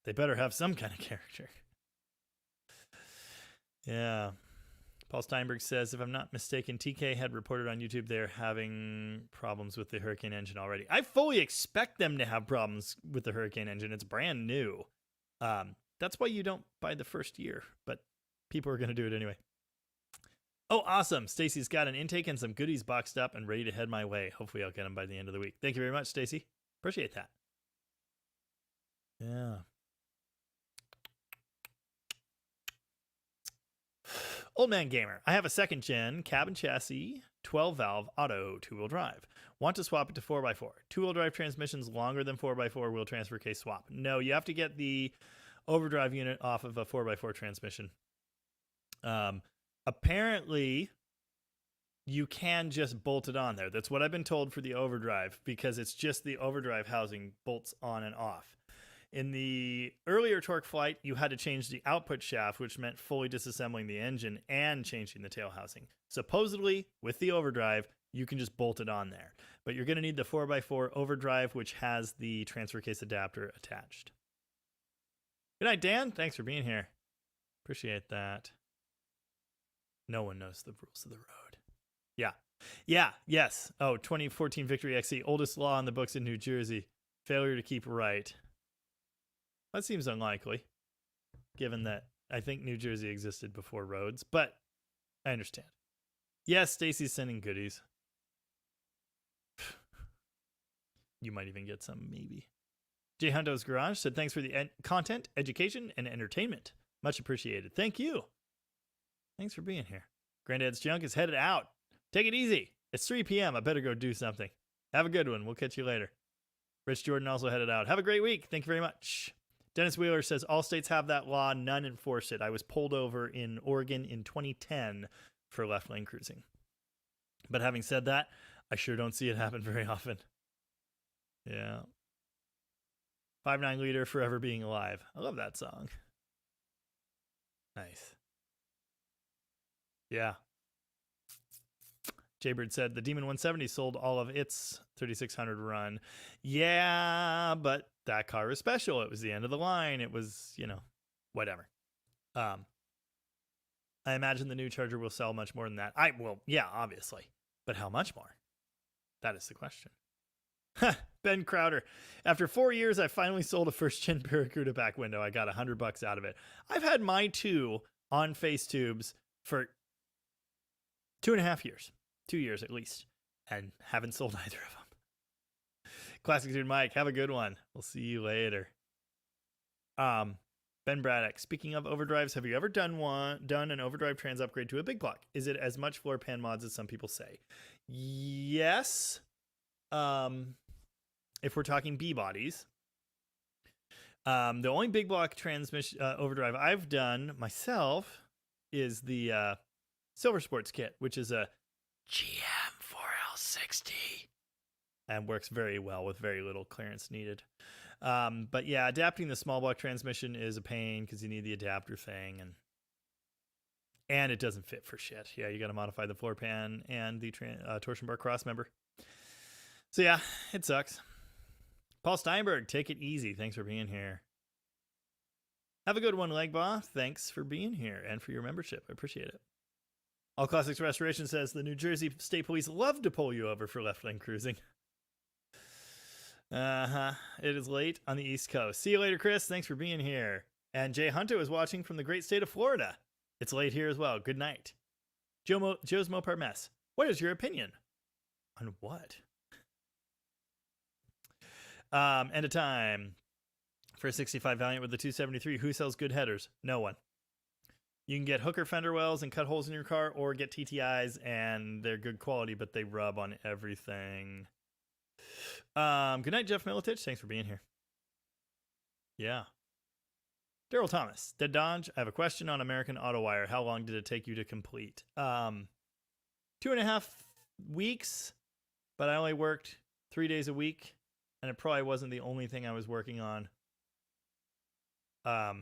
they better have some kind of character. Yeah. Paul Steinberg says, if I'm not mistaken, TK had reported on YouTube they're having problems with the Hurricane engine already. I fully expect them to have problems with the Hurricane engine. It's brand new. That's why you don't buy the first year, but people are going to do it anyway. Oh, awesome. Stacy's got an intake and some goodies boxed up and ready to head my way. Hopefully I'll get them by the end of the week. Thank you very much, Stacy. Appreciate that. Yeah. Old Man Gamer. I have a 2nd gen cab and chassis, 12 valve auto 2-wheel drive. Want to swap it to 4x4. 2-wheel drive transmissions longer than 4x4 wheel transfer case swap. No, you have to get the overdrive unit off of a 4x4 transmission. Apparently, you can just bolt it on there. That's what I've been told for the overdrive, because it's just the overdrive housing bolts on and off. In the earlier Torque Flight, you had to change the output shaft, which meant fully disassembling the engine and changing the tail housing. Supposedly, with the overdrive, you can just bolt it on there. But you're going to need the 4x4 overdrive, which has the transfer case adapter attached. Good night, Dan. Thanks for being here. Appreciate that. No one knows the rules of the road. Yes. Oh, 2014 Victory XC, oldest law in the books in New Jersey. Failure to keep right. That seems unlikely, given that I think New Jersey existed before roads, but I understand. Yes, Stacy's sending goodies. You might even get some, maybe. Jay Hundo's Garage said, thanks for the content, education, and entertainment. Much appreciated. Thank you. Thanks for being here. Granddad's Junk is headed out. Take it easy. It's 3 p.m. I better go do something. Have a good one. We'll catch you later. Rich Jordan also headed out. Have a great week. Thank you very much. Dennis Wheeler says, all states have that law. None enforce it. I was pulled over in Oregon in 2010 for left lane cruising. But having said that, I sure don't see it happen very often. Yeah. 5.9 liter, forever being alive. I love that song. Nice. Yeah. Jaybird said the Demon 170 sold all of its 3600 run. Yeah, but that car was special. It was the end of the line. It was, whatever. I imagine the new Charger will sell much more than that. Yeah, obviously. But how much more? That is the question. Ben Crowder. After 4 years, I finally sold a first-gen Barracuda back window. I got $100 out of it. I've had my 2 on face tubes for 2.5 years. 2 years at least. And haven't sold either of them. Classic Dude Mike, have a good one. We'll see you later. Ben Braddock, speaking of overdrives, have you ever done an overdrive trans upgrade to a big block? Is it as much floor pan mods as some people say? Yes. If we're talking B bodies. The only big block transmission overdrive I've done myself is the Silver Sports kit, which is a GM 4L60 and works very well with very little clearance needed. But yeah, adapting the small block transmission is a pain because you need the adapter thing and it doesn't fit for shit. Yeah, you got to modify the floor pan and the torsion bar cross member. So yeah, it sucks. Paul Steinberg, take it easy. Thanks for being here. Have a good one, Legbaugh. Thanks for being here and for your membership. I appreciate it. All Classics Restoration says the New Jersey State Police love to pull you over for left lane cruising. It is late on the East Coast. See you later, Chris. Thanks for being here. And Jay Hunter is watching from the great state of Florida. It's late here as well. Good night. Joe's Mopar Mess. What is your opinion? On what? End of time. For a 65 Valiant with the 273, who sells good headers? No one. You can get hooker fender wells and cut holes in your car, or get TTIs, and they're good quality, but they rub on everything. Good night, Jeff Militich. Thanks for being here. Yeah. Daryl Thomas. Dead Dodge, I have a question on American Auto Wire. How long did it take you to complete? 2.5 weeks, but I only worked 3 days a week, and it probably wasn't the only thing I was working on. A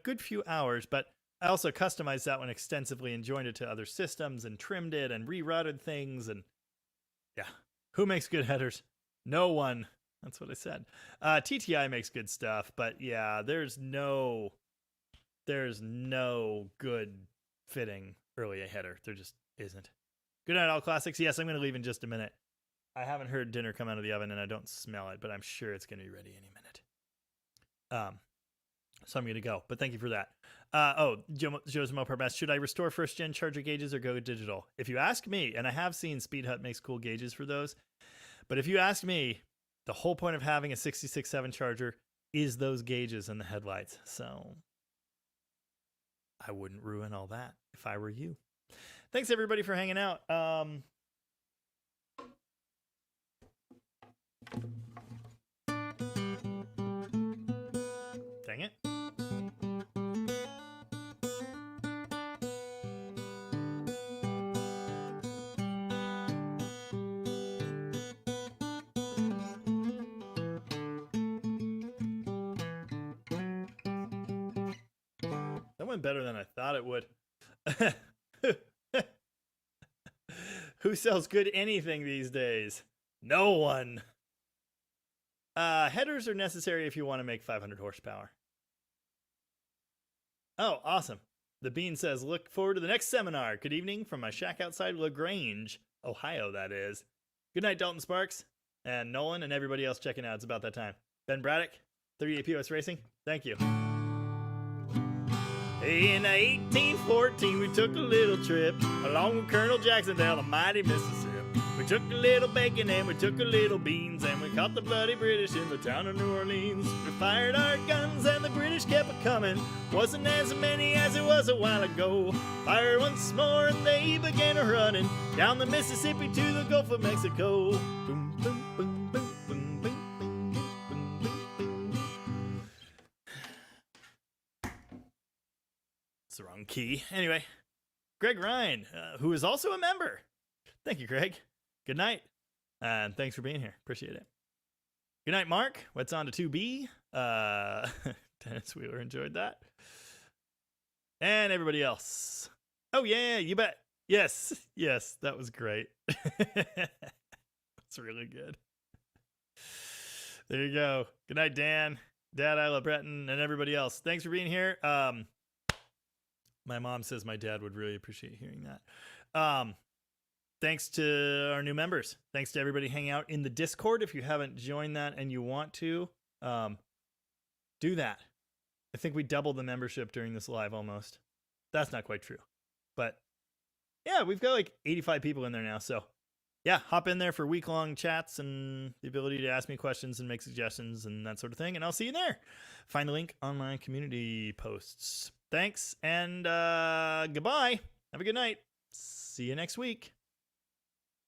good few hours, but I also customized that one extensively and joined it to other systems and trimmed it and rerouted things. And yeah, who makes good headers? No one. That's what I said. TTI makes good stuff, but yeah, there's no good fitting early a header. There just isn't. Good night, all classics. Yes, I'm going to leave in just a minute. I haven't heard dinner come out of the oven and I don't smell it, but I'm sure it's going to be ready any minute. So I'm going to go, but thank you for that. Joe's Mopar Best. Should I restore first gen charger gauges or go digital? If you ask me, and I have seen Speed Hut makes cool gauges for those, but if you ask me, the whole point of having a 66.7 charger is those gauges and the headlights. So I wouldn't ruin all that if I were you. Thanks everybody for hanging out. Dang it. That went better than I thought it would. Who sells good anything these days? No one. Headers are necessary if you want to make 500 horsepower. Oh, awesome. The Bean says, look forward to the next seminar. Good evening from my shack outside LaGrange, Ohio, that is. Good night, Dalton Sparks, and Nolan, and everybody else checking out. It's about that time. Ben Braddock, 38 POS Racing, thank you. In 1814, we took a little trip along with Colonel Jackson down the mighty Mississippi. We took a little bacon and we took a little beans, and we caught the bloody British in the town of New Orleans. We fired our guns and the British kept a-coming. Wasn't as many as it was a while ago. Fired once more and they began a-running down the Mississippi to the Gulf of Mexico. Boom, boom, boom, boom, boom, boom, boom, boom, boom, boom. It's the wrong key. Anyway, Greg Ryan, who is also a member. Thank you, Greg. Good night, and thanks for being here. Appreciate it. Good night, Mark. What's on to 2B? Dennis Wheeler enjoyed that. And everybody else. Oh, yeah, you bet. Yes, that was great. That's really good. There you go. Good night, Dan, Dad, Isla Breton, and everybody else. Thanks for being here. My mom says my dad would really appreciate hearing that. Thanks to our new members. Thanks to everybody hanging out in the Discord. If you haven't joined that and you want to, do that. I think we doubled the membership during this live almost. That's not quite true. But yeah, we've got like 85 people in there now. So yeah, hop in there for week-long chats and the ability to ask me questions and make suggestions and that sort of thing. And I'll see you there. Find the link on my community posts. Thanks and goodbye. Have a good night. See you next week.